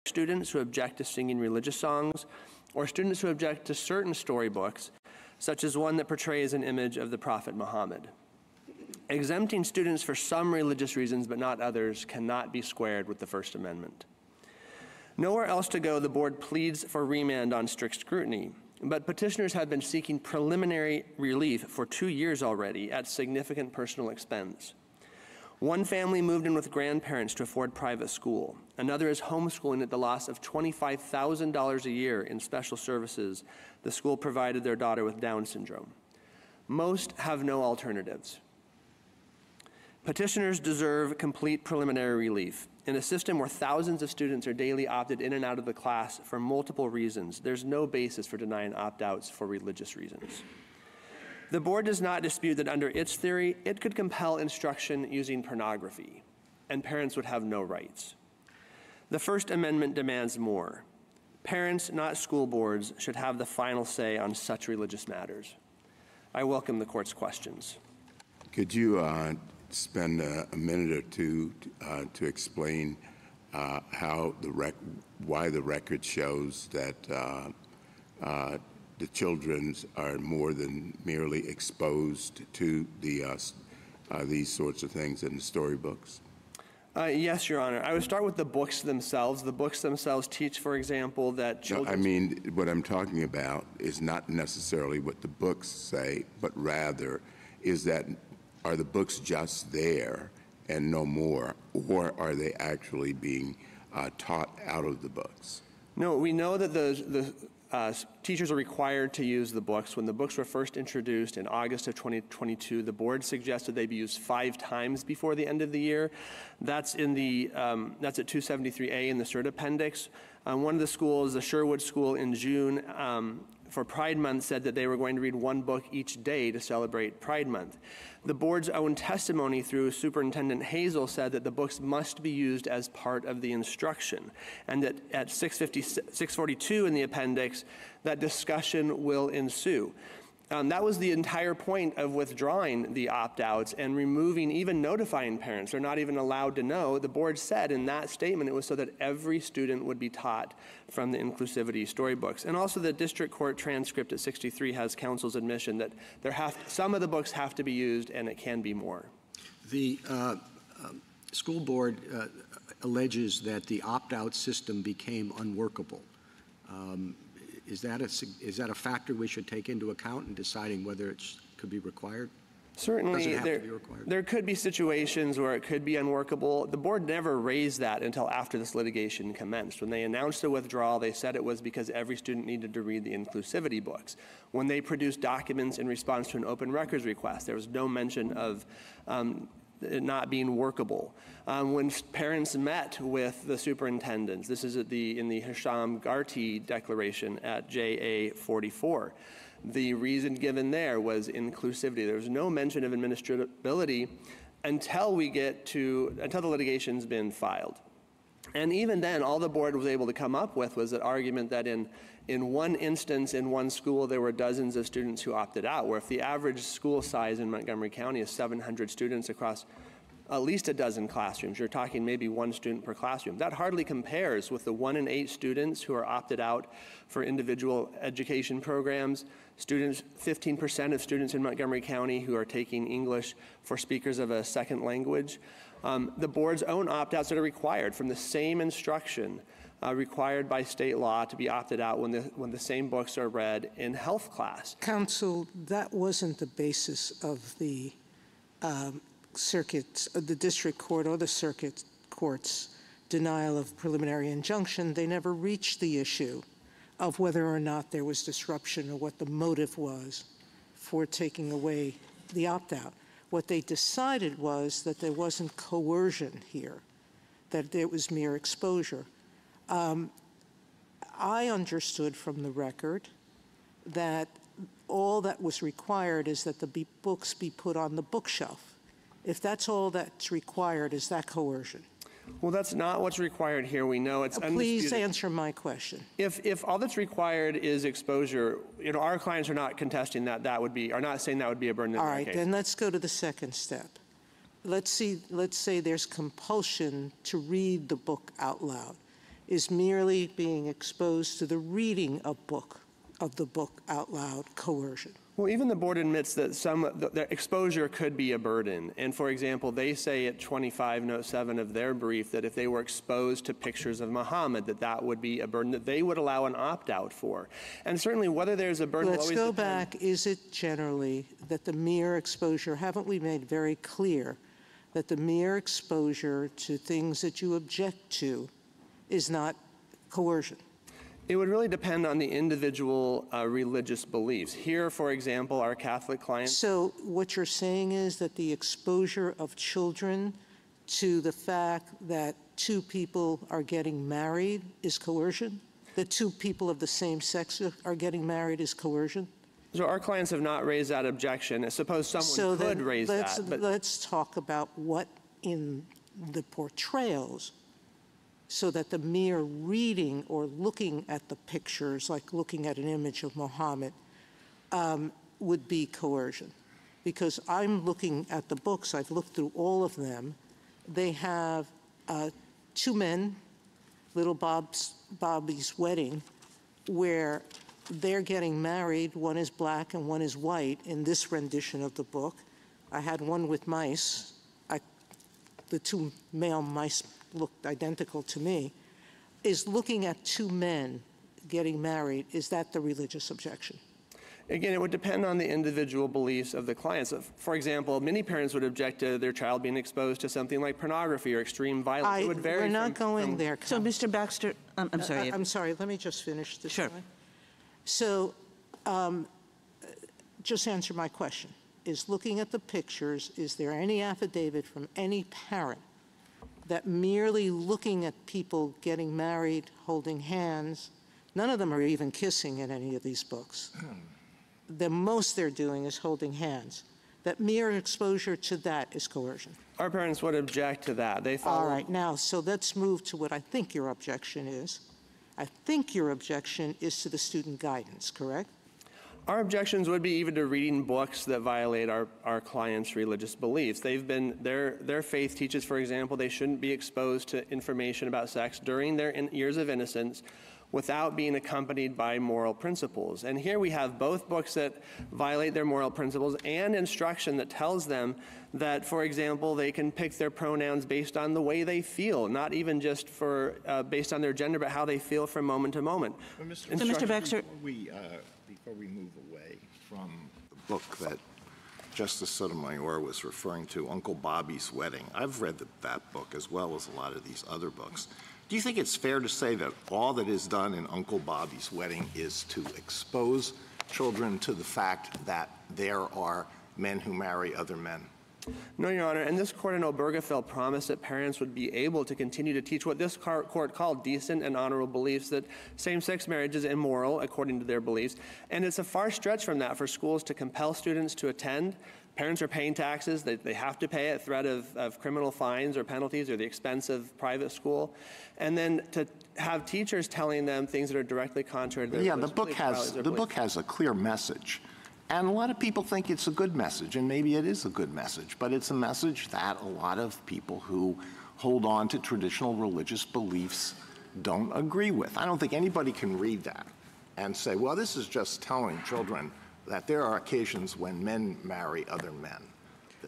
students who object to singing religious songs, or students who object to certain storybooks, such as one that portrays an image of the Prophet Muhammad. Exempting students for some religious reasons but not others cannot be squared with the First Amendment. Nowhere else to go, the board pleads for remand on strict scrutiny, but petitioners have been seeking preliminary relief for 2 years already at significant personal expense. One family moved in with grandparents to afford private school. Another is homeschooling at the loss of $25,000 a year in special services the school provided their daughter with Down syndrome. Most have no alternatives. Petitioners deserve complete preliminary relief. In a system where thousands of students are daily opted in and out of the class for multiple reasons, there's no basis for denying opt-outs for religious reasons. The board does not dispute that under its theory, it could compel instruction using pornography, and parents would have no rights. The First Amendment demands more. Parents, not school boards, should have the final say on such religious matters. I welcome the court's questions. Could you spend a minute or two to explain why the record shows that the children are more than merely exposed to these sorts of things in the storybooks? Yes, Your Honor. I would start with the books themselves. The books themselves teach, for example, that children... No, I mean, what I'm talking about is not necessarily what the books say, but rather is that are the books just there and no more, or are they actually being taught out of the books? No, we know that the teachers are required to use the books. When the books were first introduced in August of 2022, the board suggested they be used 5 times before the end of the year. That's in the that's at 273A in the CERT appendix. One of the schools, the Sherwood School in June, for Pride Month said that they were going to read 1 book each day to celebrate Pride Month. The board's own testimony through Superintendent Hazel said that the books must be used as part of the instruction, and that at 642 in the appendix, that discussion will ensue. That was the entire point of withdrawing the opt-outs and removing, even notifying parents. They're not even allowed to know. The board said in that statement it was so that every student would be taught from the inclusivity storybooks. And also the district court transcript at 63 has counsel's admission that some of the books have to be used and it can be more. The school board alleges that the opt-out system became unworkable. Is that a factor we should take into account in deciding whether it could be required? Certainly, there could be situations where it could be unworkable. The board never raised that until after this litigation commenced. When they announced the withdrawal, they said it was because every student needed to read the inclusivity books. When they produced documents in response to an open records request, there was no mention of it not being workable. When parents met with the superintendents, this is in the Hisham Garti declaration at JA 44, the reason given there was inclusivity. There was no mention of administrability until the litigation's been filed. And even then, all the board was able to come up with was an argument that in one instance, in one school, there were dozens of students who opted out, where if the average school size in Montgomery County is 700 students across at least a dozen classrooms, you're talking maybe 1 student per classroom. That hardly compares with the 1 in 8 students who are opted out for individual education programs. 15% of students in Montgomery County who are taking English for speakers of a second language. The board's own opt-outs that are required from the same instruction required by state law to be opted out when the same books are read in health class. Counsel, that wasn't the basis of the circuits, the district court or the circuit court's denial of preliminary injunction. They never reached the issue of whether or not there was disruption or what the motive was for taking away the opt-out. What they decided was that there wasn't coercion here, that there was mere exposure. I understood from the record that all that was required is that the books be put on the bookshelf. If that's all that's required, is that coercion? Well, that's not what's required here. We know it's undisputed. Please answer my question. If all that's required is exposure, our clients are not contesting that would be, are not saying that would be a burden in all their right, case. then let's go to the second step. Let's say there's compulsion to read the book out loud. is merely being exposed to the reading of the book out loud coercion? Well, even the board admits that the exposure could be a burden. And for example, they say at 25 note 7 of their brief that if they were exposed to pictures of Muhammad, that would be a burden that they would allow an opt-out for. And certainly whether there's a burden... Let's go back. Is it generally that the mere exposure, haven't we made very clear that the mere exposure to things that you object to is not coercion? It would really depend on the individual religious beliefs. Here, for example, our Catholic clients... So what you're saying is that the exposure of children to the fact that two people are getting married is coercion? That two people of the same sex are getting married is coercion? So our clients have not raised that objection. I suppose someone could raise that. But let's talk about what in the portrayals, so that the mere reading or looking at the pictures, like looking at an image of Muhammad, would be coercion. Because I'm looking at the books, I've looked through all of them. They have two men, little Bobby's wedding, where they're getting married. One is black and one is white in this rendition of the book. I had one with mice. The two male mice looked identical to me. Is looking at two men getting married, is that the religious objection? Again, it would depend on the individual beliefs of the clients. For example, many parents would object to their child being exposed to something like pornography or extreme violence. It would vary. We're not going there. So, Mr. Baxter, I'm sorry. I'm sorry. Let me just finish this. Sure. Line. So, just answer my question. Is looking at the pictures, is there any affidavit from any parent that merely looking at people getting married, holding hands, none of them are even kissing in any of these books. The most they're doing is holding hands. That mere exposure to that is coercion. Our parents would object to that. They follow. All right, now, so let's move to what I think your objection is. I think your objection is to the student guidance, correct? Our objections would be even to reading books that violate our clients' religious beliefs. Their faith teaches, for example, they shouldn't be exposed to information about sex during their years of innocence without being accompanied by moral principles. And here we have both books that violate their moral principles and instruction that tells them that, for example, they can pick their pronouns based on the way they feel, not even just based on their gender, but how they feel from moment to moment. So, Mr. Baxter, before we move away from the book that Justice Sotomayor was referring to, Uncle Bobby's Wedding, I've read that book as well as a lot of these other books. Do you think it's fair to say that all that is done in Uncle Bobby's Wedding is to expose children to the fact that there are men who marry other men? No, Your Honor, and this court in Obergefell promised that parents would be able to continue to teach what this court called decent and honorable beliefs, that same-sex marriage is immoral according to their beliefs. And it's a far stretch from that for schools to compel students to attend. Parents are paying taxes. They have to pay at threat of criminal fines or penalties or the expense of private school. And then to have teachers telling them things that are directly contrary to their beliefs. Yeah, the book has a clear message. And a lot of people think it's a good message, and maybe it is a good message, but it's a message that a lot of people who hold on to traditional religious beliefs don't agree with. I don't think anybody can read that and say, well, this is just telling children that there are occasions when men marry other men.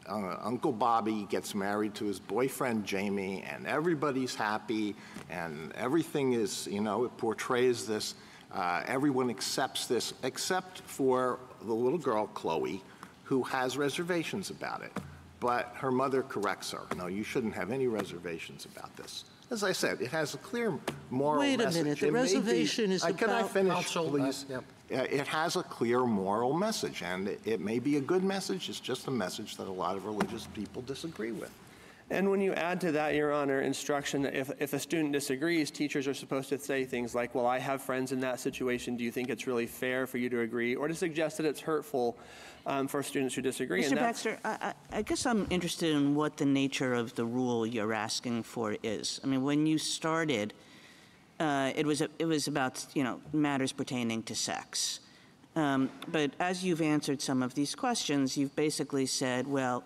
Uncle Bobby gets married to his boyfriend Jamie, and everybody's happy, and everything is, it portrays this. Everyone accepts this, except for the little girl, Chloe, who has reservations about it. But her mother corrects her. No, you shouldn't have any reservations about this. As I said, it has a clear moral message. Wait a minute. The reservation is about... Can I finish, please? It has a clear moral message, and it may be a good message. It's just a message that a lot of religious people disagree with. And when you add to that, Your Honor, instruction that if a student disagrees, teachers are supposed to say things like, well, I have friends in that situation. Do you think it's really fair for you to agree? Or to suggest that it's hurtful for students who disagree. Mr. Baxter, I guess I'm interested in what the nature of the rule you're asking for is. I mean, when you started, it was about, matters pertaining to sex. But as you've answered some of these questions, you've basically said, well,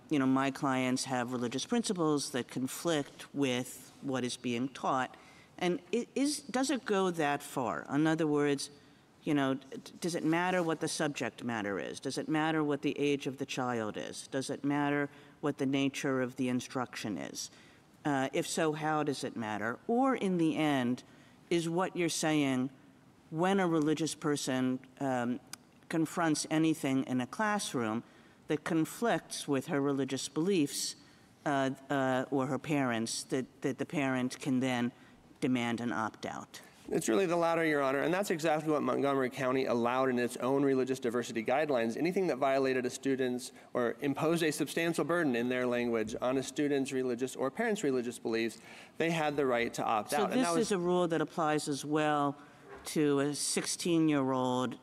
my clients have religious principles that conflict with what is being taught, And does it go that far? In other words, you know, does it matter what the subject matter is? Does it matter what the age of the child is? Does it matter what the nature of the instruction is? If so, how does it matter? Or in the end, is what you're saying, when a religious person confronts anything in a classroom that conflicts with her religious beliefs or her parents, that the parent can then demand an opt-out? It's really the latter, Your Honor, and that's exactly what Montgomery County allowed in its own religious diversity guidelines. Anything that violated a student's or imposed a substantial burden, in their language, on a student's religious or parent's religious beliefs, they had the right to opt out. So this is a rule that applies as well to a 16-year-old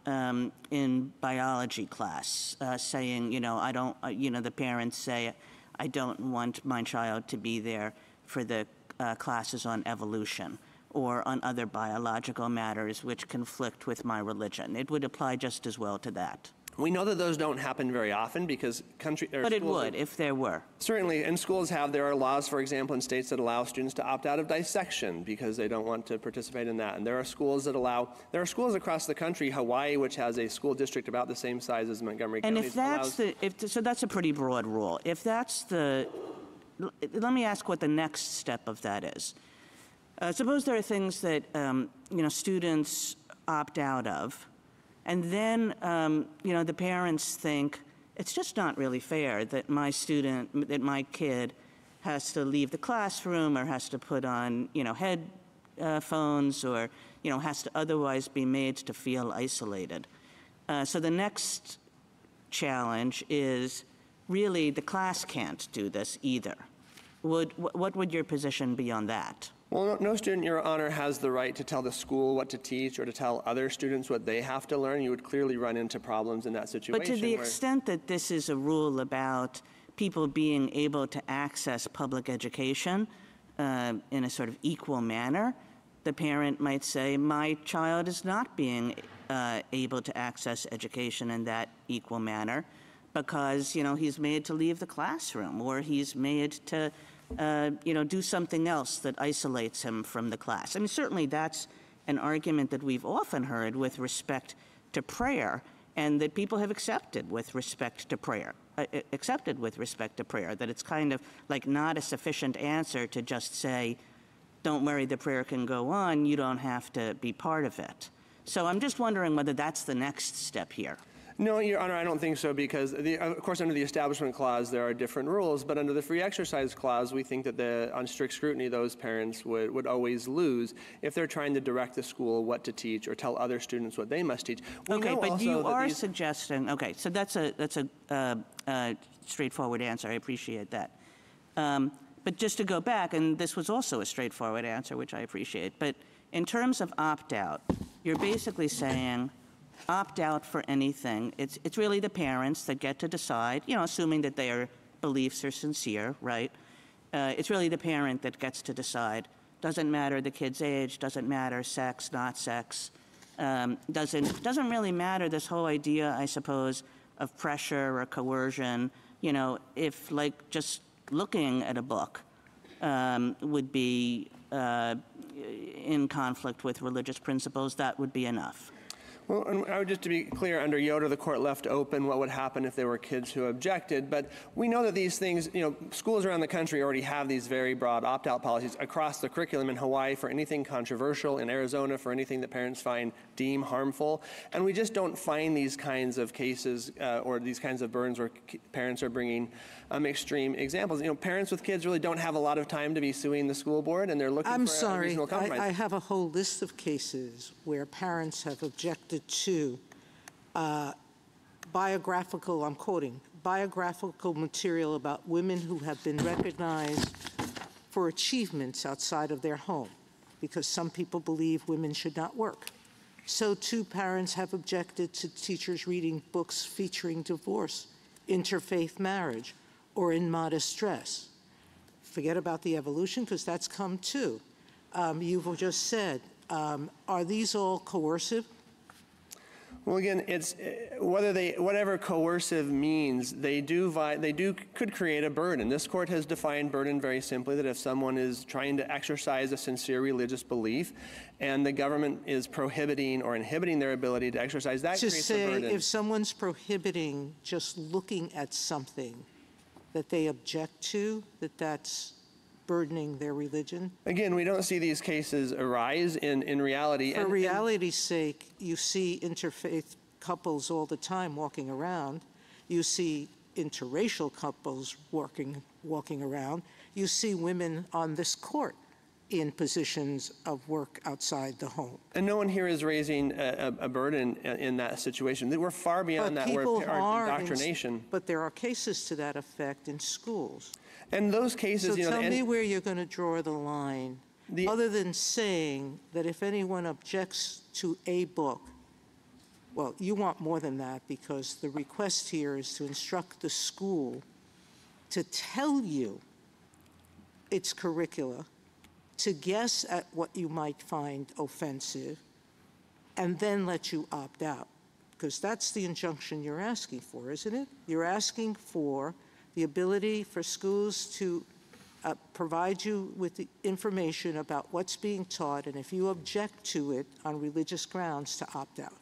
in biology class saying, you know, I don't, you know, the parents say, I don't want my child to be there for the classes on evolution or on other biological matters which conflict with my religion. It would apply just as well to that. We know that those don't happen very often because But it would if there were. Certainly, and schools there are laws, for example, in states that allow students to opt out of dissection because they don't want to participate in that. And there are schools across the country, Hawaii, which has a school district about the same size as Montgomery County. And if that's so that's a pretty broad rule. If that's let me ask what the next step of that is. Suppose there are things that, you know, students opt out of, and then, you know, the parents think it's just not really fair that my kid has to leave the classroom or has to put on, you know, headphones or, you know, has to otherwise be made to feel isolated. So the next challenge is really the class can't do this either. What would your position be on that? Well, no student, Your Honor, has the right to tell the school what to teach or to tell other students what they have to learn. You would clearly run into problems in that situation. But to the extent that this is a rule about people being able to access public education in a sort of equal manner, the parent might say, my child is not being able to access education in that equal manner because, you know, he's made to leave the classroom or he's made to you know, do something else that isolates him from the class. I mean, certainly that's an argument that we've often heard with respect to prayer and that people have accepted with respect to prayer, that it's kind of like not a sufficient answer to just say, don't worry, the prayer can go on, you don't have to be part of it. So I'm just wondering whether that's the next step here. No, Your Honor, I don't think so because, of course, under the Establishment Clause, there are different rules, but under the Free Exercise Clause, we think that on strict scrutiny, those parents would always lose if they're trying to direct the school what to teach or tell other students what they must teach. Okay, but you are suggesting, okay, so that's a straightforward answer. I appreciate that. But just to go back, and this was also a straightforward answer, which I appreciate, but in terms of opt-out, you're basically saying opt out for anything. It's really the parents that get to decide, you know, assuming that their beliefs are sincere, right? It's really the parent that gets to decide. Doesn't matter the kid's age, doesn't matter sex, not sex. Doesn't really matter this whole idea, I suppose, of pressure or coercion. You know, if like just looking at a book would be in conflict with religious principles, that would be enough. Well, and I would just to be clear, under Yoder, the court left open what would happen if there were kids who objected. But we know that these things, you know, schools around the country already have these very broad opt-out policies across the curriculum. In Hawaii for anything controversial, in Arizona for anything that parents deem harmful. And we just don't find these kinds of cases or these kinds of burdens where parents are bringing extreme examples. You know, parents with kids really don't have a lot of time to be suing the school board, and they're looking for a reasonable compromise. I have a whole list of cases where parents have objected to biographical, I'm quoting, biographical material about women who have been recognized for achievements outside of their home, because some people believe women should not work. So too, parents have objected to teachers reading books featuring divorce, interfaith marriage, or in modest dress. Forget about the evolution, because that's come too. You've just said, are these all coercive? Well, again, it's whatever coercive means, they could create a burden. This court has defined burden very simply, that if someone is trying to exercise a sincere religious belief and the government is prohibiting or inhibiting their ability to exercise, that creates a burden. If someone's prohibiting just looking at something that they object to, that's burdening their religion? Again, we don't see these cases arise in reality. For reality's sake, you see interfaith couples all the time walking around. You see interracial couples walking around. You see women on this court in positions of work outside the home. And no one here is raising a burden in that situation. We're far beyond that, where our indoctrination. But there are cases to that effect in schools. And those cases, so tell me where you're going to draw the line, other than saying that if anyone objects to a book, well, you want more than that, because the request here is to instruct the school to tell you its curricula, to guess at what you might find offensive, and then let you opt out. Because that's the injunction you're asking for, isn't it? You're asking for the ability for schools to provide you with the information about what's being taught, and if you object to it on religious grounds, to opt out.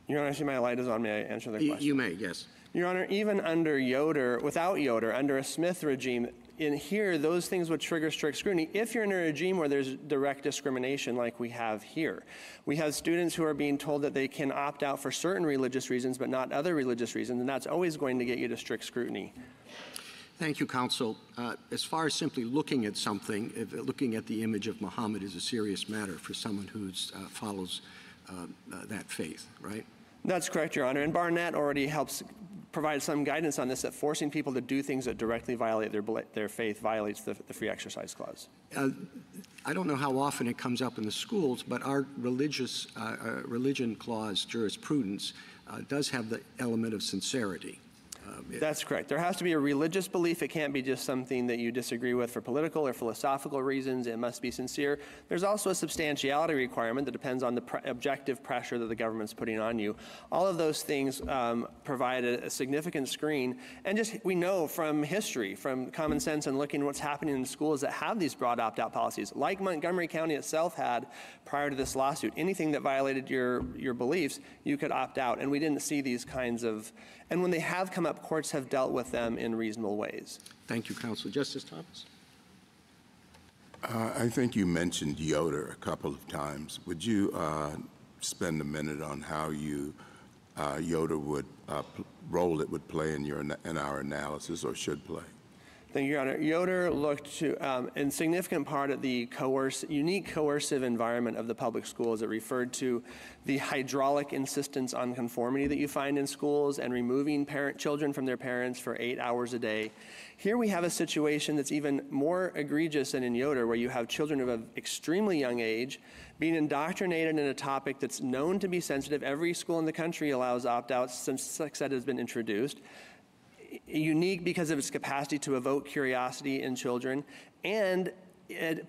Your Honor, I see my light is on. May I answer the question? You may, yes. Your Honor, even under Yoder, without Yoder, under a Smith regime, in here, those things would trigger strict scrutiny if you're in a regime where there's direct discrimination like we have here. We have students who are being told that they can opt out for certain religious reasons but not other religious reasons, and that's always going to get you to strict scrutiny. Thank you, counsel. As far as simply looking at something, looking at the image of Muhammad is a serious matter for someone who follows that faith, right? That's correct, Your Honor. And Barnett already helps provide some guidance on this, that forcing people to do things that directly violate their faith violates the Free Exercise Clause. I don't know how often it comes up in the schools, but our religion clause jurisprudence does have the element of sincerity. That's correct. There has to be a religious belief. It can't be just something that you disagree with for political or philosophical reasons. It must be sincere. There's also a substantiality requirement that depends on the objective pressure that the government's putting on you. All of those things provide a significant screen. And we know from history, from common sense and looking at what's happening in schools that have these broad opt-out policies, like Montgomery County itself had prior to this lawsuit. Anything that violated your beliefs, you could opt out. And we didn't see these kinds of, and when they have come up, courts have dealt with them in reasonable ways. Thank you, counsel. Justice Thomas? I think you mentioned Yoder a couple of times. Would you spend a minute on how Yoder would role it would play in our analysis, or should play? Thank you, Your Honor. Yoder looked to, in significant part, at the unique coercive environment of the public schools. It referred to the hydraulic insistence on conformity that you find in schools and removing children from their parents for 8 hours a day. Here we have a situation that's even more egregious than in Yoder, where you have children of an extremely young age being indoctrinated in a topic that's known to be sensitive. Every school in the country allows opt-outs since sex ed has been introduced. Unique because of its capacity to evoke curiosity in children, and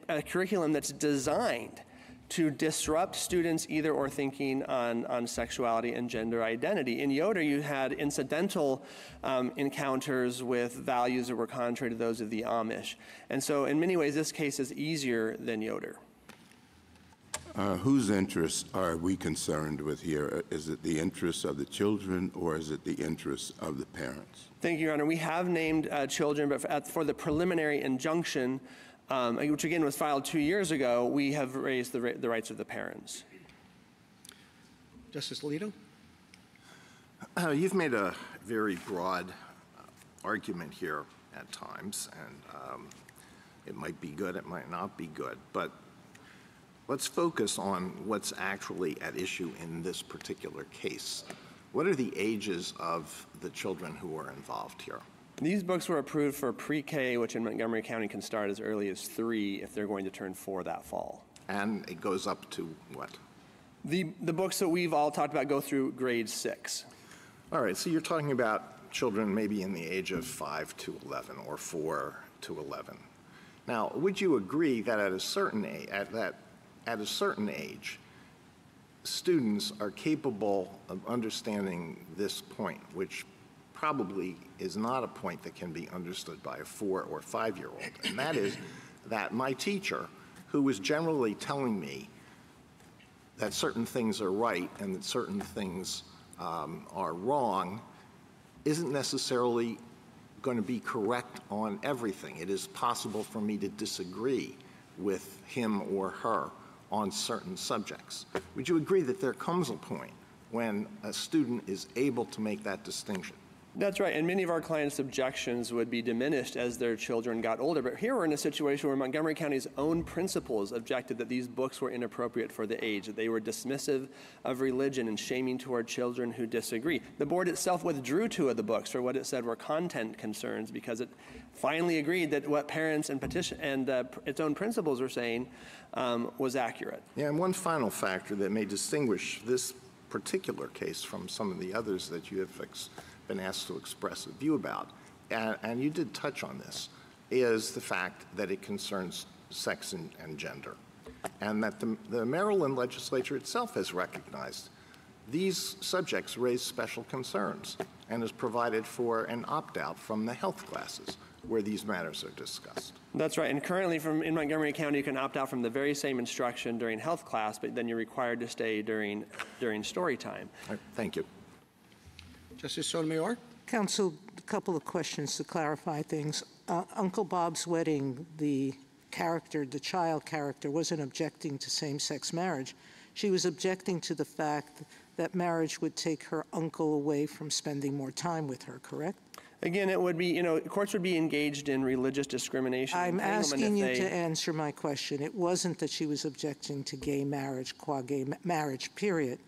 a curriculum that's designed to disrupt students' either or thinking on sexuality and gender identity. In Yoder, you had incidental encounters with values that were contrary to those of the Amish. And so in many ways, this case is easier than Yoder. Whose interests are we concerned with here? Is it the interests of the children, or is it the interests of the parents? Thank you, Your Honor. We have named children, but for the preliminary injunction, which again was filed 2 years ago, we have raised the rights of the parents. Justice Alito? You've made a very broad argument here at times, and it might be good, it might not be good, but let's focus on what's actually at issue in this particular case. What are the ages of the children who are involved here? These books were approved for pre-K, which in Montgomery County can start as early as 3 if they're going to turn 4 that fall. And it goes up to what? The books that we've all talked about go through grade 6. All right, so you're talking about children maybe in the age of 5 to 11 or 4 to 11. Now, would you agree that at a certain age, students are capable of understanding this point, which probably is not a point that can be understood by a 4 or 5-year-old, and that is that my teacher, who was generally telling me that certain things are right and that certain things are wrong, isn't necessarily going to be correct on everything. It is possible for me to disagree with him or her on certain subjects. Would you agree that there comes a point when a student is able to make that distinction? That's right, and many of our clients' objections would be diminished as their children got older. But here we're in a situation where Montgomery County's own principals objected that these books were inappropriate for the age, that they were dismissive of religion and shaming toward children who disagree. The board itself withdrew 2 of the books for what it said were content concerns because it finally agreed that what parents and its own principals were saying was accurate. Yeah, and one final factor that may distinguish this particular case from some of the others that you have been asked to express a view about, and you did touch on this, is the fact that it concerns sex and gender, and that the Maryland legislature itself has recognized these subjects raise special concerns and has provided for an opt-out from the health classes where these matters are discussed. That's right, and currently in Montgomery County you can opt out from the very same instruction during health class, but then you're required to stay during story time. Right, thank you. Justice Sotomayor? Counsel, a couple of questions to clarify things. Uncle Bob's Wedding, the child character, wasn't objecting to same-sex marriage. She was objecting to the fact that marriage would take her uncle away from spending more time with her, correct? Again, it would be, courts would be engaged in religious discrimination. I'm asking you to answer my question. It wasn't that she was objecting to gay marriage, qua-gay marriage, period.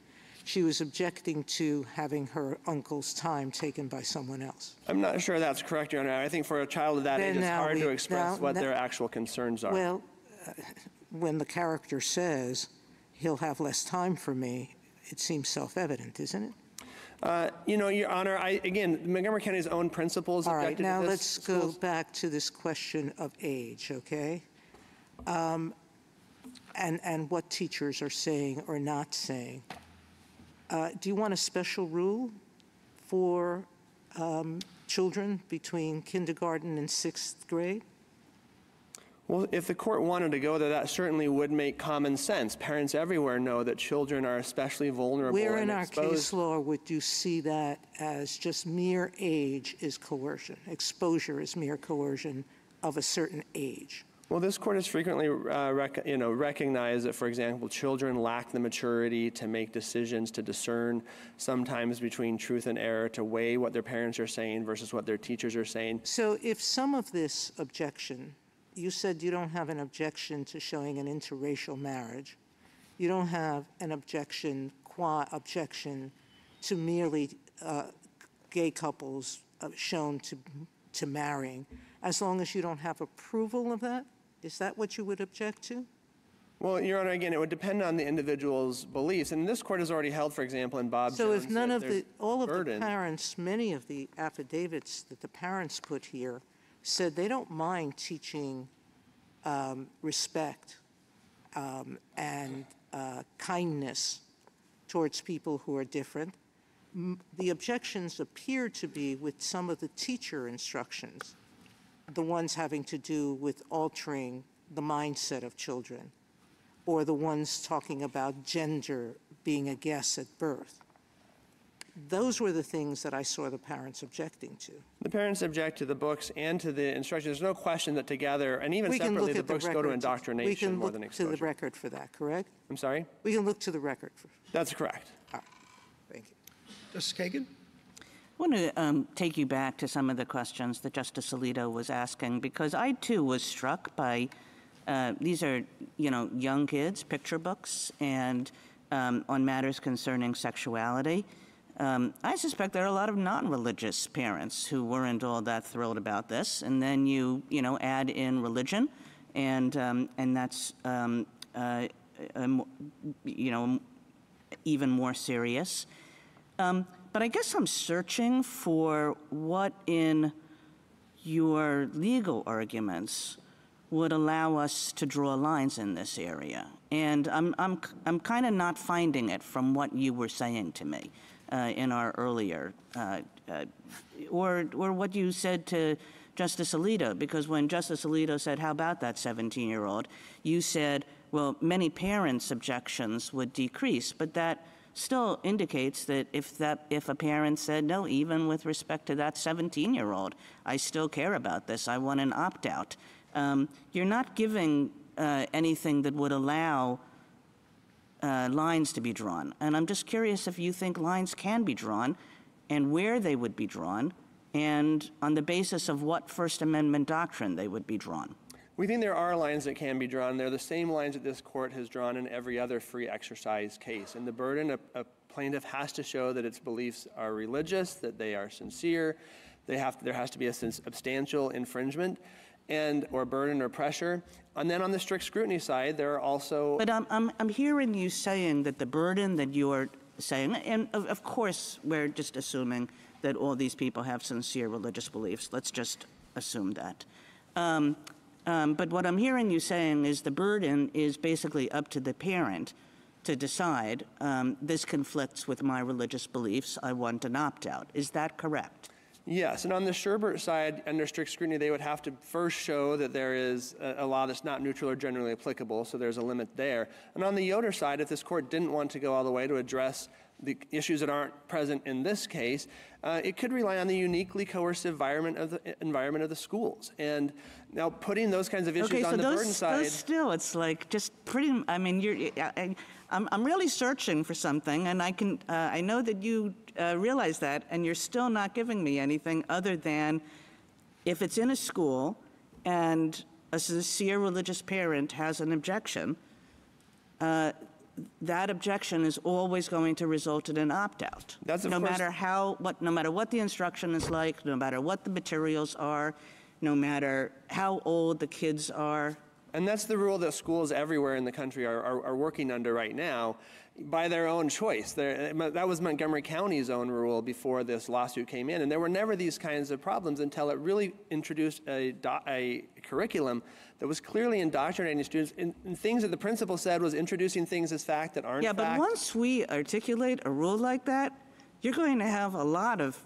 She was objecting to having her uncle's time taken by someone else. I'm not sure that's correct, Your Honor. I think for a child of that age, it's hard to express what their actual concerns are. Well, when the character says, he'll have less time for me, it seems self-evident, isn't it? Your Honor, again, Montgomery County's own principals objected to this. All right, now let's go back to this question of age, okay? And what teachers are saying or not saying. Do you want a special rule for children between kindergarten and 6th grade? Well, if the court wanted to go there, that certainly would make common sense. Parents everywhere know that children are especially vulnerable. Where in our case law would you see that as just mere age is coercion, exposure is mere coercion of a certain age? Well, this court has frequently recognized that, for example, children lack the maturity to make decisions, to discern sometimes between truth and error, to weigh what their parents are saying versus what their teachers are saying. So if some of this objection, you said you don't have an objection to showing an interracial marriage, you don't have an objection, qua objection, to merely gay couples shown to marrying, as long as you don't have approval of that? Is that what you would object to? Well, Your Honor, again, it would depend on the individual's beliefs. And this court has already held, for example, in Bob So Jones, if none of all of burden. the parents, many of the affidavits that the parents put here said they don't mind teaching respect and kindness towards people who are different. The objections appear to be with some of the teacher instructions, the ones having to do with altering the mindset of children, or the ones talking about gender being a guess at birth. Those were the things that I saw the parents objecting to. The parents object to the books and to the instructions. There's no question that together, and even separately, the books go to indoctrination more than exposure. We can look to the record for that, correct? I'm sorry? We can look to the record for That's correct. All right. Thank you. Justice Kagan? I want to take you back to some of the questions that Justice Alito was asking, because I, too, was struck by these are, young kids, picture books, and on matters concerning sexuality. I suspect there are a lot of non-religious parents who weren't all that thrilled about this, and then you add in religion, and that's even more serious. But I guess I'm searching for what in your legal arguments would allow us to draw lines in this area. And I'm kind of not finding it from what you were saying to me in our earlier, or what you said to Justice Alito, because when Justice Alito said, how about that 17-year-old, you said, well, many parents' objections would decrease, but that still indicates that if a parent said, no, even with respect to that 17-year-old, I still care about this, I want an opt-out. You're not giving anything that would allow lines to be drawn. And I'm just curious if you think lines can be drawn and where they would be drawn and on the basis of what First Amendment doctrine they would be drawn. We think there are lines that can be drawn. They're the same lines that this court has drawn in every other free exercise case. And the burden a plaintiff has to show that its beliefs are religious, that they are sincere. There has to be a substantial infringement or burden or pressure. And then on the strict scrutiny side, there are also... But I'm hearing you saying that the burden that you're saying, and of course we're just assuming that all these people have sincere religious beliefs. Let's just assume that. But what I'm hearing you saying is the burden is basically up to the parent to decide, this conflicts with my religious beliefs, I want an opt-out. Is that correct? Yes, and on the Sherbert side, under strict scrutiny, they would have to first show that there is a law that's not neutral or generally applicable, so there's a limit there. And on the Yoder side, if this court didn't want to go all the way to address the issues that aren't present in this case, it could rely on the uniquely coercive environment of the schools. And now putting those kinds of issues on the burden side... Those still, it's like just pretty, I mean, I'm really searching for something, and I know that you realize that, and you're still not giving me anything other than if it's in a school and a sincere religious parent has an objection, that objection is always going to result in an opt-out. No matter what the instruction is like, no matter what the materials are, no matter how old the kids are. And that's the rule that schools everywhere in the country are working under right now by their own choice. That was Montgomery County's own rule before this lawsuit came in. And there were never these kinds of problems until it really introduced a curriculum that was clearly indoctrinating students in things that the principal said was introducing things as fact that aren't fact. Yeah, but once we articulate a rule like that, you're going to have a lot of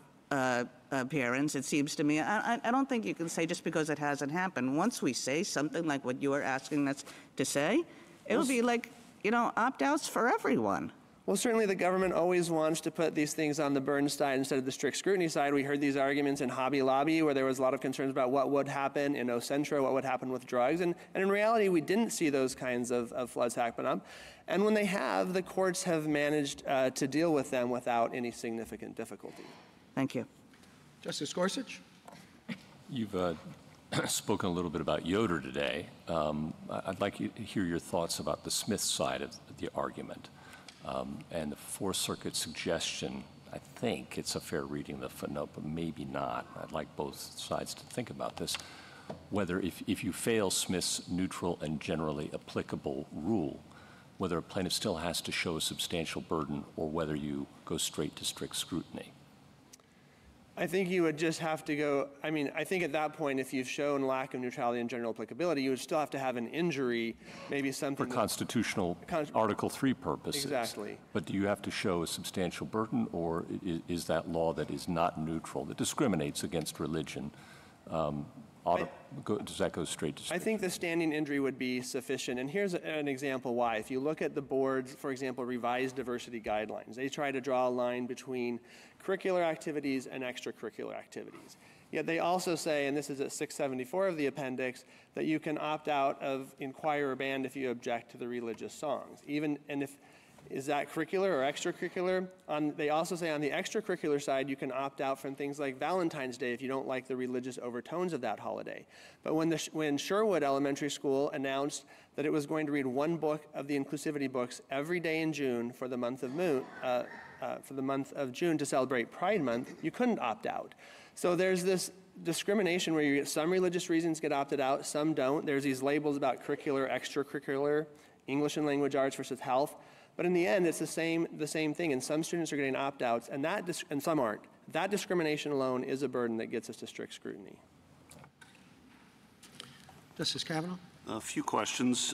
parents, it seems to me. I don't think you can say just because it hasn't happened. Once we say something like what you are asking us to say, it'll be like, opt-outs for everyone. Well, certainly the government always wants to put these things on the burden side instead of the strict scrutiny side. We heard these arguments in Hobby Lobby where there was a lot of concerns about what would happen in Ocentra, what would happen with drugs. And in reality, we didn't see those kinds of floods happen up. And when they have, the courts have managed to deal with them without any significant difficulty. Thank you. Justice Gorsuch? You've spoken a little bit about Yoder today. I'd like you to hear your thoughts about the Smith side of the argument. And the Fourth Circuit suggestion, I think it's a fair reading of the footnote, but maybe not. I'd like both sides to think about this. Whether if you fail Smith's neutral and generally applicable rule, whether a plaintiff still has to show a substantial burden or whether you go straight to strict scrutiny. I think you would just have to go, I think at that point, if you've shown lack of neutrality and general applicability, you would still have to have an injury, maybe something... For constitutional Article 3 purposes. Exactly. But do you have to show a substantial burden, or is that law that is not neutral, that discriminates against religion, does that go straight to... I think the standing injury would be sufficient, and here's an example why. If you look at the board's, for example, revised diversity guidelines, they try to draw a line between curricular activities and extracurricular activities. Yet they also say, and this is at 674 of the appendix, that you can opt out of inquire or band if you object to the religious songs. Is that curricular or extracurricular? They also say on the extracurricular side, you can opt out from things like Valentine's Day if you don't like the religious overtones of that holiday. But when Sherwood Elementary School announced that it was going to read one book of the inclusivity books every day in June for the month of June to celebrate Pride Month, you couldn't opt out. So there's this discrimination where you get some religious reasons get opted out, some don't. There's these labels about curricular, extracurricular, English and language arts versus health. But in the end, it's the same thing. And some students are getting opt-outs, and some aren't. That discrimination alone is a burden that gets us to strict scrutiny. Justice Kavanaugh? A few questions.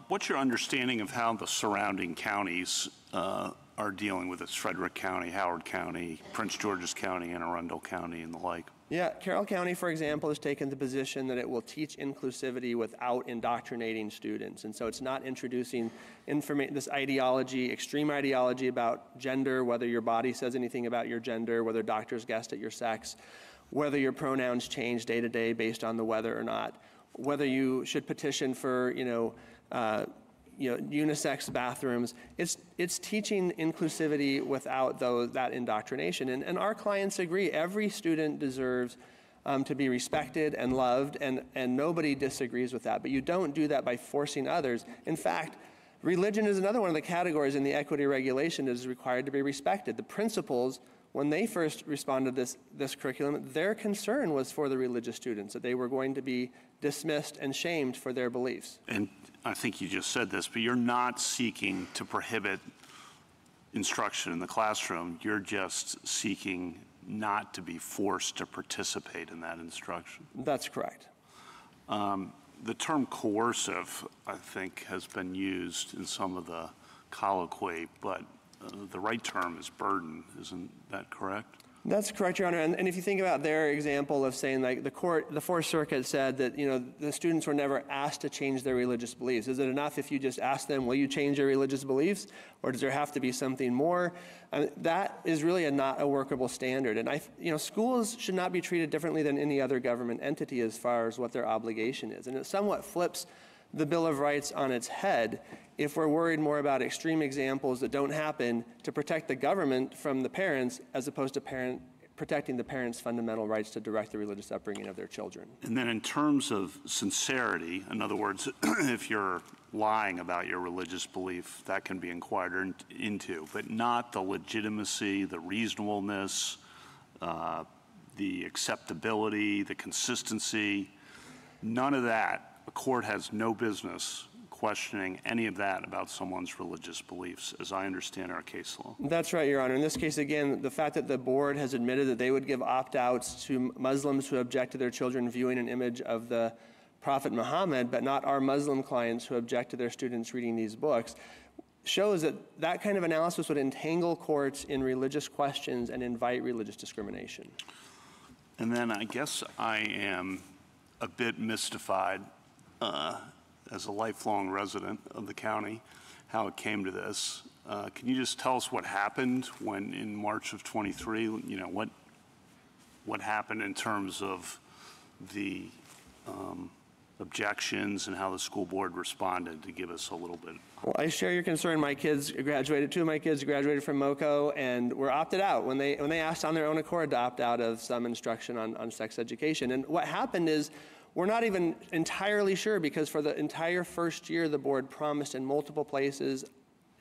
What's your understanding of how the surrounding counties are dealing with this? Frederick County, Howard County, Prince George's County, Anne Arundel County, and the like? Yeah, Carroll County, for example, has taken the position that it will teach inclusivity without indoctrinating students. And so it's not introducing this ideology, extreme ideology about gender, whether your body says anything about your gender, whether doctors guessed at your sex, whether your pronouns change day to day based on the weather or not, whether you should petition for, unisex bathrooms. It's teaching inclusivity without that indoctrination. And our clients agree. Every student deserves to be respected and loved, and nobody disagrees with that. But you don't do that by forcing others. In fact, religion is another one of the categories in the equity regulation that is required to be respected. The principals, when they first responded to this curriculum, their concern was for the religious students, that they were going to be dismissed and shamed for their beliefs. And I think you just said this, but you're not seeking to prohibit instruction in the classroom. You're just seeking not to be forced to participate in that instruction. That's correct. The term coercive, I think, has been used in some of the colloquy, but the right term is burden. Isn't that correct? That's correct, Your Honor. And if you think about their example of saying, like, the Fourth Circuit said that, the students were never asked to change their religious beliefs. Is it enough if you just ask them, will you change your religious beliefs? Or does there have to be something more? That is really not a workable standard. And schools should not be treated differently than any other government entity as far as what their obligation is. And it somewhat flips the Bill of Rights on its head if we're worried more about extreme examples that don't happen to protect the government from the parents as opposed to protecting the parents' fundamental rights to direct the religious upbringing of their children. And then in terms of sincerity, in other words, if you're lying about your religious belief, that can be inquired into, but not the legitimacy, the reasonableness, the acceptability, the consistency, none of that. A court has no business questioning any of that about someone's religious beliefs, as I understand our case law. That's right, Your Honor. In this case, again, the fact that the board has admitted that they would give opt-outs to Muslims who object to their children viewing an image of the Prophet Muhammad, but not our Muslim clients who object to their students reading these books, shows that that kind of analysis would entangle courts in religious questions and invite religious discrimination. And then I guess I am a bit mystified as a lifelong resident of the county, how it came to this. Can you just tell us what happened when in March of 23, what happened in terms of the objections and how the school board responded, to give us a little bit? Well, I share your concern. Two of my kids graduated from MoCo and were opted out when they asked on their own accord to opt out of some instruction on sex education. And what happened is, we're not even entirely sure, because for the entire first year, the board promised in multiple places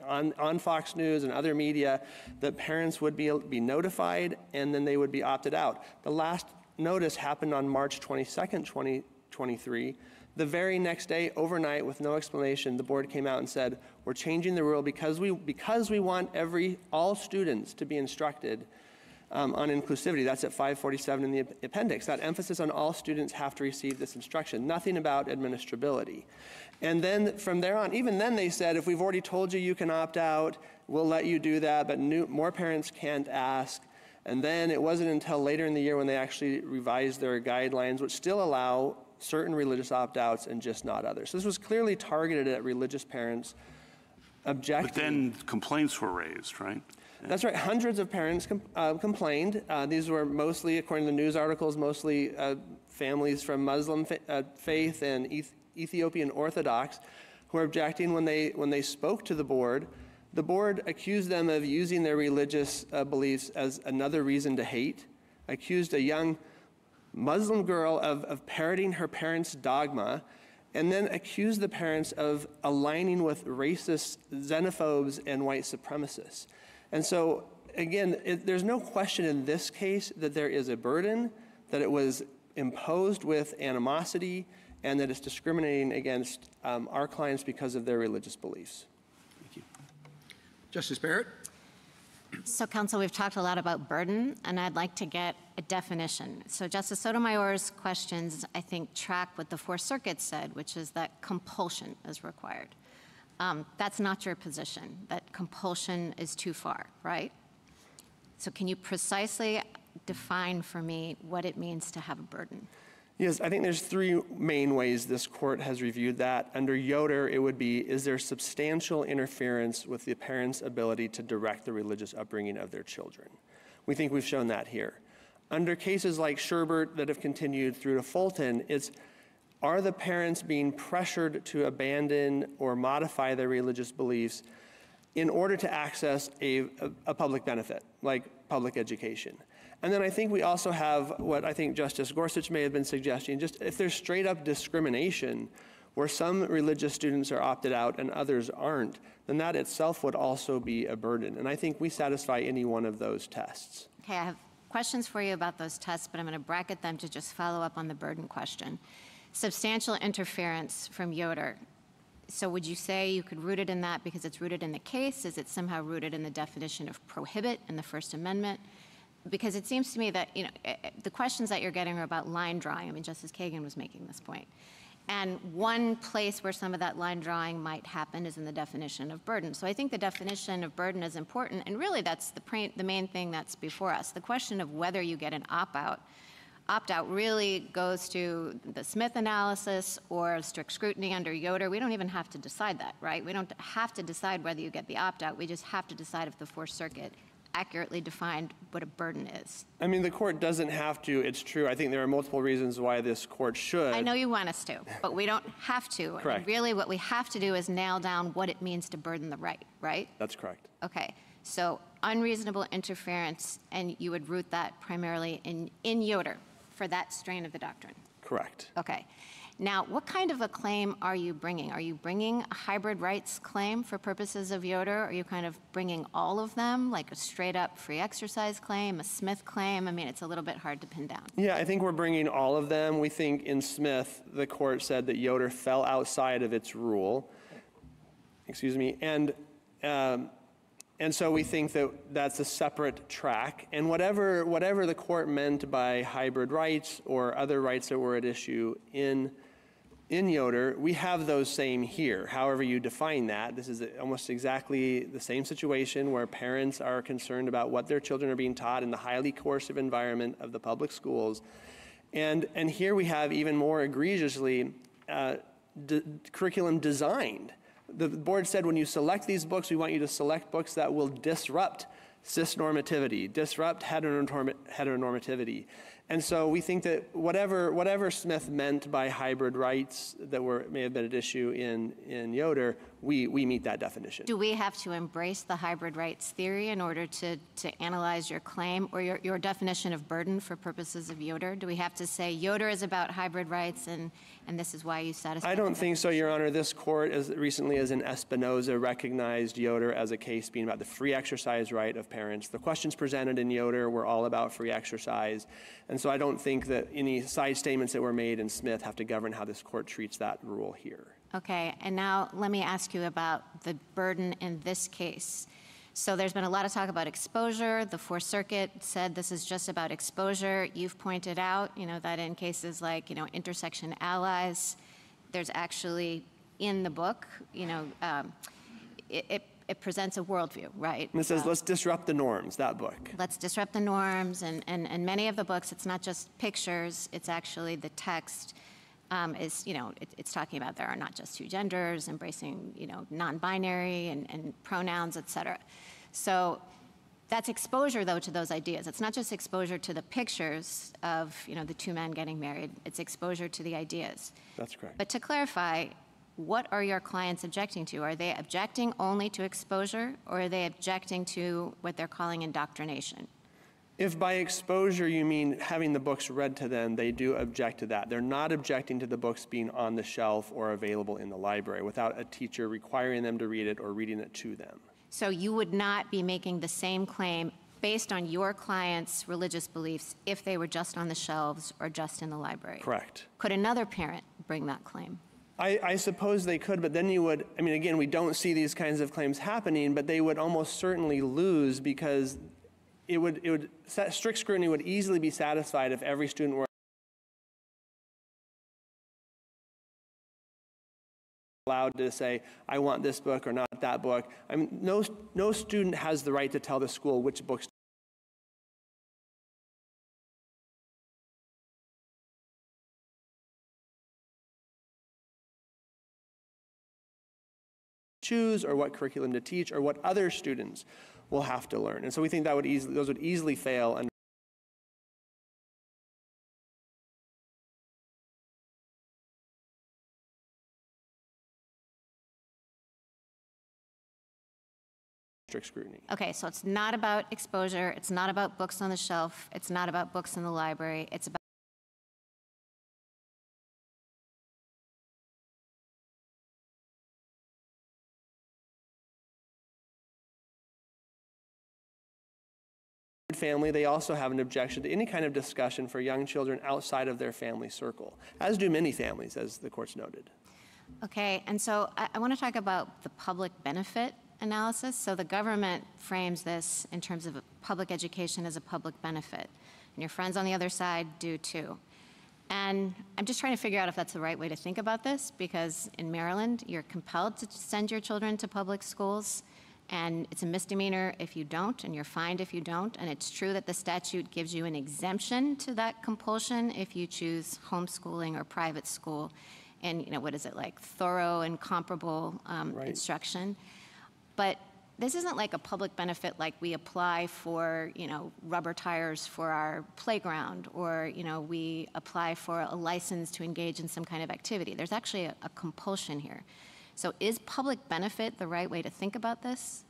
on Fox News and other media that parents would be notified and then they would be opted out. The last notice happened on March 22nd, 2023. The very next day, overnight, with no explanation, the board came out and said, we're changing the rule because we want all students to be instructed on inclusivity. That's at 547 in the appendix. That emphasis on all students have to receive this instruction, nothing about administrability. And then from there on, even then they said, if we've already told you you can opt out, we'll let you do that, but more parents can't ask. And then it wasn't until later in the year when they actually revised their guidelines, which still allow certain religious opt-outs and just not others. So this was clearly targeted at religious parents objecting. But then complaints were raised, right? That's right. Hundreds of parents complained. These were mostly, according to the news articles, mostly families from Muslim faith and Ethiopian Orthodox who were objecting when they spoke to the board. The board accused them of using their religious beliefs as another reason to hate, accused a young Muslim girl of parroting her parents' dogma, and then accused the parents of aligning with racist xenophobes and white supremacists. And so, again, there's no question in this case that there is a burden, that it was imposed with animosity, and that it's discriminating against our clients because of their religious beliefs. Thank you. Justice Barrett? So, counsel, we've talked a lot about burden, and I'd like to get a definition. So Justice Sotomayor's questions, I think, track what the Fourth Circuit said, which is that compulsion is required. That's not your position, that compulsion is too far, right? So can you precisely define for me what it means to have a burden? Yes, I think there's three main ways this court has reviewed that. Under Yoder, it would be, is there substantial interference with the parent's ability to direct the religious upbringing of their children? We think we've shown that here. Under cases like Sherbert that have continued through to Fulton, it's, are the parents being pressured to abandon or modify their religious beliefs in order to access a public benefit, like public education? And then I think we also have what I think Justice Gorsuch may have been suggesting, just if there's straight up discrimination where some religious students are opted out and others aren't, then that itself would also be a burden. And I think we satisfy any one of those tests. Okay, I have questions for you about those tests, but I'm going to bracket them to just follow up on the burden question. Substantial interference from Yoder. So would you say you could root it in that because it's rooted in the case? Is it somehow rooted in the definition of prohibit in the First Amendment? Because it seems to me that, the questions that you're getting are about line drawing. I mean, Justice Kagan was making this point. And one place where some of that line drawing might happen is in the definition of burden. So I think the definition of burden is important, and really that's the main thing that's before us. The question of whether you get an opt-out really goes to the Smith analysis or strict scrutiny under Yoder. We don't even have to decide that, right? We don't have to decide whether you get the opt-out. We just have to decide if the Fourth Circuit accurately defined what a burden is. I mean, the court doesn't have to. It's true. I think there are multiple reasons why this court should. I know you want us to, but we don't have to. Correct. And really what we have to do is nail down what it means to burden the right? That's correct. Okay. So unreasonable interference, and you would root that primarily in Yoder for that strain of the doctrine. Correct. Okay. Now, what kind of a claim are you bringing? Are you bringing a hybrid rights claim for purposes of Yoder? Are you kind of bringing all of them, like a straight-up free exercise claim, a Smith claim? I mean, it's a little bit hard to pin down. Yeah, I think we're bringing all of them. We think in Smith, the court said that Yoder fell outside of its rule. Excuse me. And so we think that that's a separate track. And whatever the court meant by hybrid rights or other rights that were at issue in Yoder, we have those same here. However you define that, this is almost exactly the same situation where parents are concerned about what their children are being taught in the highly coercive environment of the public schools. And here we have even more egregiously curriculum designed. The board said when you select these books, we want you to select books that will disrupt cisnormativity, disrupt heteronormativity. And so we think that whatever Smith meant by hybrid rights that may have been at issue in Yoder, we meet that definition. Do we have to embrace the hybrid rights theory in order to analyze your claim or your definition of burden for purposes of Yoder? Do we have to say Yoder is about hybrid rights and this is why you satisfy? I don't think so, Your Honor. This court, as recently as in Espinoza, recognized Yoder as a case being about the free exercise right of parents. The questions presented in Yoder were all about free exercise. And so I don't think that any side statements that were made in Smith have to govern how this court treats that rule here. Okay, and now let me ask you about the burden in this case. So there's been a lot of talk about exposure. The Fourth Circuit said this is just about exposure. You've pointed out, that in cases like, intersection allies, there's actually in the book, it presents a worldview, right? And it says, let's disrupt the norms, that book. Let's disrupt the norms, and many of the books, it's not just pictures, it's actually the text it's talking about there are not just two genders, embracing, non-binary and pronouns, et cetera. So that's exposure, though, to those ideas. It's not just exposure to the pictures of, the two men getting married. It's exposure to the ideas. That's correct. But to clarify, what are your clients objecting to? Are they objecting only to exposure, or are they objecting to what they're calling indoctrination? If by exposure you mean having the books read to them, they do object to that. They're not objecting to the books being on the shelf or available in the library without a teacher requiring them to read it or reading it to them. So you would not be making the same claim based on your client's religious beliefs if they were just on the shelves or just in the library? Correct. Could another parent bring that claim? I suppose they could, but then you would, again, we don't see these kinds of claims happening, but they would almost certainly lose because strict scrutiny would easily be satisfied if every student were allowed to say, I want this book or not that book. I mean, no student has the right to tell the school which books choose or what curriculum to teach or what other students will have to learn. And so we think that those would easily fail under strict scrutiny. Okay, so it's not about exposure, it's not about books on the shelf, it's not about books in the library, it's about family. They also have an objection to any kind of discussion for young children outside of their family circle, as do many families, as the court's noted. Okay, and so I want to talk about the public benefit analysis. So the government frames this in terms of public education as a public benefit, and your friends on the other side do too. And I'm just trying to figure out if that's the right way to think about this, because in Maryland, you're compelled to send your children to public schools, and it's a misdemeanor if you don't, and you're fined if you don't. And it's true that the statute gives you an exemption to that compulsion if you choose homeschooling or private school, and what is it, like thorough and comparable instruction. But this isn't like a public benefit like we apply for, rubber tires for our playground, or, we apply for a license to engage in some kind of activity. There's actually a compulsion here. So is public benefit the right way to think about this?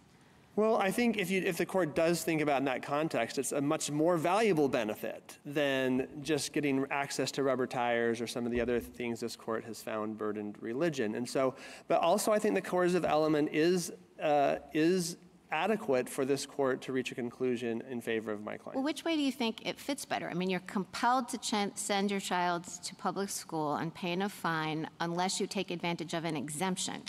Well, I think if the court does think about it in that context, it's a much more valuable benefit than just getting access to rubber tires or some of the other things this court has found burdened religion. And so, but also I think the coercive element is adequate for this court to reach a conclusion in favor of my client. Well, which way do you think it fits better? I mean, you're compelled to send your child to public school and pay a fine unless you take advantage of an exemption.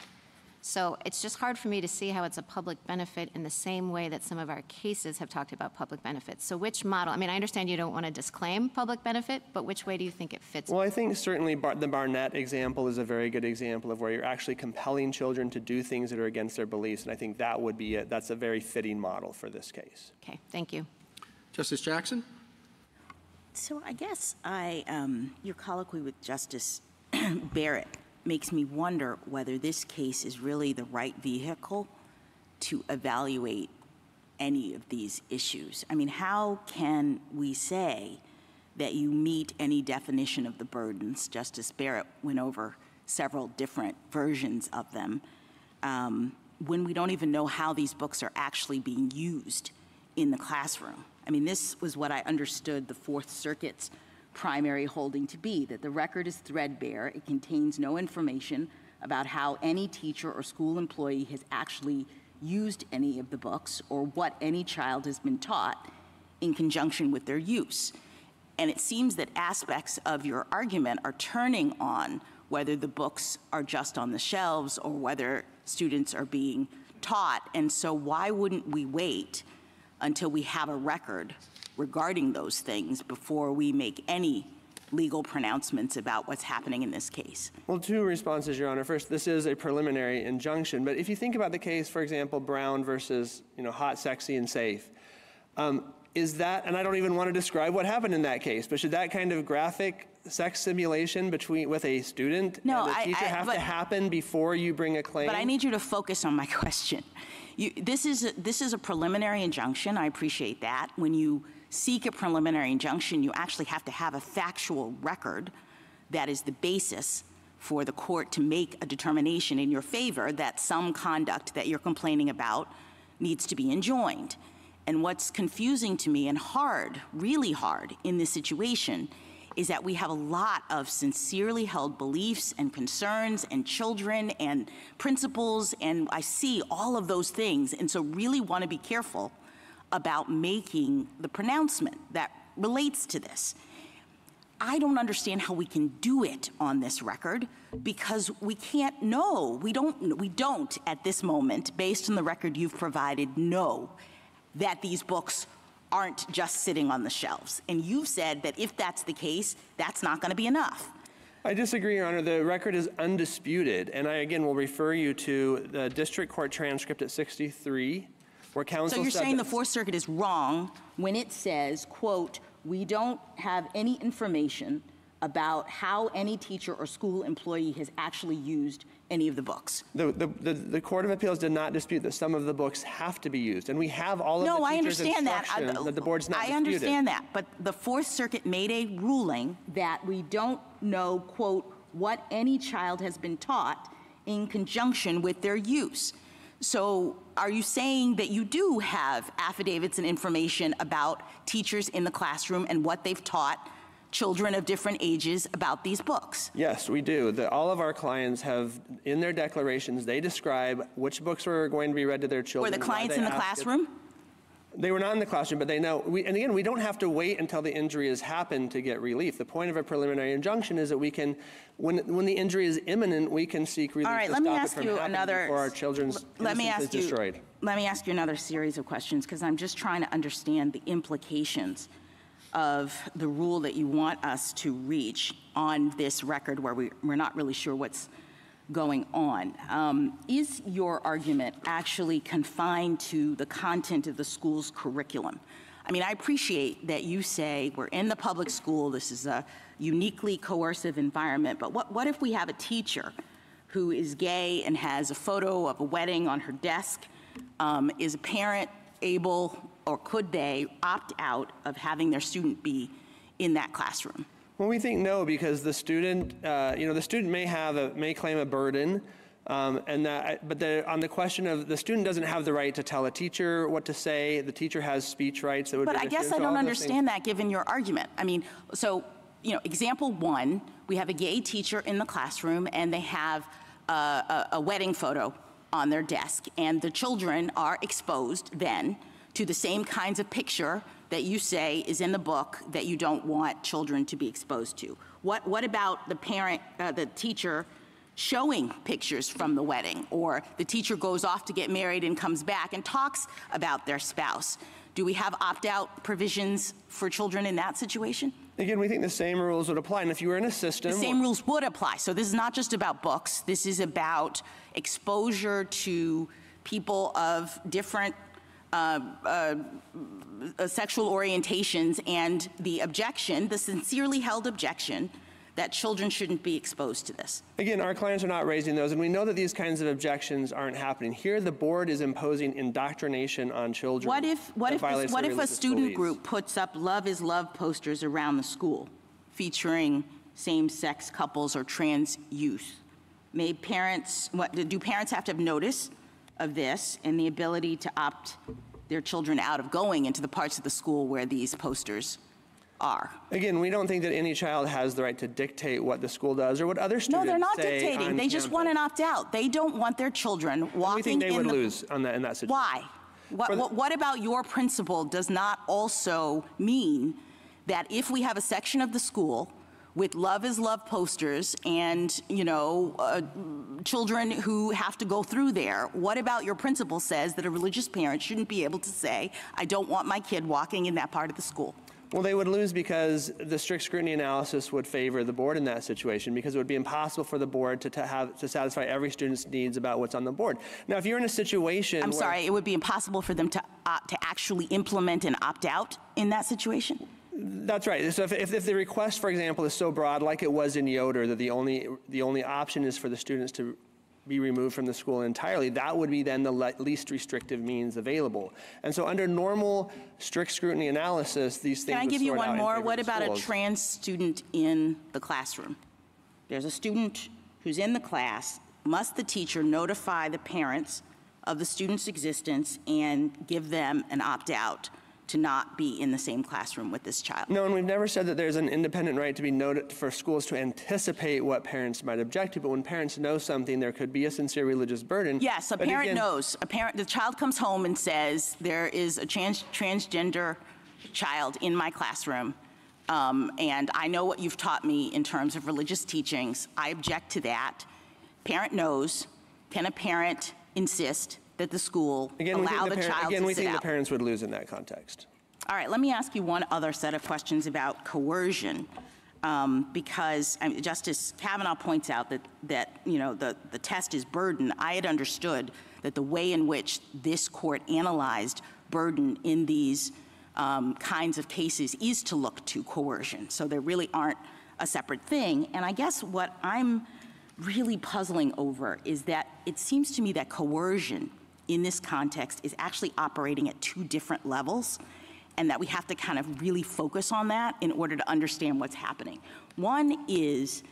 So it's just hard for me to see how it's a public benefit in the same way that some of our cases have talked about public benefits. So which model? I mean, I understand you don't want to disclaim public benefit, but which way do you think it fits? Well, I think certainly the Barnett example is a very good example of where you're actually compelling children to do things that are against their beliefs, and I think that would be that's a very fitting model for this case. Okay, thank you. Justice Jackson? So I guess your colloquy with Justice Barrett makes me wonder whether this case is really the right vehicle to evaluate any of these issues. I mean, how can we say that you meet any definition of the burdens? Justice Barrett went over several different versions of them, when we don't even know how these books are actually being used in the classroom. I mean, this was what I understood the Fourth Circuit's primary holding to be, that the record is threadbare. It contains no information about how any teacher or school employee has actually used any of the books or what any child has been taught in conjunction with their use. And it seems that aspects of your argument are turning on whether the books are just on the shelves or whether students are being taught. And so why wouldn't we wait until we have a record regarding those things before we make any legal pronouncements about what's happening in this case? Well, two responses, Your Honor. First, this is a preliminary injunction, but if you think about the case, for example, Brown versus, hot, sexy, and safe, is that, and I don't even want to describe what happened in that case, but should that kind of graphic sex simulation with a student and a teacher have to happen before you bring a claim? But I need you to focus on my question. This is a preliminary injunction. I appreciate that. When you seek a preliminary injunction, you actually have to have a factual record that is the basis for the court to make a determination in your favor that some conduct that you're complaining about needs to be enjoined. And what's confusing to me and hard, really hard in this situation is that we have a lot of sincerely held beliefs and concerns and children and principles, and I see all of those things, and so really want to be careful about making the pronouncement that relates to this. I don't understand how we can do it on this record because we can't know. We don't at this moment, based on the record you've provided, know that these books aren't just sitting on the shelves. And you've said that if that's the case, that's not going to be enough. I disagree, Your Honor. The record is undisputed, and I, again, will refer you to the district court transcript at 63, where counsel So you're said saying the Fourth Circuit is wrong when it says, quote, we don't have any information about how any teacher or school employee has actually used any of the books. The Court of Appeals did not dispute that some of the books have to be used, and we have all of the teachers' instruction that the board's not disputed. I understand that, but the Fourth Circuit made a ruling that we don't know, quote, what any child has been taught in conjunction with their use. So are you saying that you do have affidavits and information about teachers in the classroom and what they've taught children of different ages about these books? Yes, we do. All of our clients have, in their declarations, they describe which books were going to be read to their children. Were the clients in the classroom? They were not in the classroom, but they know. And again, we don't have to wait until the injury has happened to get relief. The point of a preliminary injunction is that we can, when the injury is imminent, we can seek relief to stop it from happening before our children's innocence is destroyed. Let me ask you another series of questions, because I'm just trying to understand the implications of the rule that you want us to reach on this record where we're not really sure what's going on. Is your argument actually confined to the content of the school's curriculum? I mean, I appreciate that you say we're in the public school, this is a uniquely coercive environment, but what if we have a teacher who is gay and has a photo of a wedding on her desk? Is a parent able, or could they opt out of having their student be in that classroom? Well, we think no, because the student, the student may claim a burden, but on the question of the student doesn't have the right to tell a teacher what to say. The teacher has speech rights that would. But I guess I don't understand that, given your argument. I mean, so example one, we have a gay teacher in the classroom, and they have a wedding photo on their desk, and the children are exposed then to the same kinds of picture that you say is in the book that you don't want children to be exposed to. What about the parent, the teacher showing pictures from the wedding, or the teacher goes off to get married and comes back and talks about their spouse? Do we have opt-out provisions for children in that situation? Again, we think the same rules would apply, and if you were in a system— The same rules would apply. So this is not just about books. This is about exposure to people of different sexual orientations, and the objection, the sincerely held objection, that children shouldn't be exposed to this. Again, our clients are not raising those, and we know that these kinds of objections aren't happening. Here, the board is imposing indoctrination on children. What if a student group puts up "Love is Love" posters around the school featuring same-sex couples or trans youth? Do parents have to have notice of this and the ability to opt their children out of going into the parts of the school where these posters are? Again, we don't think that any child has the right to dictate what the school does or what other students say. No, they're not dictating. They just want an opt-out. They don't want their children walking. We think they would lose in that situation. Why? What about your principle does not also mean that if we have a section of the school with "Love is Love" posters and, children who have to go through there, what about your principle says that a religious parent shouldn't be able to say, I don't want my kid walking in that part of the school? Well, they would lose because the strict scrutiny analysis would favor the board in that situation, because it would be impossible for the board to satisfy every student's needs about what's on the board. Now, if you're in a situation— I'm sorry, it would be impossible for them to actually implement an opt-out in that situation? That's right. So if the request, for example, is so broad, like it was in Yoder, that the only option is for the students to be removed from the school entirely, that would be then the least restrictive means available. And so under normal strict scrutiny analysis, these things— Can I give you one more? What about a trans student in the classroom? There's a student who's in the class. Must the teacher notify the parents of the student's existence and give them an opt-out to not be in the same classroom with this child? No, and we've never said that there's an independent right to be noted for schools to anticipate what parents might object to, but when parents know something, there could be a sincere religious burden. Yes, a parent knows. The child comes home and says, there is a transgender child in my classroom, and I know what you've taught me in terms of religious teachings. I object to that. Parent knows. Can a parent insist that the school allow the child to sit out? Again, we think the parents would lose in that context. All right, let me ask you one other set of questions about coercion. Because Justice Kavanaugh points out that you know, the test is burden. I had understood that the way in which this court analyzed burden in these kinds of cases is to look to coercion. So they really aren't a separate thing. And I guess what I'm really puzzling over is that it seems to me that coercion in this context is actually operating at two different levels, and that we have to kind of really focus on that in order to understand what's happening. One is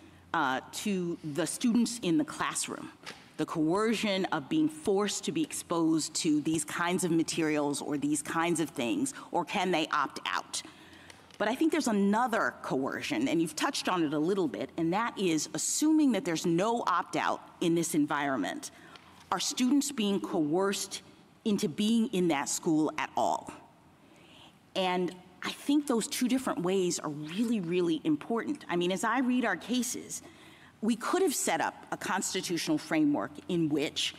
to the students in the classroom, the coercion of being forced to be exposed to these kinds of materials or these kinds of things, or can they opt out? But I think there's another coercion, and you've touched on it a little bit, and that is assuming that there's no opt-out in this environment. Are students being coerced into being in that school at all? And I think those two different ways are really, really important. I mean, as I read our cases, we could have set up a constitutional framework in which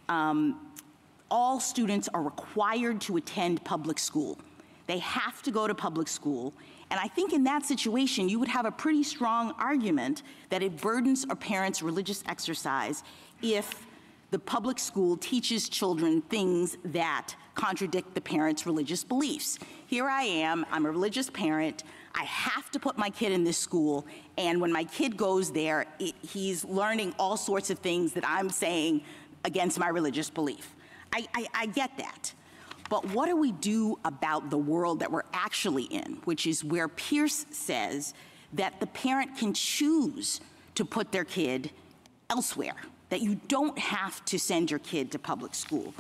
all students are required to attend public school. They have to go to public school. And I think in that situation, you would have a pretty strong argument that it burdens a parent's religious exercise if the public school teaches children things that contradict the parent's religious beliefs. Here I am, I'm a religious parent, I have to put my kid in this school, and when my kid goes there, he's learning all sorts of things that I'm saying against my religious belief. I get that. But what do we do about the world that we're actually in, which is where Pierce says that the parent can choose to put their kid elsewhere, that you don't have to send your kid to public school?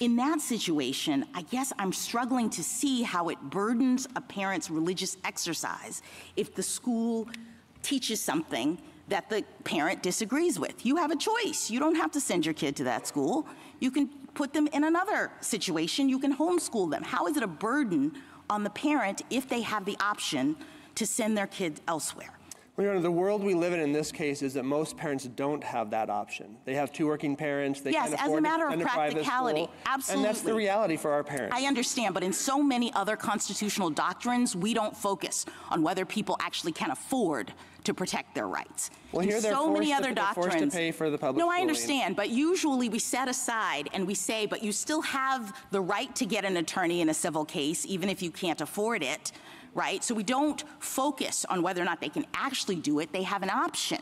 In that situation, I guess I'm struggling to see how it burdens a parent's religious exercise if the school teaches something that the parent disagrees with. You have a choice. You don't have to send your kid to that school. You can put them in another situation. You can homeschool them. How is it a burden on the parent if they have the option to send their kid elsewhere? Well, Your Honor, the world we live in this case is that most parents don't have that option. They have two working parents. They yes, can't as afford a matter to of attend a private practicality, school, absolutely. And that's the reality for our parents. I understand, but in so many other constitutional doctrines, we don't focus on whether people actually can afford to protect their rights. Well, here they're so many forced other to, they're doctrines. forced to pay for the public No, I schooling. understand, but usually we set aside and we say, but you still have the right to get an attorney in a civil case, even if you can't afford it, right? So we don't focus on whether or not they can actually do it. They have an option.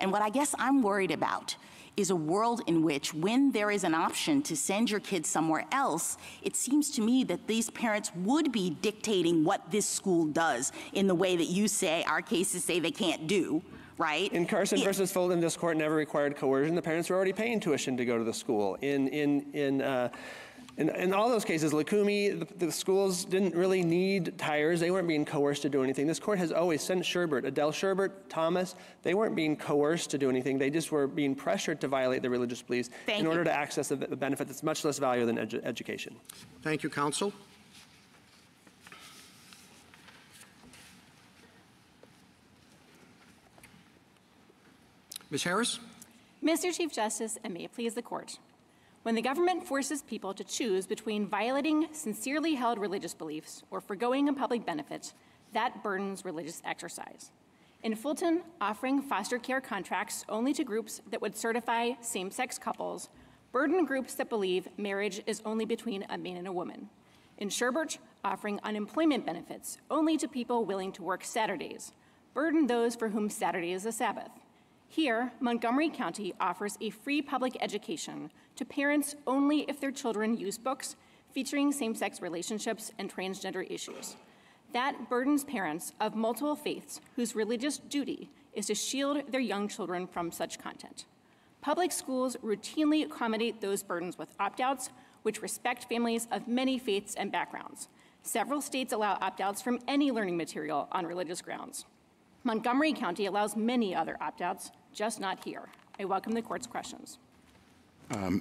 And what I guess I'm worried about is a world in which when there is an option to send your kids somewhere else, it seems to me that these parents would be dictating what this school does in the way that you say our cases say they can't do, right? In Carson versus Fulton, this court never required coercion. The parents were already paying tuition to go to the school. In all those cases, Lukumi, the schools didn't really need tires. They weren't being coerced to do anything. This court has always sent Sherbert, Adele Sherbert, Thomas, they weren't being coerced to do anything. They just were being pressured to violate their religious beliefs in order to access a benefit that's much less valuable than education. Thank you, counsel. Ms. Harris? Mr. Chief Justice, and may it please the court. When the government forces people to choose between violating sincerely held religious beliefs or forgoing a public benefit, that burdens religious exercise. In Fulton, offering foster care contracts only to groups that would certify same-sex couples burden groups that believe marriage is only between a man and a woman. In Sherbert, offering unemployment benefits only to people willing to work Saturdays burden those for whom Saturday is a Sabbath. Here, Montgomery County offers a free public education to parents only if their children use books featuring same-sex relationships and transgender issues. That burdens parents of multiple faiths whose religious duty is to shield their young children from such content. Public schools routinely accommodate those burdens with opt-outs, which respect families of many faiths and backgrounds. Several states allow opt-outs from any learning material on religious grounds. Montgomery County allows many other opt-outs, just not here. I welcome the court's questions.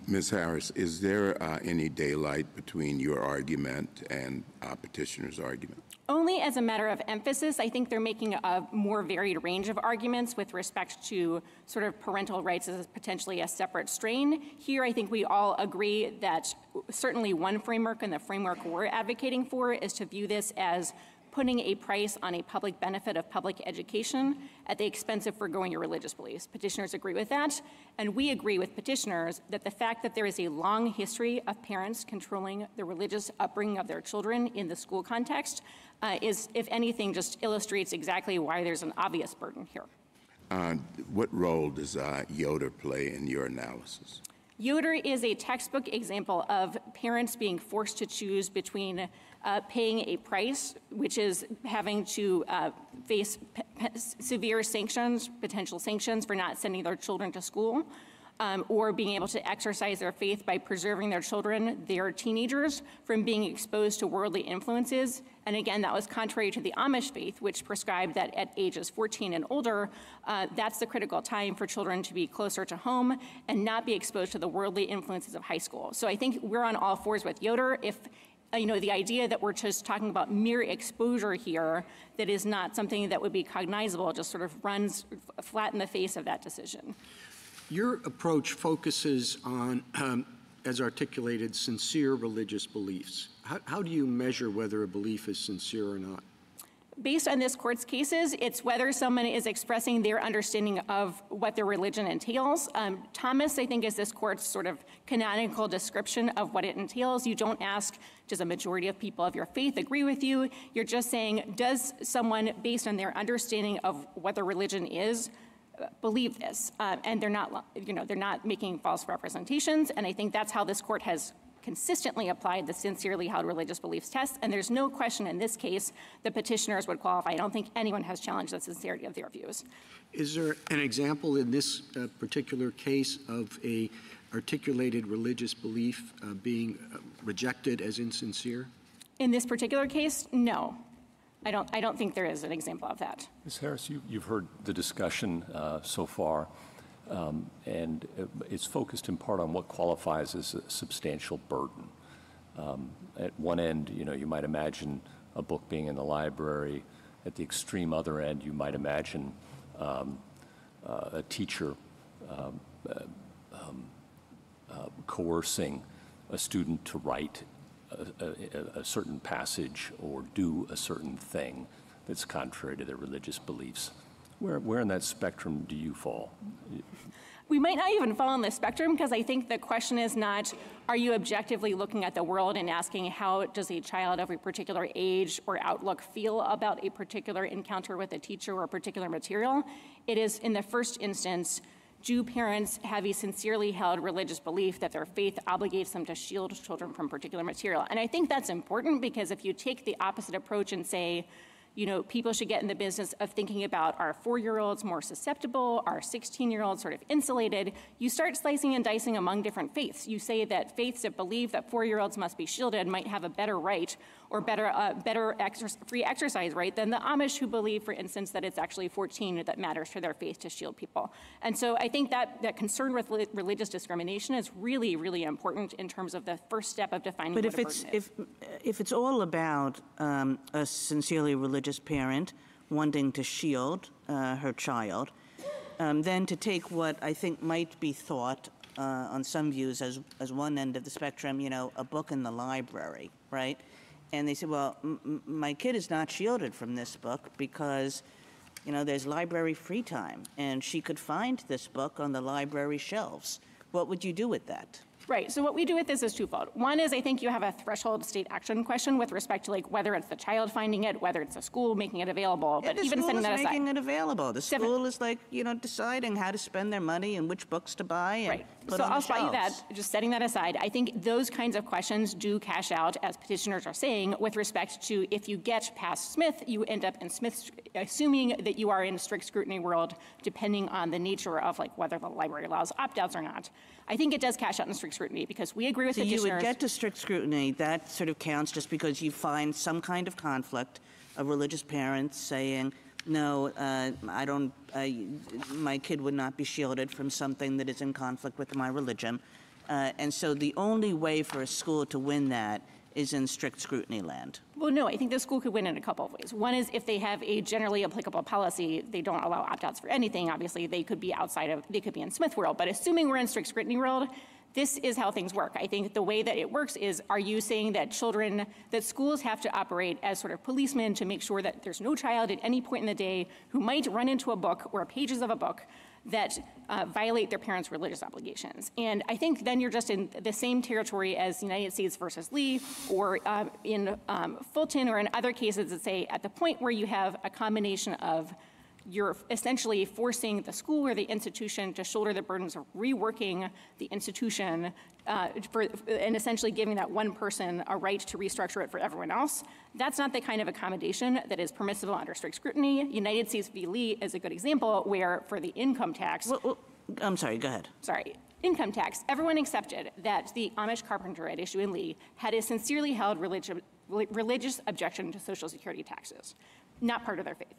Ms. Harris, is there any daylight between your argument and petitioner's argument? Only as a matter of emphasis. I think they're making a more varied range of arguments with respect to sort of parental rights as potentially a separate strain. Here, I think we all agree that certainly one framework, and the framework we're advocating for, is to view this as putting a price on a public benefit of public education at the expense of forgoing your religious beliefs. Petitioners agree with that, and we agree with petitioners that the fact that there is a long history of parents controlling the religious upbringing of their children in the school context is, if anything, just illustrates exactly why there's an obvious burden here. What role does Yoder play in your analysis? Yoder is a textbook example of parents being forced to choose between paying a price, which is having to face severe sanctions, potential sanctions for not sending their children to school, or being able to exercise their faith by preserving their children, their teenagers, from being exposed to worldly influences. And again, that was contrary to the Amish faith, which prescribed that at ages 14 and older, that's the critical time for children to be closer to home and not be exposed to the worldly influences of high school. So I think we're on all fours with Yoder. If the idea that we're just talking about mere exposure here that is not something that would be cognizable just sort of runs flat in the face of that decision. Your approach focuses on, as articulated, sincere religious beliefs. How do you measure whether a belief is sincere or not? Based on this court's cases, it's whether someone is expressing their understanding of what their religion entails. Thomas, I think, is this court's sort of canonical description of what it entails. You don't ask, does a majority of people of your faith agree with you? You're just saying, does someone, based on their understanding of what their religion is, believe this? And they're not making false representations. And I think that's how this court has consistently applied the sincerely held religious beliefs test, and there's no question in this case the petitioners would qualify. I don't think anyone has challenged the sincerity of their views. Is there an example in this particular case of a articulated religious belief being rejected as insincere? In this particular case, no. I don't think there is an example of that. Ms. Harris, you've heard the discussion so far. And it's focused in part on what qualifies as a substantial burden. At one end, you might imagine a book being in the library. At the extreme other end, you might imagine a teacher coercing a student to write a certain passage or do a certain thing that's contrary to their religious beliefs. Where in that spectrum do you fall? We might not even fall on the spectrum, because I think the question is not, are you objectively looking at the world and asking how does a child of a particular age or outlook feel about a particular encounter with a teacher or a particular material? It is, in the first instance, do parents have a sincerely held religious belief that their faith obligates them to shield children from particular material? And I think that's important, because if you take the opposite approach and say, people should get in the business of thinking about, are 4-year-olds more susceptible? Are 16-year-olds sort of insulated? You start slicing and dicing among different faiths. You say that faiths that believe that 4-year-olds must be shielded might have a better right or better free exercise right than the Amish, who believe, for instance, that it's actually 14 that matters for their faith to shield people. And so I think that concern with religious discrimination is really, really important in terms of the first step of defining what a burden is. If it's all about a sincerely religious parent wanting to shield her child, then to take what I think might be thought on some views as one end of the spectrum, a book in the library, right? And they say, well, my kid is not shielded from this book because, there's library free time, and she could find this book on the library shelves. What would you do with that? Right. So what we do with this is twofold. One is, I think you have a threshold state action question with respect to whether it's the child finding it, whether it's the school making it available. But even setting that aside, making it available. The school is deciding how to spend their money and which books to buy and right. put so on the I'll spot you that. shelves. Just setting that aside, I think those kinds of questions do cash out, as petitioners are saying, with respect to if you get past Smith, you end up in Smith, assuming that you are in a strict scrutiny world, depending on the nature of whether the library allows opt-outs or not. I think it does cash out in strict scrutiny, because we agree with petitioners. So you would get to strict scrutiny. That sort of counts just because you find some kind of conflict of religious parents saying, no, my kid would not be shielded from something that is in conflict with my religion. And so the only way for a school to win that is in strict scrutiny land. Well, no, I think the school could win in a couple of ways. One is if they have a generally applicable policy, they don't allow opt-outs for anything. Obviously, they could be they could be in Smith world. But assuming we're in strict scrutiny world, this is how things work. I think the way that it works is, are you saying that that schools have to operate as sort of policemen to make sure that there's no child at any point in the day who might run into a book or pages of a book that violate their parents' religious obligations? And I think then you're just in the same territory as United States versus Lee, or in Fulton, or in other cases that say at the point where you have a combination of you're essentially forcing the school or the institution to shoulder the burdens of reworking the institution and essentially giving that one person a right to restructure it for everyone else. That's not the kind of accommodation that is permissible under strict scrutiny. United States v. Lee is a good example where for the income tax— I'm sorry, go ahead. Sorry. Income tax, everyone accepted that the Amish carpenter at issue in Lee had a sincerely held religious objection to Social Security taxes, not part of their faith.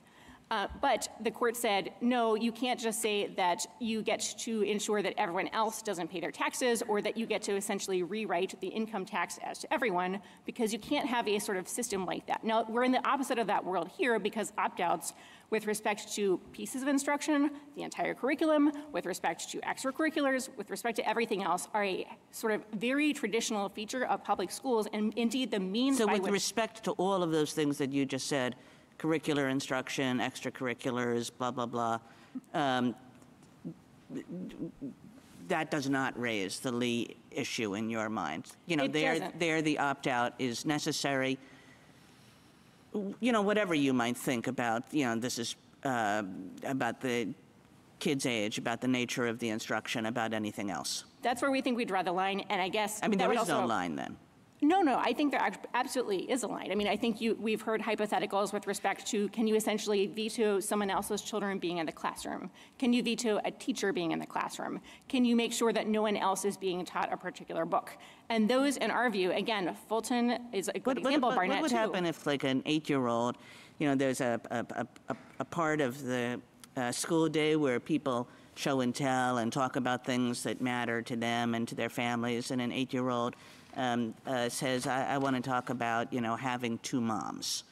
But the court said, no, you can't just say that you get to ensure that everyone else doesn't pay their taxes, or that you get to essentially rewrite the income tax as to everyone, because you can't have a sort of system like that. Now, we're in the opposite of that world here, because opt-outs with respect to pieces of instruction, the entire curriculum, with respect to extracurriculars, with respect to everything else, are a sort of very traditional feature of public schools, and indeed the means by which— So with respect to all of those things that you just said, curricular instruction, extracurriculars, blah, blah, blah, that does not raise the Lee issue in your mind. You know, there the opt-out is necessary. You know, whatever you might think about, you know, this is about the kid's age, about the nature of the instruction, about anything else. That's where we think we draw the line, and I guess— I mean, there is no line then. No, I think there absolutely is a line. I mean, I think we've heard hypotheticals with respect to, can you essentially veto someone else's children being in the classroom? Can you veto a teacher being in the classroom? Can you make sure that no one else is being taught a particular book? And those, in our view, again, Fulton is a good example, Barnett What would happen if, like, an 8-year-old, you know, there's a part of the school day where people show and tell and talk about things that matter to them and to their families, and an 8-year-old says, I want to talk about, you know, having 2 moms.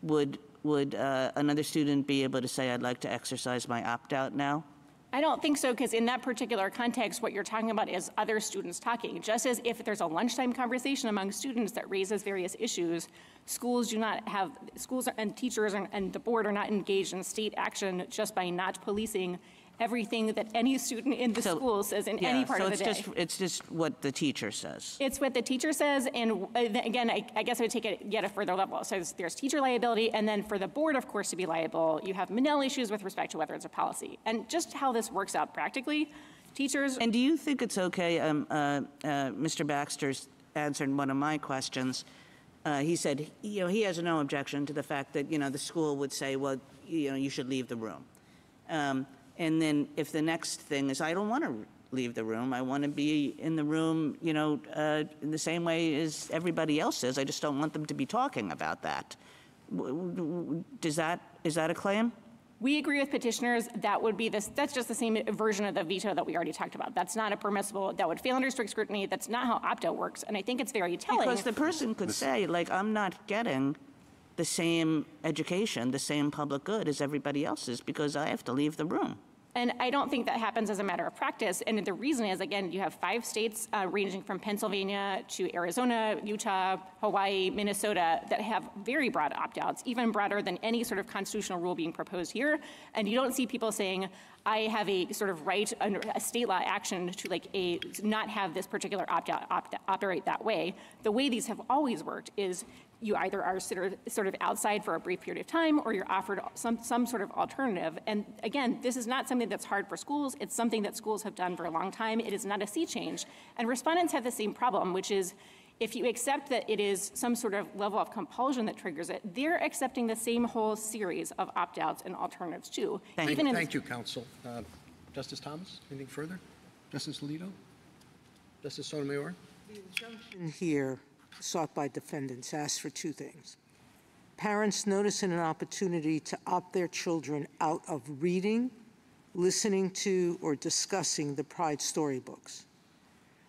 Would another student be able to say, I'd like to exercise my opt-out now? I don't think so, because in that particular context, what you're talking about is other students talking. Just as if there's a lunchtime conversation among students that raises various issues, schools and teachers and the board are not engaged in state action just by not policing everything that any student in the school says in any part of the day. It's just what the teacher says. It's what the teacher says, and again, I guess I would take it yet a further level. So there's teacher liability, and then for the board, of course, to be liable, you have Manel issues with respect to whether it's a policy. And just how this works out practically, teachers— And do you think it's okay, Mr. Baxter's answered one of my questions. He said, you know, he has no objection to the fact that, you know, the school would say, well, you know, you should leave the room. And then if the next thing is, I don't want to leave the room, I want to be in the room, you know, in the same way as everybody else is, I just don't want them to be talking about that. Is that a claim? We agree with petitioners. That would be that's just the same version of the veto that we already talked about. That's not a permissible, that would fail under strict scrutiny. That's not how opt-out works. And I think it's very telling. Because the person could say, like, I'm not getting the same education, the same public good as everybody else is because I have to leave the room. And I don't think that happens as a matter of practice. And the reason is, again, you have 5 states ranging from Pennsylvania to Arizona, Utah, Hawaii, Minnesota that have very broad opt-outs, even broader than any sort of constitutional rule being proposed here. And you don't see people saying, I have a sort of right under a state law action to not have this particular opt-out operate that way. The way these have always worked is you either are sort of outside for a brief period of time, or you're offered some sort of alternative. And again, this is not something that's hard for schools. It's something that schools have done for a long time. It is not a sea change. And respondents have the same problem, which is if you accept that it is some sort of level of compulsion that triggers it, they're accepting the same whole series of opt-outs and alternatives too. Thank you, counsel. Justice Thomas, anything further? Justice Alito? Justice Sotomayor? The injunction here sought by defendants asks for 2 things. Parents notice an opportunity to opt their children out of reading, listening to, or discussing the Pride storybooks.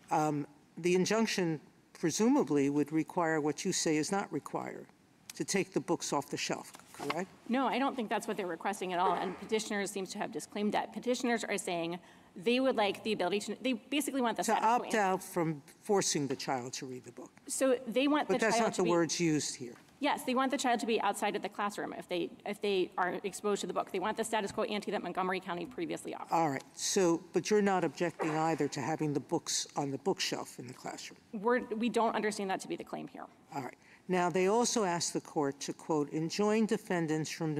The injunction presumably would require what you say is not required, to take the books off the shelf, correct? No, I don't think that's what they're requesting at all, and petitioners seem to have disclaimed that. Petitioners are saying they would like the ability to, they basically want the To opt out from forcing the child to read the book. So they want the But that's child not to the be, words used here. yes, they want the child to be outside of the classroom if they are exposed to the book. They want the status quo ante that Montgomery County previously offered. All right. So, but you're not objecting either to having the books on the bookshelf in the classroom. We don't understand that to be the claim here. All right. Now, they also asked the court to, quote, enjoin defendants from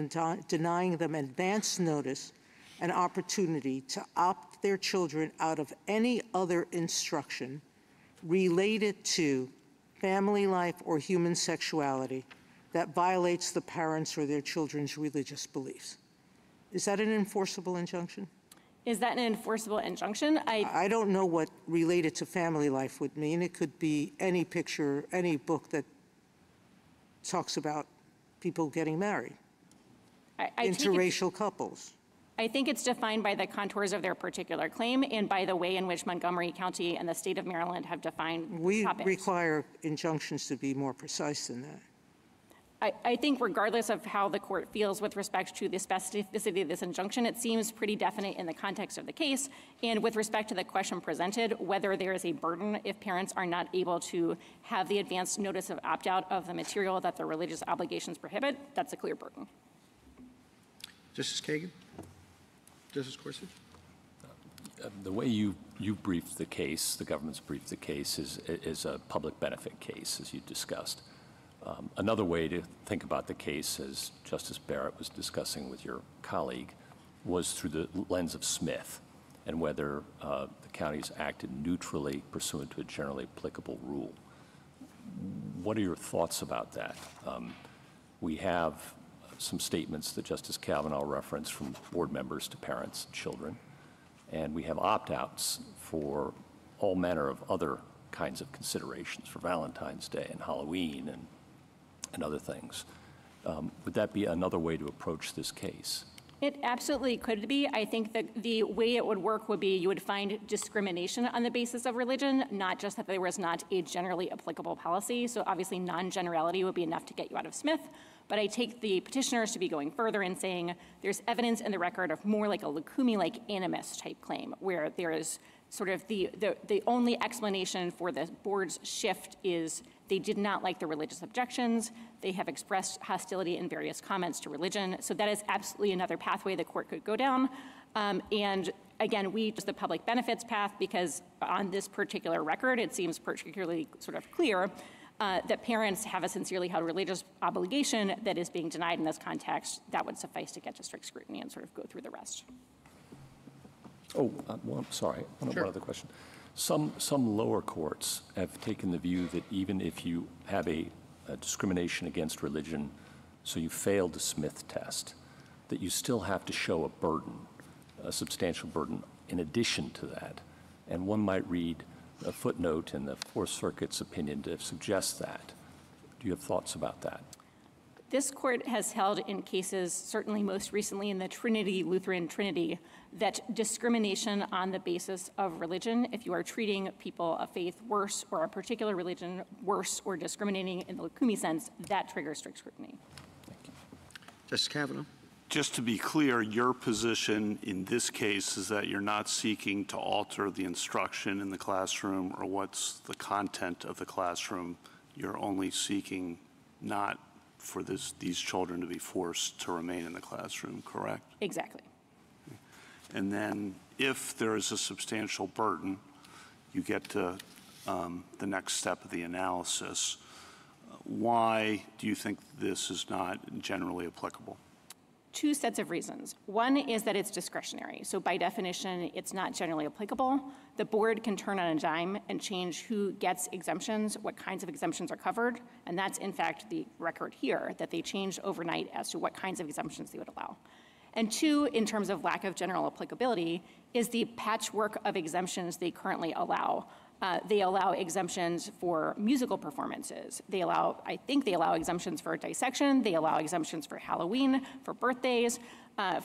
denying them advance notice and opportunity to opt their children out of any other instruction related to family life or human sexuality that violates the parents' or their children's religious beliefs. Is that an enforceable injunction? Is that an enforceable injunction? I don't know what related to family life would mean. It could be any picture, any book that talks about people getting married, interracial couples. I think it's defined by the contours of their particular claim and by the way in which Montgomery County and the state of Maryland have defined We topics. require injunctions to be more precise than that. I think regardless of how the court feels with respect to the specificity of this injunction, it seems pretty definite in the context of the case. And with respect to the question presented, whether there is a burden if parents are not able to have the advance notice of opt-out of the material that their religious obligations prohibit, that's a clear burden. Justice Kagan? Justice Gorsuch? The way you briefed the case, the government's briefed the case, is a public benefit case, as you discussed. Another way to think about the case, as Justice Barrett was discussing with your colleague, was through the lens of Smith and whether the counties acted neutrally pursuant to a generally applicable rule. What are your thoughts about that? We have some statements that Justice Kavanaugh referenced from board members to parents and children, and we have opt-outs for all manner of other kinds of considerations for Valentine's Day and Halloween and other things. Would that be another way to approach this case? It absolutely could be. I think that the way it would work would be you would find discrimination on the basis of religion, not just that there was not a generally applicable policy. So obviously non-generality would be enough to get you out of Smith. But I take the petitioners to be going further and saying there's evidence in the record of more like a Lukumi-like animus type claim, where there is sort of the only explanation for the board's shift is they did not like the religious objections. They have expressed hostility in various comments to religion. So that is absolutely another pathway the court could go down. And again, we choose the public benefits path because on this particular record, it seems particularly sort of clear that parents have a sincerely held religious obligation that is being denied in this context. That would suffice to get to strict scrutiny and sort of go through the rest. Oh, well, sorry, one other question. Some lower courts have taken the view that even if you have a discrimination against religion, so you failed the Smith test, that you still have to show a burden, a substantial burden in addition to that. And one might read a footnote in the Fourth Circuit's opinion to suggest that. Do you have thoughts about that? This court has held in cases, certainly most recently in the Trinity Lutheran Trinity, that discrimination on the basis of religion, if you are treating people of faith worse or a particular religion worse or discriminating in the Lukumi sense, that triggers strict scrutiny. Thank you. Justice Kavanaugh? Just to be clear, your position in this case is that you're not seeking to alter the instruction in the classroom or what's the content of the classroom. You're only seeking not for these children to be forced to remain in the classroom, correct? Exactly. And then if there is a substantial burden, you get to the next step of the analysis. Why do you think this is not generally applicable? Two sets of reasons. One is that it's discretionary. So by definition, it's not generally applicable. The board can turn on a dime and change who gets exemptions, what kinds of exemptions are covered. And that's, in fact, the record here, that they changed overnight as to what kinds of exemptions they would allow. And two, in terms of lack of general applicability, is the patchwork of exemptions they currently allow They allow exemptions for musical performances. I think they allow exemptions for dissection. They allow exemptions for Halloween, for birthdays,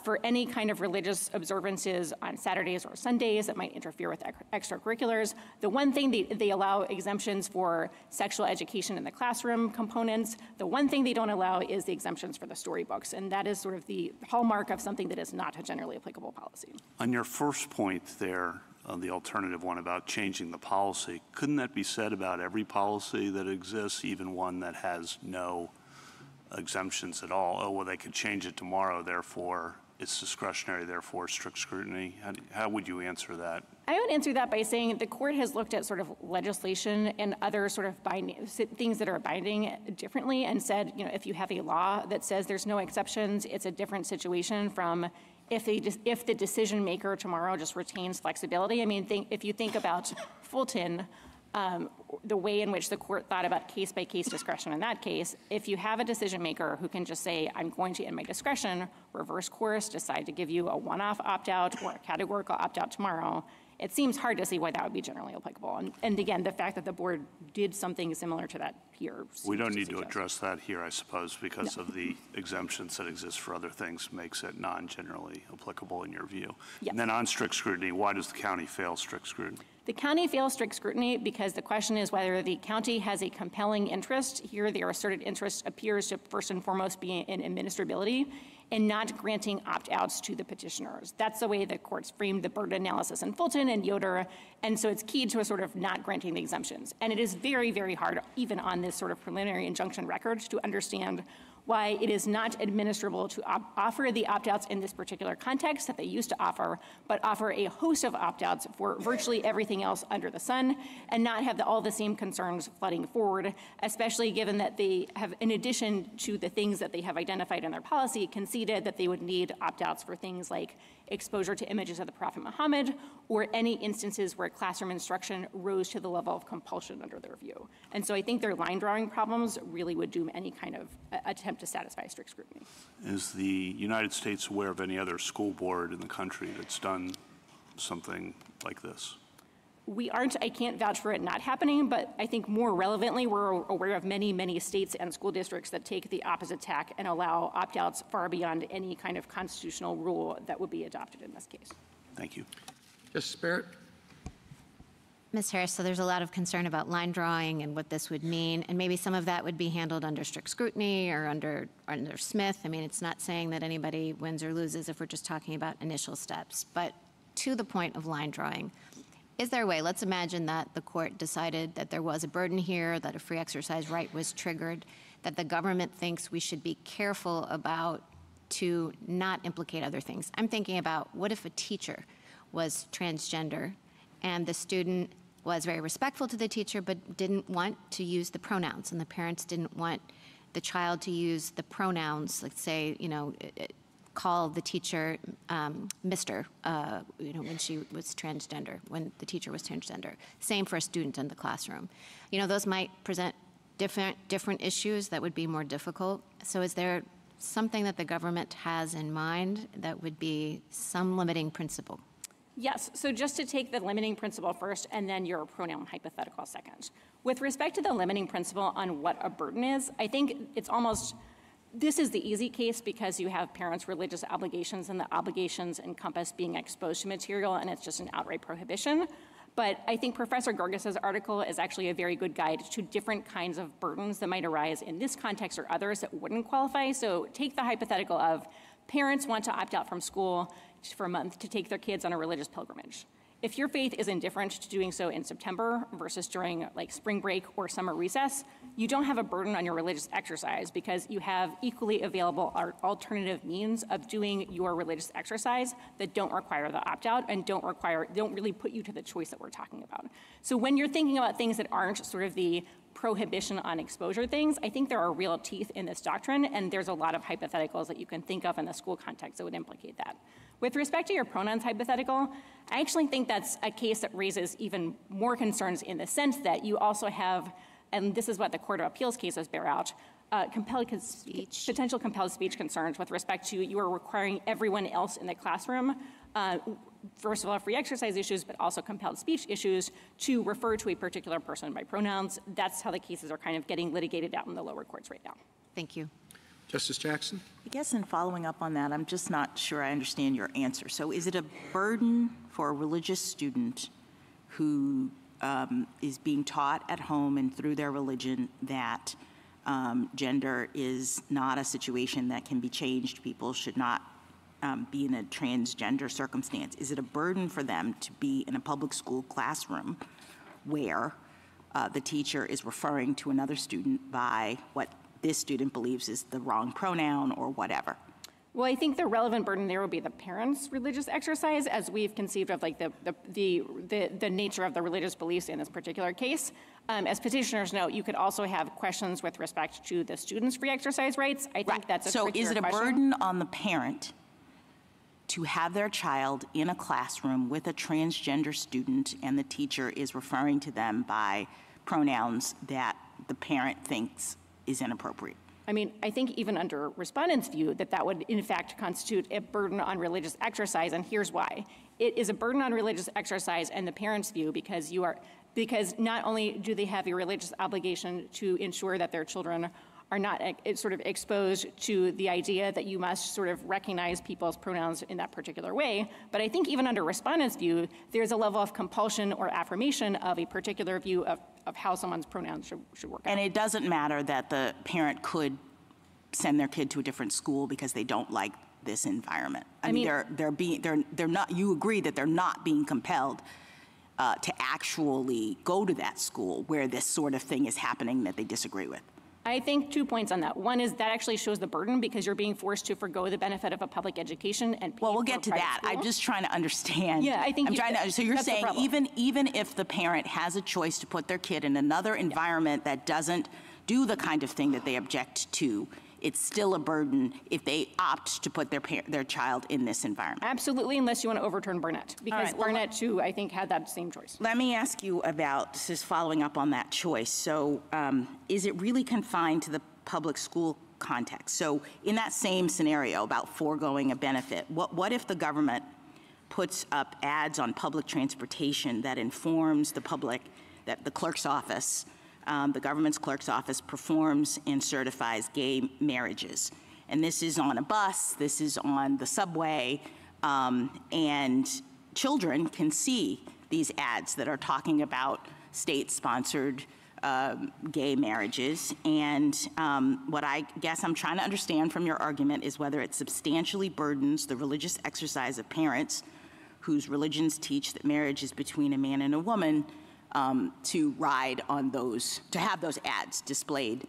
for any kind of religious observances on Saturdays or Sundays that might interfere with extracurriculars. The one thing they allow exemptions for sexual education in the classroom components. The one thing they don't allow is the exemptions for the storybooks, and that is sort of the hallmark of something that is not a generally applicable policy. On your first point there, the alternative one about changing the policy, couldn't that be said about every policy that exists, even one that has no exemptions at all? Oh, well, they could change it tomorrow, therefore it's discretionary, therefore strict scrutiny. How would you answer that? I would answer that by saying the court has looked at sort of legislation and other sort of things that are binding differently and said, if you have a law that says there's no exceptions, it's a different situation from if the decision maker tomorrow just retains flexibility. I mean, if you think about Fulton, the way in which the court thought about case-by-case discretion in that case, if you have a decision maker who can just say, I'm going to, in my discretion, reverse course, decide to give you a one-off opt-out or a categorical opt-out tomorrow, it seems hard to see why that would be generally applicable. And again, the fact that the board did something similar to that here. We don't need to address that here, I suppose, because of the exemptions that exist for other things makes it non-generally applicable in your view. Yes. And then on strict scrutiny, why does the county fail strict scrutiny? The county fails strict scrutiny because the question is whether the county has a compelling interest. Here, their asserted interest appears to first and foremost be in administrability and not granting opt-outs to the petitioners. That's the way the courts framed the burden analysis in Fulton and Yoder, and so it's key to a sort of not granting the exemptions. And it is very, very hard, even on this sort of preliminary injunction record, to understand why it is not administrable to offer the opt-outs in this particular context that they used to offer, but offer a host of opt-outs for virtually everything else under the sun and not have all the same concerns flooding forward, especially given that they have, in addition to the things that they have identified in their policy, conceded that they would need opt-outs for things like exposure to images of the Prophet Muhammad or any instances where classroom instruction rose to the level of compulsion under their view. And so I think their line drawing problems really would doom any kind of attempt to satisfy strict scrutiny. Is the United States aware of any other school board in the country that's done something like this? We aren't, I can't vouch for it not happening, but I think more relevantly, we're aware of many, many states and school districts that take the opposite tack and allow opt-outs far beyond any kind of constitutional rule that would be adopted in this case. Thank you. Justice Barrett? Ms. Harris, so there's a lot of concern about line drawing and what this would mean, and maybe some of that would be handled under strict scrutiny or under Smith. I mean, it's not saying that anybody wins or loses if we're just talking about initial steps. But to the point of line drawing, is there a way, let's imagine that the court decided that there was a burden here, that a free exercise right was triggered, that the government thinks we should be careful about to not implicate other things. I'm thinking about, what if a teacher was transgender and the student was very respectful to the teacher but didn't want to use the pronouns, and the parents didn't want the child to use the pronouns, let's say, call the teacher Mr., when she was transgender, when the teacher was transgender. Same for a student in the classroom. Those might present different issues that would be more difficult. So is there something that the government has in mind that would be some limiting principle? Yes, so just to take the limiting principle first and then your pronoun hypothetical second. With respect to the limiting principle on what a burden is, I think it's almost, this is the easy case because you have parents' religious obligations and the obligations encompass being exposed to material and it's just an outright prohibition. But I think Professor Gorgas's article is actually a very good guide to different kinds of burdens that might arise in this context or others that wouldn't qualify. So take the hypothetical of parents want to opt out from school for a month to take their kids on a religious pilgrimage. If your faith is indifferent to doing so in September versus during like spring break or summer recess, you don't have a burden on your religious exercise because you have equally available alternative means of doing your religious exercise that don't require the opt-out and don't really put you to the choice that we're talking about. So when you're thinking about things that aren't sort of the prohibition on exposure things, I think there are real teeth in this doctrine, and there's a lot of hypotheticals that you can think of in the school context that would implicate that. With respect to your pronouns hypothetical, I actually think that's a case that raises even more concerns in the sense that you also have, and this is what the Court of Appeals cases bear out, potential compelled speech concerns with respect to you are requiring everyone else in the classroom first of all, free exercise issues, but also compelled speech issues to refer to a particular person by pronouns. That's how the cases are kind of getting litigated out in the lower courts right now. Thank you. Justice Jackson? I guess in following up on that, I'm just not sure I understand your answer. So is it a burden for a religious student who is being taught at home and through their religion that gender is not a situation that can be changed, people should not be in a transgender circumstance? Is it a burden for them to be in a public school classroom where the teacher is referring to another student by what this student believes is the wrong pronoun or whatever? Well, I think the relevant burden there would be the parents' religious exercise, as we've conceived of like the nature of the religious beliefs in this particular case. As petitioners know, you could also have questions with respect to the students' free exercise rights. I think that's a So is it a question. burden on the parent to have their child in a classroom with a transgender student and the teacher is referring to them by pronouns that the parent thinks is inappropriate? I mean, I think even under respondents' view that would in fact constitute a burden on religious exercise, and here's why. It is a burden on religious exercise in the parents' view because not only do they have a religious obligation to ensure that their children are not sort of exposed to the idea that you must sort of recognize people's pronouns in that particular way, but I think even under respondents' view, there's a level of compulsion or affirmation of a particular view of how someone's pronouns should work out. And it doesn't matter that the parent could send their kid to a different school because they don't like this environment. I mean, they're not. You agree that they're not being compelled to actually go to that school where this sort of thing is happening that they disagree with. I think 2 points on that. One is that actually shows the burden because you're being forced to forgo the benefit of a public education and pay Well, we'll for get a to private that. school. I'm just trying to understand. Yeah, I think so you're that's the saying problem. even if the parent has a choice to put their kid in another environment that doesn't do the kind of thing that they object to, it's still a burden if they opt to put their child in this environment. Absolutely, unless you want to overturn Burnett, because right, well, Burnett too, I think, had that same choice. Let me ask you about, this is following up on that choice. So is it really confined to the public school context? So in that same scenario about foregoing a benefit, what if the government puts up ads on public transportation that informs the public that the clerk's office, the government's clerk's office performs and certifies gay marriages? And this is on a bus, this is on the subway, and children can see these ads that are talking about state-sponsored gay marriages. And what I guess I'm trying to understand from your argument is whether it substantially burdens the religious exercise of parents whose religions teach that marriage is between a man and a woman to ride on those, to have those ads displayed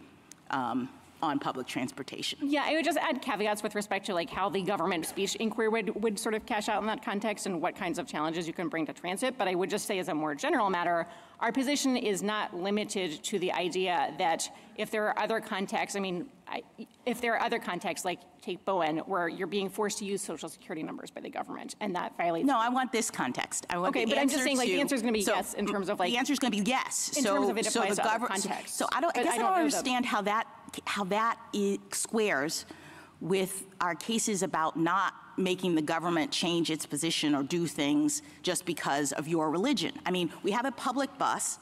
on public transportation. Yeah, I would just add caveats with respect to like how the government speech inquiry would sort of cash out in that context and what kinds of challenges you can bring to transit. But I would just say as a more general matter, our position is not limited to the idea that if there are other contexts, I mean, if there are other contexts like take Bowen where you're being forced to use social security numbers by the government and that violates. No, I want this context. I want okay, the but I'm just saying like the answer is going to be so yes in terms of like. The answer is going to be yes. In terms of it applies to other contexts. So I guess I don't understand how that squares with our cases about not making the government change its position or do things just because of your religion. I mean, we have a public bus,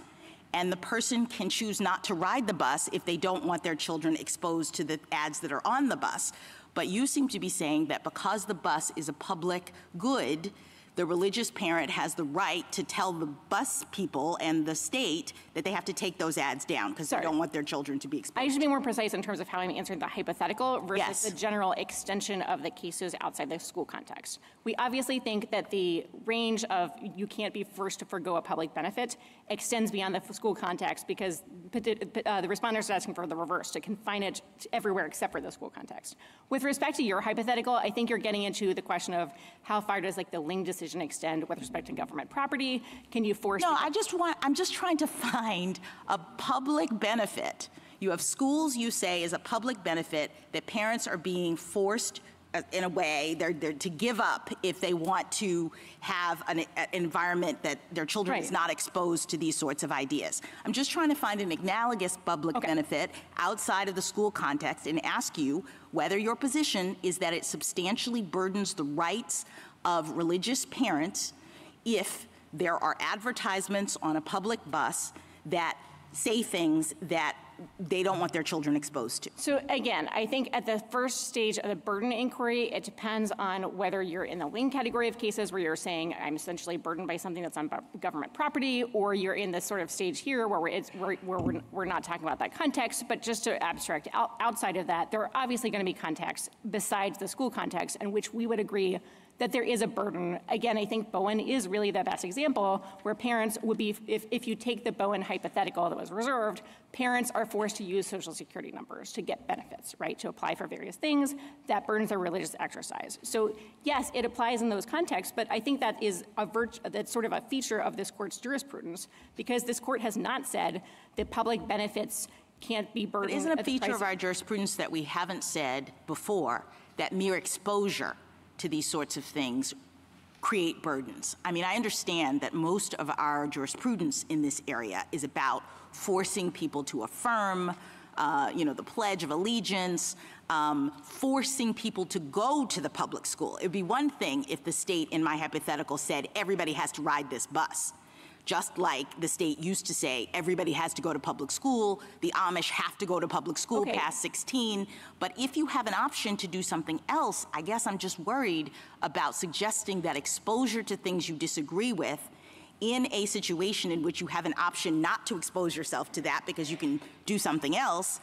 and the person can choose not to ride the bus if they don't want their children exposed to the ads that are on the bus. But you seem to be saying that because the bus is a public good, the religious parent has the right to tell the bus people and the state that they have to take those ads down because they don't want their children to be exposed. I should be more precise in terms of how I'm answering the hypothetical versus the general extension of the cases outside the school context. We obviously think that the range of you can't be forced to forgo a public benefit extends beyond the school context because the respondents are asking for the reverse, to confine it to everywhere except for the school context. With respect to your hypothetical, I think you're getting into the question of how far does like the Ling decision extend with respect to government property? Can you force? No, I'm just trying to find a public benefit. You have schools, you say, is a public benefit that parents are being forced in a way they're to give up if they want to have an environment that their children is not exposed to these sorts of ideas. I'm just trying to find an analogous public benefit outside of the school context and ask you whether your position is that it substantially burdens the rights of religious parents if there are advertisements on a public bus that say things that they don't want their children exposed to? So again, I think at the first stage of the burden inquiry, it depends on whether you're in the wing category of cases where you're saying I'm essentially burdened by something that's on government property, or you're in this sort of stage here where we're not talking about that context. But just to abstract outside of that, there are obviously going to be contexts besides the school context in which we would agree that there is a burden. Again, I think Bowen is really the best example where parents would be, if you take the Bowen hypothetical that was reserved, parents are forced to use Social Security numbers to get benefits, right, to apply for various things. That burdens their religious exercise. So yes, it applies in those contexts, but I think that is that's sort of a feature of this court's jurisprudence, because this court has not said that public benefits can't be burdened. But isn't a feature of our jurisprudence that we haven't said before that mere exposure to these sorts of things create burdens? I mean, I understand that most of our jurisprudence in this area is about forcing people to affirm, the Pledge of Allegiance, forcing people to go to the public school. It would be one thing if the state, in my hypothetical, said everybody has to ride this bus. Just like the state used to say, everybody has to go to public school, the Amish have to go to public school past 16. But if you have an option to do something else, I guess I'm just worried about suggesting that exposure to things you disagree with in a situation in which you have an option not to expose yourself to that because you can do something else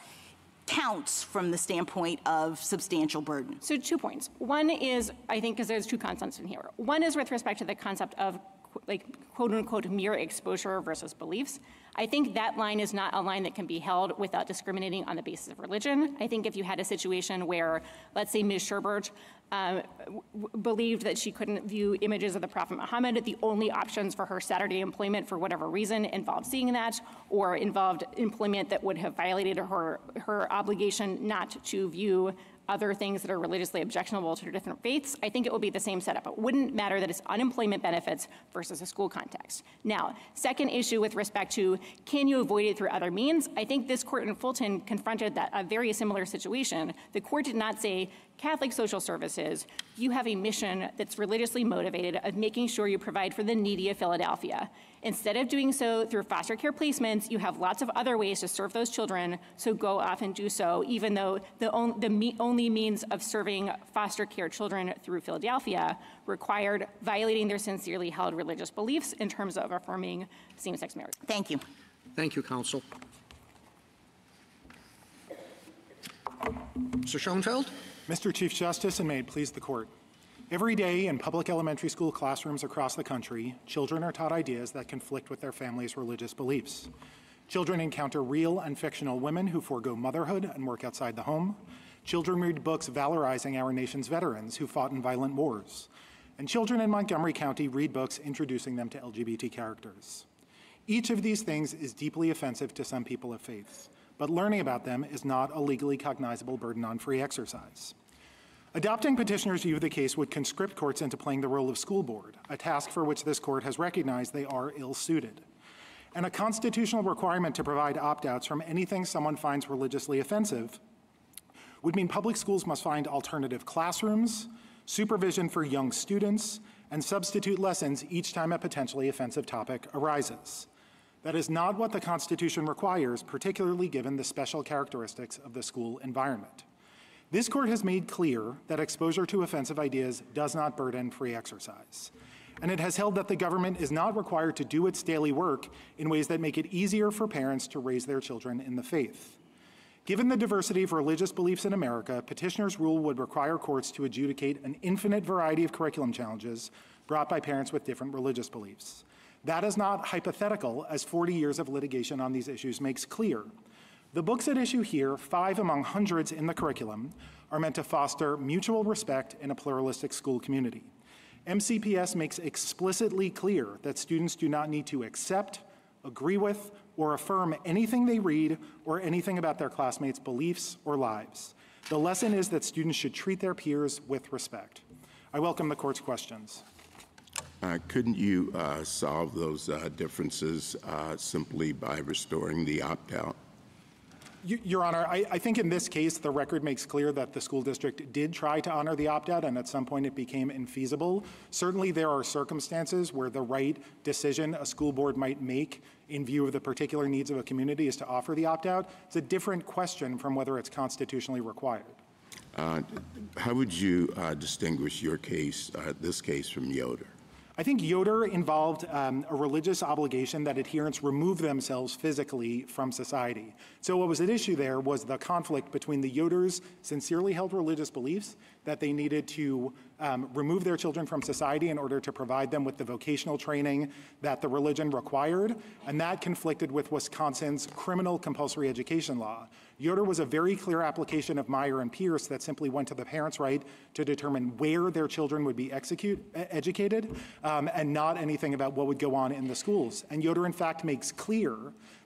counts from the standpoint of substantial burden. So 2 points. One is, I think, because there's two concepts in here. One is with respect to the concept of quote unquote mere exposure versus beliefs. I think that line is not a line that can be held without discriminating on the basis of religion. I think if you had a situation where, let's say, Ms. Sherbert believed that she couldn't view images of the Prophet Muhammad, the only options for her Saturday employment for whatever reason involved seeing that, or involved employment that would have violated her obligation not to view other things that are religiously objectionable to different faiths, I think it would be the same setup. It wouldn't matter that it's unemployment benefits versus a school context. Now, second issue with respect to can you avoid it through other means? I think this court in Fulton confronted a very similar situation. The court did not say, Catholic Social Services, you have a mission that's religiously motivated of making sure you provide for the needy of Philadelphia. Instead of doing so through foster care placements, you have lots of other ways to serve those children, so go off and do so, even though the only means of serving foster care children through Philadelphia required violating their sincerely held religious beliefs in terms of affirming same-sex marriage. Thank you. Thank you, counsel. Mr. Schoenfeld? Mr. Chief Justice, and may it please the court. Every day in public elementary school classrooms across the country, children are taught ideas that conflict with their families' religious beliefs. Children encounter real and fictional women who forego motherhood and work outside the home. Children read books valorizing our nation's veterans who fought in violent wars. And children in Montgomery County read books introducing them to LGBT characters. Each of these things is deeply offensive to some people of faith, but learning about them is not a legally cognizable burden on free exercise. Adopting petitioners' view of the case would conscript courts into playing the role of school board, a task for which this court has recognized they are ill-suited. And a constitutional requirement to provide opt-outs from anything someone finds religiously offensive would mean public schools must find alternative classrooms, supervision for young students, and substitute lessons each time a potentially offensive topic arises. That is not what the Constitution requires, particularly given the special characteristics of the school environment. This court has made clear that exposure to offensive ideas does not burden free exercise. And it has held that the government is not required to do its daily work in ways that make it easier for parents to raise their children in the faith. Given the diversity of religious beliefs in America, petitioner's rule would require courts to adjudicate an infinite variety of curriculum challenges brought by parents with different religious beliefs. That is not hypothetical, as 40 years of litigation on these issues makes clear. The books at issue here, 5 among hundreds in the curriculum, are meant to foster mutual respect in a pluralistic school community. MCPS makes explicitly clear that students do not need to accept, agree with, or affirm anything they read or anything about their classmates' beliefs or lives. The lesson is that students should treat their peers with respect. I welcome the court's questions. Couldn't you solve those differences simply by restoring the opt-out? Your Honor, I think in this case, the record makes clear that the school district did try to honor the opt-out, and at some point it became infeasible. Certainly there are circumstances where the right decision a school board might make in view of the particular needs of a community is to offer the opt-out. It's a different question from whether it's constitutionally required. How would you distinguish your case, this case, from Yoder? I think Yoder involved a religious obligation that adherents remove themselves physically from society. So what was at issue there was the conflict between the Yoders' sincerely held religious beliefs that they needed to remove their children from society in order to provide them with the vocational training that the religion required, and that conflicted with Wisconsin's criminal compulsory education law. Yoder was a very clear application of Meyer and Pierce that simply went to the parents' right to determine where their children would be educated, and not anything about what would go on in the schools. And Yoder, in fact, makes clear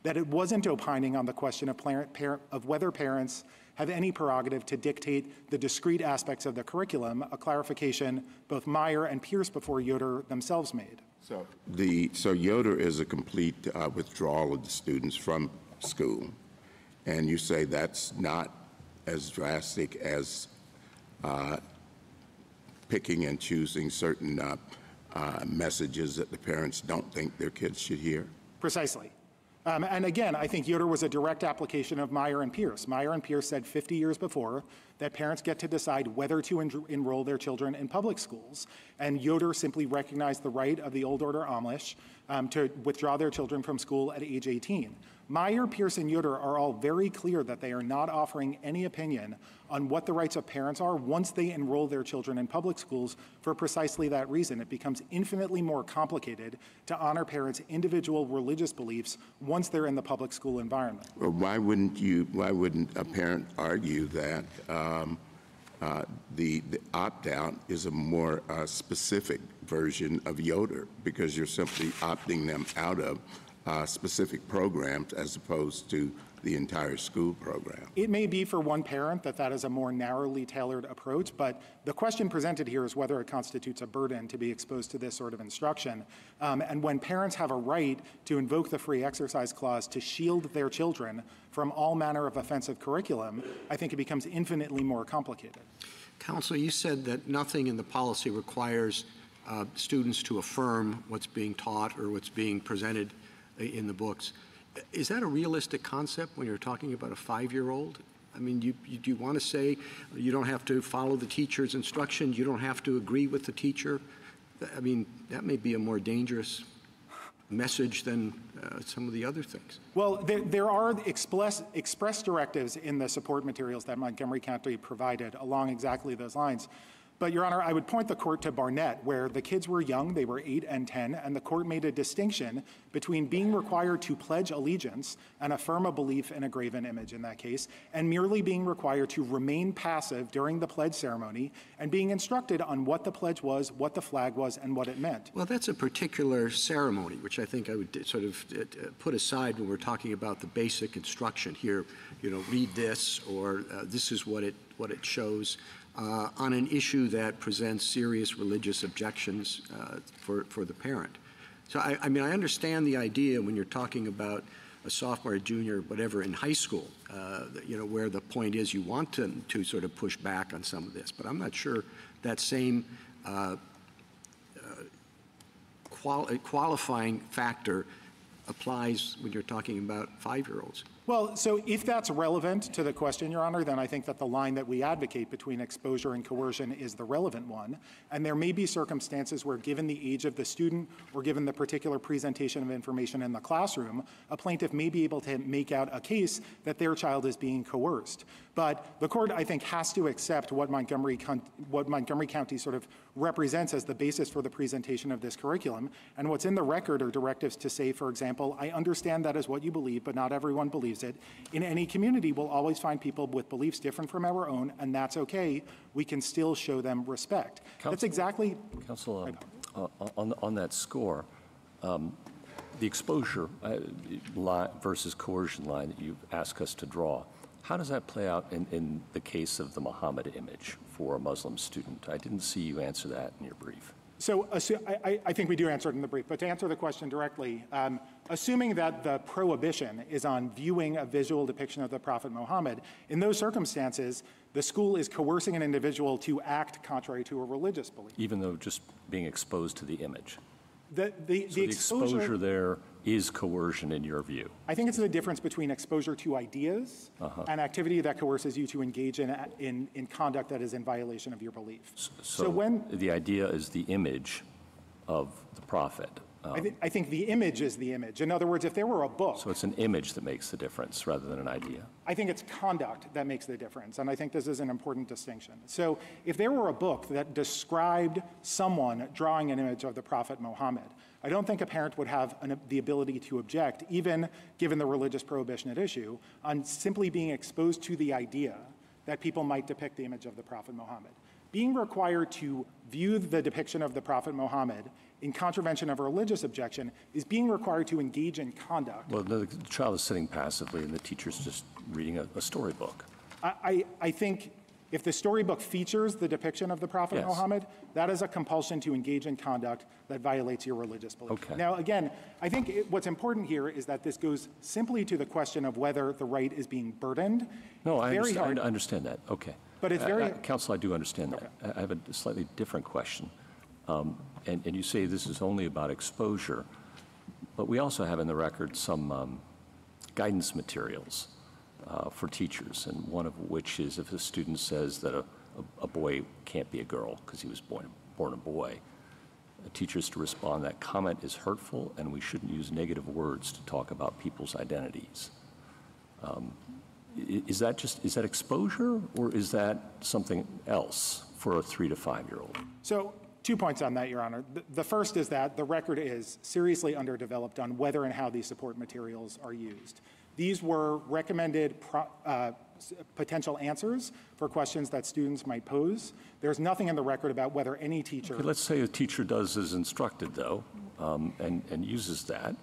that it wasn't opining on the question of whether parents have any prerogative to dictate the discrete aspects of the curriculum, a clarification both Meyer and Pierce before Yoder themselves made. So Yoder is a complete withdrawal of the students from school, and you say that's not as drastic as picking and choosing certain messages that the parents don't think their kids should hear? Precisely. And again, I think Yoder was a direct application of Meyer and Pierce. Meyer and Pierce said 50 years before that parents get to decide whether to enroll their children in public schools. And Yoder simply recognized the right of the old order Amish to withdraw their children from school at age 18. Meyer, Pierce, and Yoder are all very clear that they are not offering any opinion on what the rights of parents are once they enroll their children in public schools for precisely that reason. It becomes infinitely more complicated to honor parents' individual religious beliefs once they're in the public school environment. Well, why wouldn't a parent argue that the opt-out is a more specific version of Yoder, because you're simply opting them out of specific programs as opposed to the entire school program? It may be for one parent that is a more narrowly tailored approach, but the question presented here is whether it constitutes a burden to be exposed to this sort of instruction. And when parents have a right to invoke the free exercise clause to shield their children from all manner of offensive curriculum, I think it becomes infinitely more complicated. Counsel, you said that nothing in the policy requires students to affirm what's being taught or what's being presented in the books. Is that a realistic concept when you're talking about a 5-year-old? I mean, do you want to say you don't have to follow the teacher's instructions, you don't have to agree with the teacher? I mean, that may be a more dangerous message than some of the other things. Well, there are express directives in the support materials that Montgomery County provided along exactly those lines. But, Your Honor, I would point the court to Barnett, where the kids were young, they were 8 and 10, and the court made a distinction between being required to pledge allegiance and affirm a belief in a graven image in that case, and merely being required to remain passive during the pledge ceremony and being instructed on what the pledge was, what the flag was, and what it meant. Well, that's a particular ceremony, which I think I would sort of put aside when we're talking about the basic instruction here, you know, read this, or this is what it shows. On an issue that presents serious religious objections for the parent. So, I mean, I understand the idea when you're talking about a sophomore, a junior, whatever, in high school, you know, where the point is you want to sort of push back on some of this. But I'm not sure that same qualifying factor applies when you're talking about 5-year-olds. Well, so if that's relevant to the question, Your Honor, then I think that the line that we advocate between exposure and coercion is the relevant one. And there may be circumstances where, given the age of the student or given the particular presentation of information in the classroom, a plaintiff may be able to make out a case that their child is being coerced. But the court, I think, has to accept what Montgomery County sort of represents as the basis for the presentation of this curriculum. And what's in the record are directives to say, for example, I understand that is what you believe, but not everyone believes it. In any community, we'll always find people with beliefs different from our own, and that's okay. We can still show them respect. That's exactly... Counsel, on that score, the exposure line versus coercion line that you've asked us to draw, how does that play out in the case of the Muhammad image for a Muslim student? I didn't see you answer that in your brief. So I think we do answer it in the brief, but to answer the question directly, assuming that the prohibition is on viewing a visual depiction of the Prophet Muhammad, in those circumstances, the school is coercing an individual to act contrary to a religious belief. Even though just being exposed to the image. The exposure there is coercion in your view. I think it's the difference between exposure to ideas and activity that coerces you to engage in conduct that is in violation of your beliefs. So when the idea is the image of the prophet. I think the image is the image. In other words, if there were a book. So it's an image that makes the difference rather than an idea. I think it's conduct that makes the difference, and I think this is an important distinction. So if there were a book that described someone drawing an image of the Prophet Muhammad, I don't think a parent would have the ability to object, even given the religious prohibition at issue, on simply being exposed to the idea that people might depict the image of the Prophet Muhammad. Being required to view the depiction of the Prophet Muhammad in contravention of a religious objection is being required to engage in conduct. Well, the child is sitting passively and the teacher's just reading a storybook. I think if the storybook features the depiction of the Prophet Muhammad, that is a compulsion to engage in conduct that violates your religious belief. Okay. Now, again, I think what's important here is that this goes simply to the question of whether the right is being burdened. No, I understand that. Okay. But it's very... Counsel, I do understand that. I have a slightly different question. And you say this is only about exposure, but we also have in the record some guidance materials for teachers, and one of which is if a student says that a boy can't be a girl because he was born a boy, teachers to respond that comment is hurtful and we shouldn't use negative words to talk about people's identities. Is that exposure, or is that something else for a 3 to 5 year old? So 2 points on that, Your Honor. The first is that the record is seriously underdeveloped on whether and how these support materials are used. These were recommended potential answers for questions that students might pose. There's nothing in the record about whether any teacher... Okay, let's say a teacher does as instructed, though, and uses that.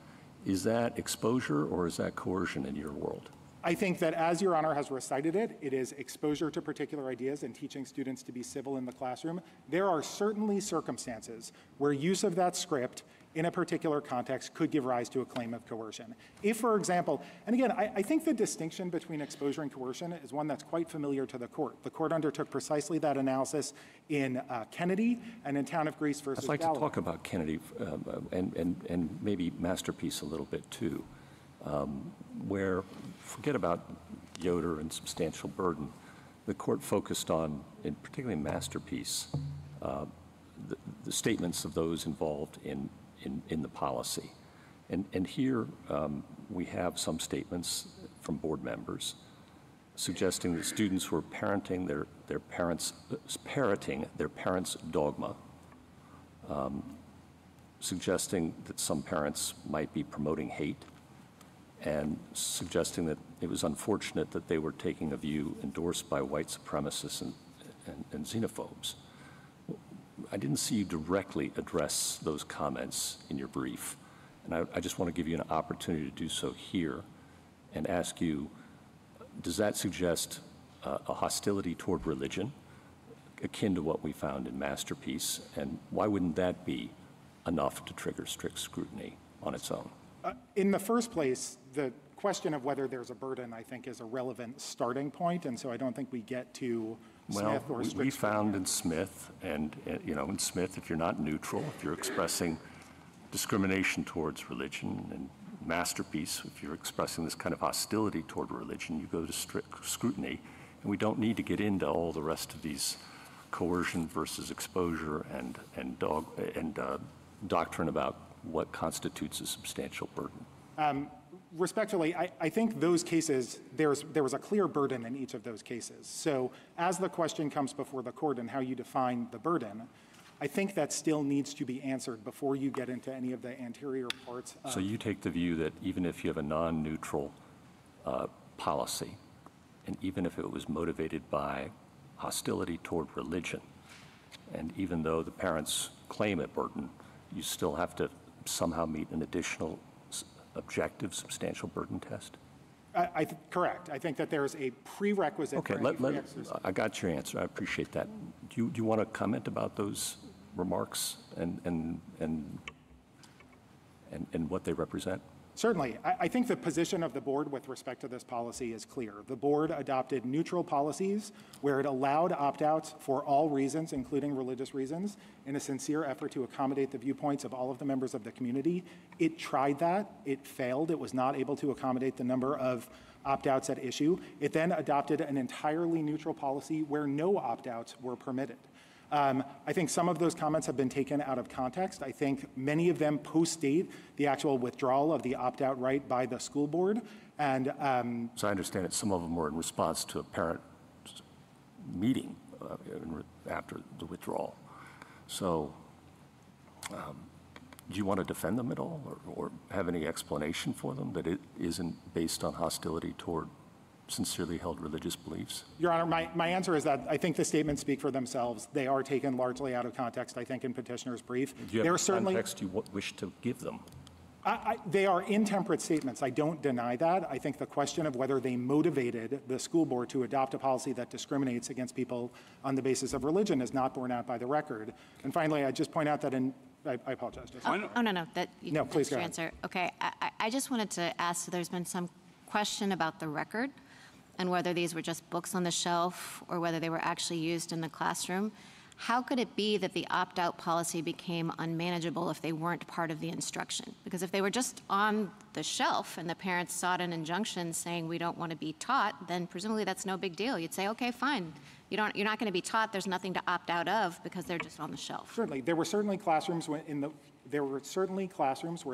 Is that exposure or is that coercion in your world? I think that as Your Honor has recited it, it is exposure to particular ideas and teaching students to be civil in the classroom. There are certainly circumstances where use of that script in a particular context could give rise to a claim of coercion. If, for example, and again, I think the distinction between exposure and coercion is one that's quite familiar to the court. The court undertook precisely that analysis in Kennedy and in Town of Greece versus I'd like Gallagher. to talk about Kennedy and maybe Masterpiece a little bit too, where, forget about Yoder and substantial burden, the court focused on, in particularly Masterpiece, the statements of those involved in the policy. And here we have some statements from board members suggesting that students were parroting their parents' dogma, suggesting that some parents might be promoting hate, and suggesting that it was unfortunate that they were taking a view endorsed by white supremacists and xenophobes. I didn't see you directly address those comments in your brief, and I just want to give you an opportunity to do so here and ask you, does that suggest a hostility toward religion akin to what we found in Masterpiece, and why wouldn't that be enough to trigger strict scrutiny on its own? In the first place, the question of whether there's a burden, I think, is a relevant starting point, and so I don't think we get to Smith or strict we found in Smith, and in Smith, if you're not neutral, if you're expressing discrimination towards religion, and Masterpiece, if you're expressing this kind of hostility toward religion, you go to strict scrutiny, and we don't need to get into all the rest of these coercion versus exposure and doctrine about what constitutes a substantial burden. Respectfully, I think those cases, there was a clear burden in each of those cases. So as the question comes before the court and how you define the burden, I think that still needs to be answered before you get into any of the anterior parts. So you take the view that even if you have a non-neutral policy, and even if it was motivated by hostility toward religion, and even though the parents claim a burden, you still have to somehow meet an additional objective substantial burden test? Correct. I think that there's a prerequisite. Okay, I got your answer. I appreciate that. Do you want to comment about those remarks and what they represent? Certainly. I think the position of the board with respect to this policy is clear. The board adopted neutral policies where it allowed opt-outs for all reasons, including religious reasons, in a sincere effort to accommodate the viewpoints of all of the members of the community. It tried that. It failed. It was not able to accommodate the number of opt-outs at issue. It then adopted an entirely neutral policy where no opt-outs were permitted. I think some of those comments have been taken out of context. I think many of them post-date the actual withdrawal of the opt-out right by the school board. And so I understand that some of them were in response to a parent meeting after the withdrawal. So do you want to defend them at all or have any explanation for them that it isn't based on hostility toward sincerely held religious beliefs? Your Honor, my answer is that I think the statements speak for themselves. They are taken largely out of context, I think, in petitioner's brief. Do you have context you wish to give them? They are intemperate statements. I don't deny that. I think the question of whether they motivated the school board to adopt a policy that discriminates against people on the basis of religion is not borne out by the record. And finally, I just point out that I apologize. No. No, please go ahead. Answer. Okay, I just wanted to ask, so there's been some question about the record and whether these were just books on the shelf or whether they were actually used in the classroom. How could it be that the opt-out policy became unmanageable if they weren't part of the instruction? Because if they were just on the shelf and the parents sought an injunction saying we don't want to be taught, then presumably that's no big deal. You'd say, okay, fine. You're not going to be taught. There's nothing to opt out of because they're just on the shelf. Certainly. There were certainly classrooms where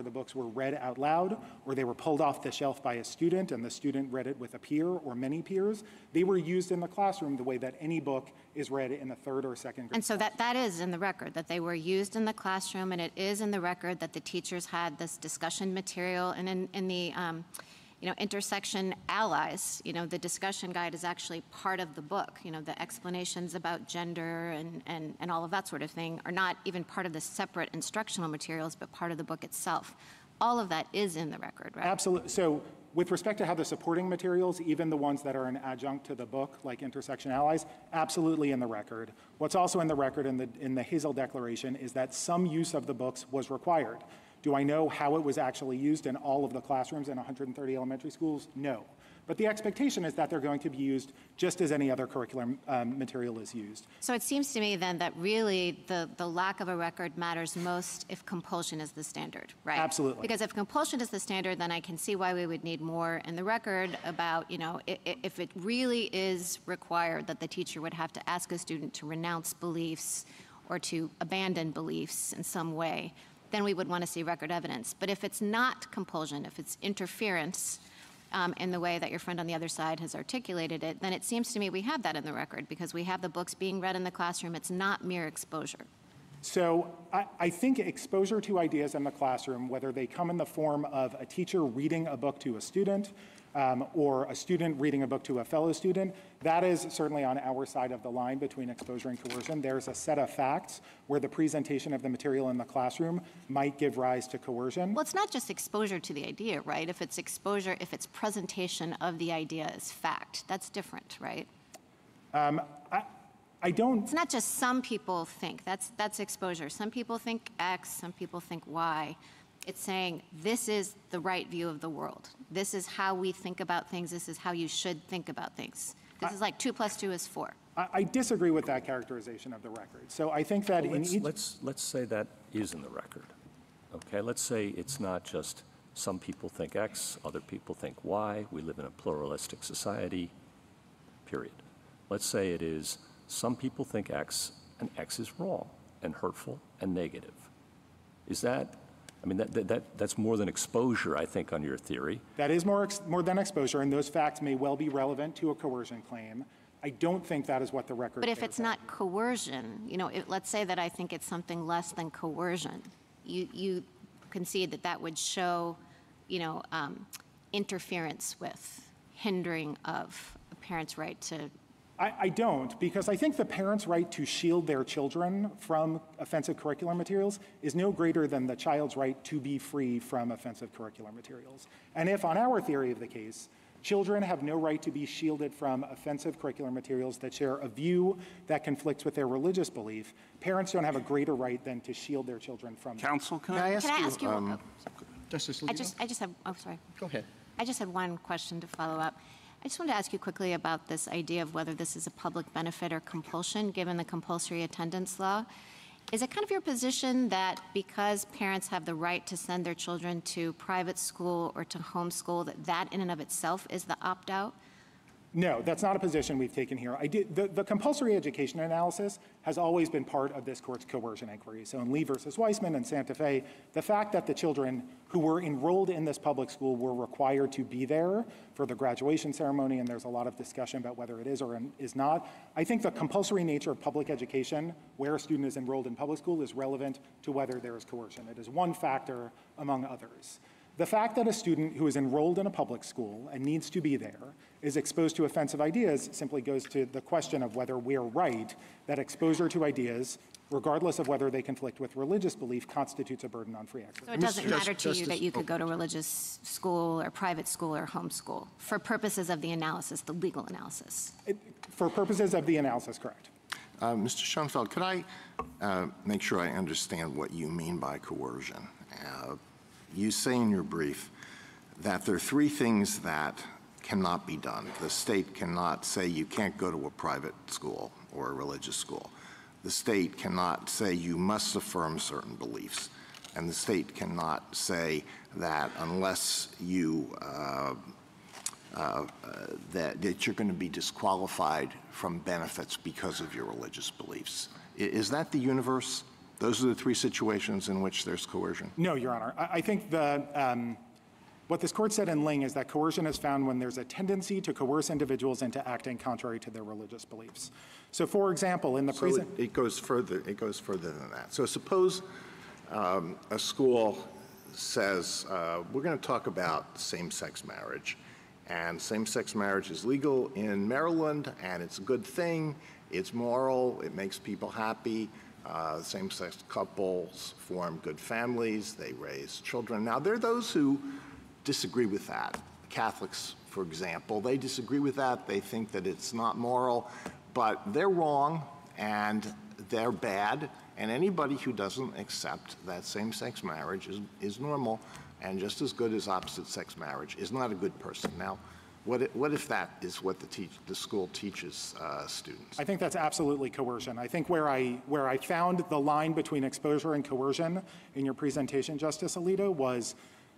the books were read out loud or they were pulled off the shelf by a student and the student read it with a peer or many peers. They were used in the classroom the way that any book is read in a third or second grade. And so that is in the record, that they were used in the classroom, and it is in the record that the teachers had this discussion material. And in the intersection allies, the discussion guide is actually part of the book. The explanations about gender and all of that sort of thing are not even part of the separate instructional materials, but part of the book itself. All of that is in the record, right? Absolutely. So with respect to how the supporting materials, even the ones that are an adjunct to the book, like intersection allies, absolutely in the record. What's also in the record in the Hazel Declaration is that some use of the books was required. Do I know how it was actually used in all of the classrooms in 130 elementary schools? No. But the expectation is that they're going to be used just as any other curriculum material is used. So it seems to me then that really the lack of a record matters most if compulsion is the standard, right? Absolutely. Because if compulsion is the standard, then I can see why we would need more in the record about, if it really is required that the teacher would have to ask a student to renounce beliefs or to abandon beliefs in some way, then we would want to see record evidence. But if it's not compulsion, if it's interference in the way that your friend on the other side has articulated it, then it seems to me we have that in the record because we have the books being read in the classroom. It's not mere exposure. So I think exposure to ideas in the classroom, whether they come in the form of a teacher reading a book to a student or a student reading a book to a fellow student, that is certainly on our side of the line between exposure and coercion. There's a set of facts where the presentation of the material in the classroom might give rise to coercion. Well, it's not just exposure to the idea, right? If it's exposure, if it's presentation of the idea as fact, that's different, right? I don't. It's not just some people think. That's exposure. Some people think X, some people think Y. It's saying this is the right view of the world. This is how we think about things. This is how you should think about things. This is like 2 + 2 is 4. I disagree with that characterization of the record. So I think that let's say that is in the record. Okay, let's say it's not just some people think X, other people think Y. We live in a pluralistic society, period. Let's say it is some people think X, and X is wrong and hurtful and negative. Is that, I mean, that's more than exposure, I think, on your theory. That is more than exposure, and those facts may well be relevant to a coercion claim. I don't think that is what the record But if it's not coercion, let's say that I think it's something less than coercion, you concede that would show, interference with, hindering of a parent's right to. I don't, because I think the parent's right to shield their children from offensive curricular materials is no greater than the child's right to be free from offensive curricular materials. And if, on our theory of the case, Children have no right to be shielded from offensive curricular materials that share a view that conflicts with their religious belief. Parents don't have a greater right than to shield their children from that. Counsel, can I ask you? Justice Alito? I just have, oh, sorry. Go ahead. I just had one question to follow up. I just wanted to ask you quickly about this idea of whether this is a public benefit or compulsion, given the compulsory attendance law. Is it kind of your position that because parents have the right to send their children to private school or to homeschool, that that in and of itself is the opt-out? No, that's not a position we've taken here. The compulsory education analysis has always been part of this court's coercion inquiry. So in Lee versus Weissman and Santa Fe, the fact that the children who were enrolled in this public school were required to be there for the graduation ceremony, and there's a lot of discussion about whether it is or is not. I think the compulsory nature of public education, where a student is enrolled in public school, is relevant to whether there is coercion. It is one factor among others. The fact that a student who is enrolled in a public school and needs to be there is exposed to offensive ideas simply goes to the question of whether we are right that exposure to ideas, regardless of whether they conflict with religious belief, constitutes a burden on free exercise. So it doesn't matter to you that you could go to religious school or private school or homeschool for purposes of the analysis, the legal analysis? For purposes of the analysis, correct. Mr. Schoenfeld, could I make sure I understand what you mean by coercion? You say in your brief that there are three things that cannot be done. The state cannot say you can't go to a private school or a religious school. The state cannot say you must affirm certain beliefs. And the state cannot say that unless you, that you're going to be disqualified from benefits because of your religious beliefs. Is that the universe? Those are the three situations in which there's coercion? No, Your Honor. I think what this court said in Ling is that coercion is found when there's a tendency to coerce individuals into acting contrary to their religious beliefs. So, for example, in the present, it goes further. It goes further than that. So, suppose a school says we're going to talk about same-sex marriage, and same-sex marriage is legal in Maryland, and it's a good thing. It's moral. It makes people happy. Same-sex couples form good families. They raise children. Now, there are those who disagree with that. Catholics, for example, they disagree with that. They think that it's not moral, but they're wrong and they're bad. And anybody who doesn't accept that same-sex marriage is normal and just as good as opposite-sex marriage is not a good person. Now, what if that is what the school teaches students? I think that's absolutely coercion. I think where I found the line between exposure and coercion in your presentation, Justice Alito, was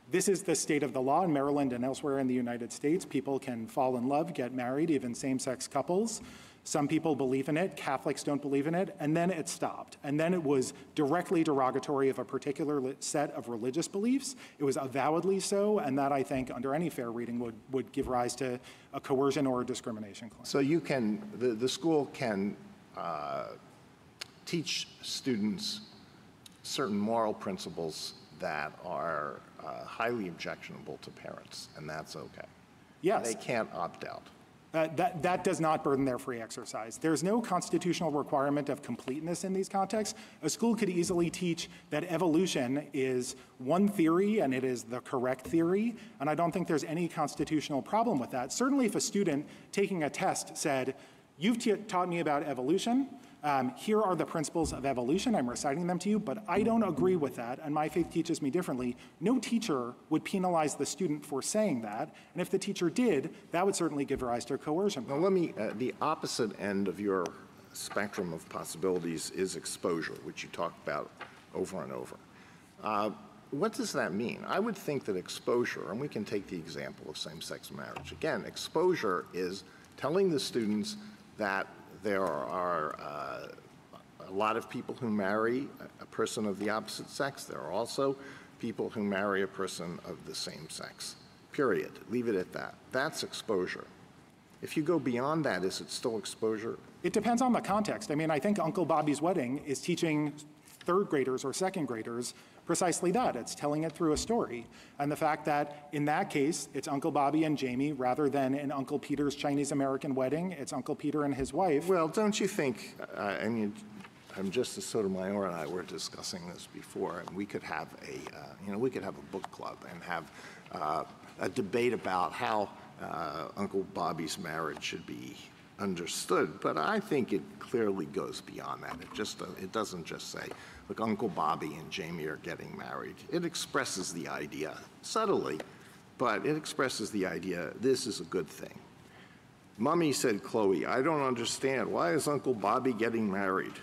this is the state of the law in Maryland and elsewhere in the United States. People can fall in love, get married, even same-sex couples. Some people believe in it, Catholics don't believe in it, and then it stopped. And then it was directly derogatory of a particular set of religious beliefs. It was avowedly so, and that, I think, under any fair reading, would give rise to a coercion or a discrimination claim. So you can, the school can teach students certain moral principles that are highly objectionable to parents, and that's okay. Yes. They can't opt out. That does not burden their free exercise. There's no constitutional requirement of completeness in these contexts. A school could easily teach that evolution is one theory and it is the correct theory, and I don't think there's any constitutional problem with that. Certainly if a student taking a test said, you've taught me about evolution, here are the principles of evolution, I'm reciting them to you, but I don't agree with that, and my faith teaches me differently, no teacher would penalize the student for saying that, and if the teacher did, that would certainly give rise to coercion. Now let me, the opposite end of your spectrum of possibilities is exposure, which you talked about over and over. What does that mean? I would think that exposure, and we can take the example of same-sex marriage. Again, exposure is telling the students that there are a lot of people who marry a person of the opposite sex. There are also people who marry a person of the same sex, period. Leave it at that. That's exposure. If you go beyond that, is it still exposure? It depends on the context. I mean, I think Uncle Bobby's Wedding is teaching third graders or second graders precisely that. It's telling it through a story. And the fact that in that case, it's Uncle Bobby and Jamie rather than in Uncle Peter's Chinese American wedding, it's Uncle Peter and his wife. Well, don't you think, I mean, Justice Sotomayor and I were discussing this before, and we could have we could have a book club and have a debate about how Uncle Bobby's marriage should be understood, but I think it clearly goes beyond that. It doesn't just say, look, Uncle Bobby and Jamie are getting married. It expresses the idea subtly, but it expresses the idea this is a good thing. Mummy, said Chloe, I don't understand. Why is Uncle Bobby getting married?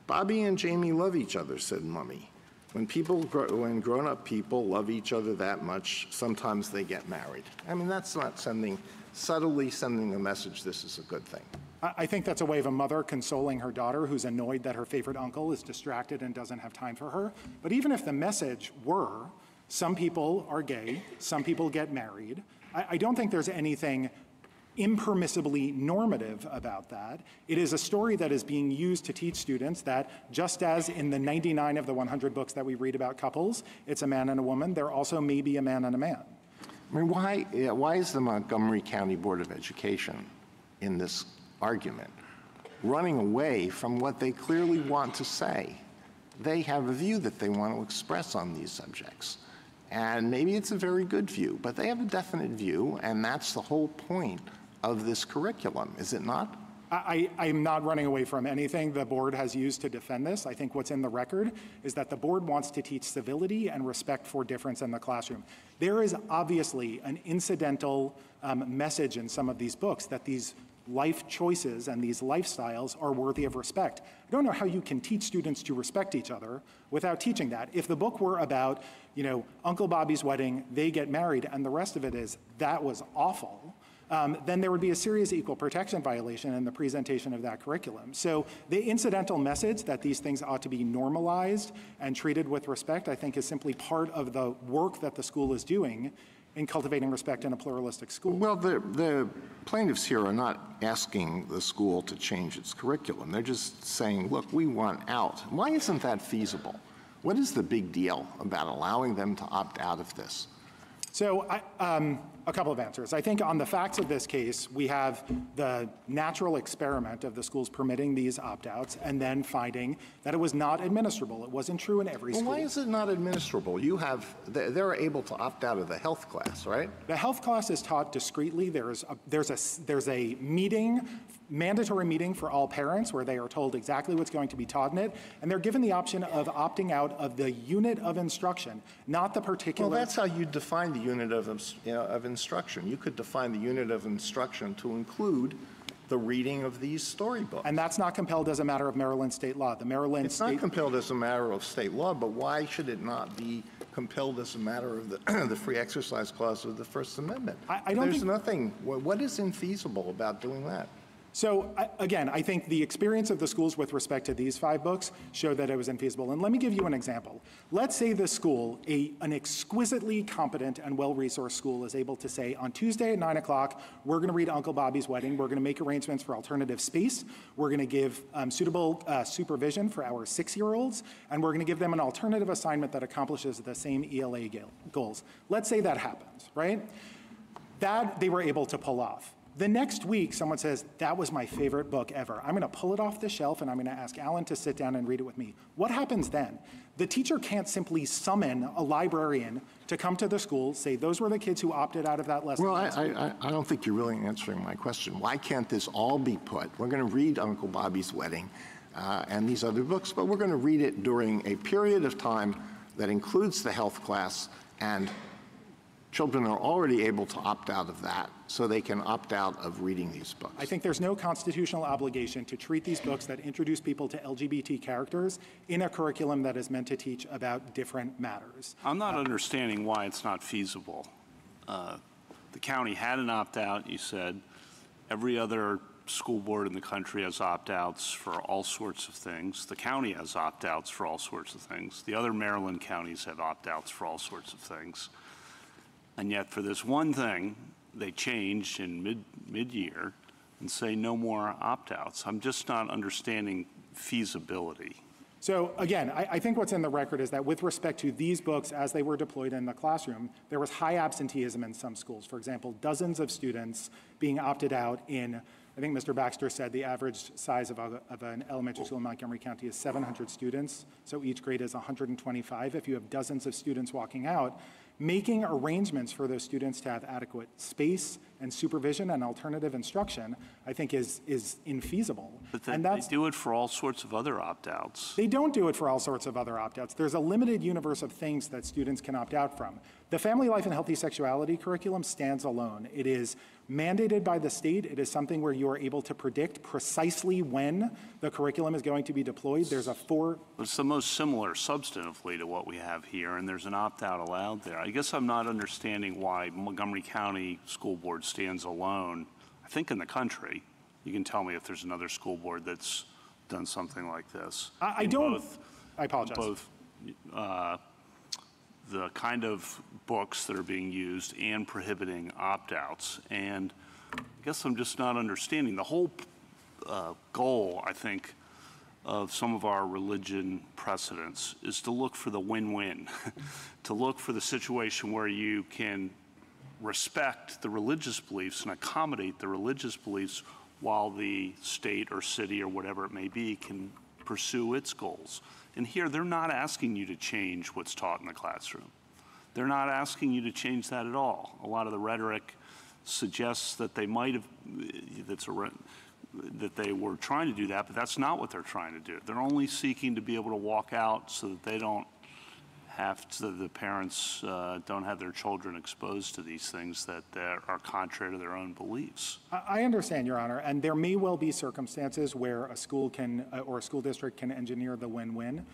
Bobby and Jamie love each other, said Mummy. When grown-up people love each other that much, sometimes they get married. I mean, that's not subtly sending a message this is a good thing. I think that's a way of a mother consoling her daughter who's annoyed that her favorite uncle is distracted and doesn't have time for her. But even if the message were, some people are gay, some people get married, I don't think there's anything impermissibly normative about that. It is a story that is being used to teach students that just as in the 99 of the 100 books that we read about couples, it's a man and a woman, there also may be a man and a man. I mean, why is the Montgomery County Board of Education in this argument running away from what they clearly want to say? They have a view that they want to express on these subjects. And maybe it's a very good view, but they have a definite view, and that's the whole point of this curriculum, is it not? I'm not running away from anything the board has used to defend this. I think what's in the record is that the board wants to teach civility and respect for difference in the classroom. There is obviously an incidental message in some of these books that these life choices and these lifestyles are worthy of respect. I don't know how you can teach students to respect each other without teaching that. If the book were about, Uncle Bobby's wedding, they get married, and the rest of it is, that was awful, then there would be a serious equal protection violation in the presentation of that curriculum. So the incidental message that these things ought to be normalized and treated with respect, I think, is simply part of the work that the school is doing in cultivating respect in a pluralistic school. Well, the plaintiffs here are not asking the school to change its curriculum. They're just saying, look, we want out. Why isn't that feasible? What is the big deal about allowing them to opt out of this? So a couple of answers. I think on the facts of this case, we have the natural experiment of the schools permitting these opt-outs and then finding that it was not administrable. It wasn't true in every school. Well, why is it not administrable? They're able to opt out of the health class, right? The health class is taught discreetly. There's a meeting, mandatory meeting for all parents where they are told exactly what's going to be taught in it, and they're given the option of opting out of the unit of instruction, not the particular. Well, that's how you define the unit of instruction. You could define the unit of instruction to include the reading of these storybooks. And that's not compelled as a matter of Maryland state law. It's not compelled as a matter of state law, but why should it not be compelled as a matter of the free exercise clause of the First Amendment? There's nothing. What is infeasible about doing that? So again, I think the experience of the schools with respect to these 5 books showed that it was infeasible. And let me give you an example. Let's say the school, an exquisitely competent and well-resourced school, is able to say, on Tuesday at 9 o'clock, we're going to read Uncle Bobby's Wedding. We're going to make arrangements for alternative space. We're going to give suitable supervision for our 6-year-olds. And we're going to give them an alternative assignment that accomplishes the same ELA goals. Let's say that happens, right? That they were able to pull off. The next week, someone says, that was my favorite book ever. I'm going to pull it off the shelf, and I'm going to ask Alan to sit down and read it with me. What happens then? The teacher can't simply summon a librarian to come to the school, say, those were the kids who opted out of that lesson. Well, I don't think you're really answering my question. Why can't this all be put? We're going to read Uncle Bobby's Wedding and these other books, but we're going to read it during a period of time that includes the health class, and children are already able to opt out of that, so they can opt out of reading these books. I think there's no constitutional obligation to treat these books that introduce people to LGBT characters in a curriculum that is meant to teach about different matters. I'm not understanding why it's not feasible. The county had an opt-out, you said. Every other school board in the country has opt-outs for all sorts of things. The county has opt-outs for all sorts of things. The other Maryland counties have opt-outs for all sorts of things. And yet for this one thing, they changed in mid-year and say no more opt-outs. I'm just not understanding feasibility. So again, I think what's in the record is that with respect to these books as they were deployed in the classroom, there was high absenteeism in some schools. For example, dozens of students being opted out in, I think Mr. Baxter said the average size of an elementary school in Montgomery County is 700 students. So each grade is 125. If you have dozens of students walking out, making arrangements for those students to have adequate space and supervision and alternative instruction, I think is infeasible. But they do it for all sorts of other opt-outs. They don't do it for all sorts of other opt-outs. There's a limited universe of things that students can opt out from. The Family Life and Healthy Sexuality curriculum stands alone. It is mandated by the state. It is something where you are able to predict precisely when the curriculum is going to be deployed. There's a It's the most similar substantively to what we have here, and there's an opt-out allowed there. I guess I'm not understanding why Montgomery County School Board stands alone. I think in the country, you can tell me if there's another school board that's done something like this. I apologize. Both the kind of books that are being used and prohibiting opt-outs. And I guess I'm just not understanding. The whole goal, I think, of some of our religion precedents is to look for the win-win, to look for the situation where you can respect the religious beliefs and accommodate the religious beliefs while the state or city or whatever it may be can pursue its goals. And here, they're not asking you to change what's taught in the classroom. They're not asking you to change that at all. A lot of the rhetoric suggests that they might have, that they were trying to do that, but that's not what they're trying to do. They're only seeking to be able to walk out so that they don't have to, the parents don't have their children exposed to these things that are contrary to their own beliefs. I understand, Your Honor, and there may well be circumstances where a school can, or a school district can engineer the win-win.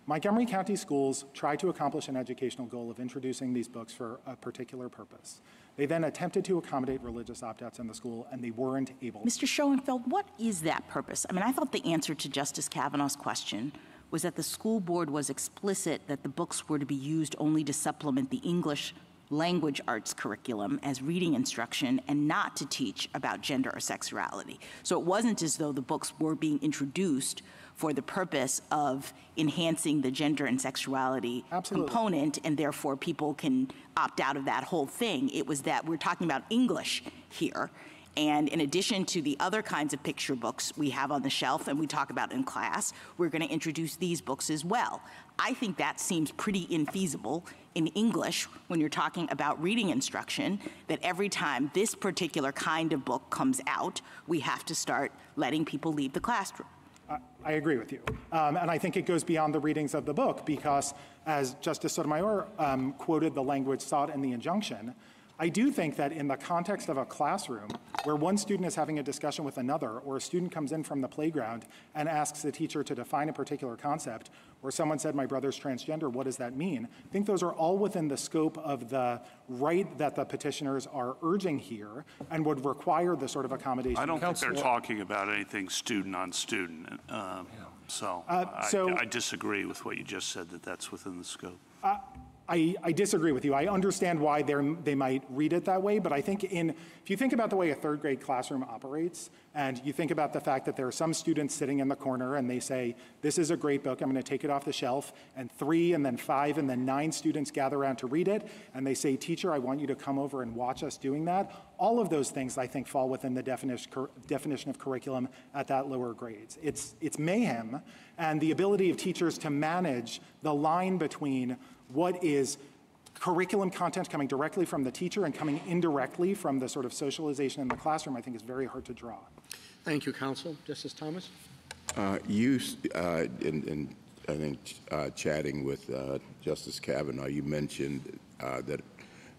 Montgomery County schools try to accomplish an educational goal of introducing these books for a particular purpose. They then attempted to accommodate religious opt-outs in the school, and they weren't able. Mr. Schoenfeld, what is that purpose? I mean, I thought the answer to Justice Kavanaugh's question was that the school board was explicit that the books were to be used only to supplement the English language arts curriculum as reading instruction and not to teach about gender or sexuality. So it wasn't as though the books were being introduced for the purpose of enhancing the gender and sexuality component, and therefore people can opt out of that whole thing. It was that we're talking about English here. And in addition to the other kinds of picture books we have on the shelf and we talk about in class, we're going to introduce these books as well. I think that seems pretty infeasible in English when you're talking about reading instruction, that every time this particular kind of book comes out, we have to start letting people leave the classroom. I agree with you. And I think it goes beyond the readings of the book because, as Justice Sotomayor quoted the language sought in the injunction, I do think that in the context of a classroom where one student is having a discussion with another, or a student comes in from the playground and asks the teacher to define a particular concept, or someone said, my brother's transgender, what does that mean? I think those are all within the scope of the right that the petitioners are urging here and would require the sort of accommodation. I don't think they're talking about anything student on student. So I disagree with what you just said, that that's within the scope. I disagree with you. I understand why they might read it that way, but I think if you think about the way a third grade classroom operates, and you think about the fact that there are some students sitting in the corner and they say, this is a great book, I'm going to take it off the shelf, and 3 and then 5 and then 9 students gather around to read it, and they say, teacher, I want you to come over and watch us doing that. All of those things, I think, fall within the definition of curriculum at that lower grades. It's mayhem, and the ability of teachers to manage the line between what is curriculum content coming directly from the teacher and coming indirectly from the sort of socialization in the classroom, I think is very hard to draw. Thank you, counsel. Justice Thomas? I think chatting with Justice Kavanaugh, you mentioned that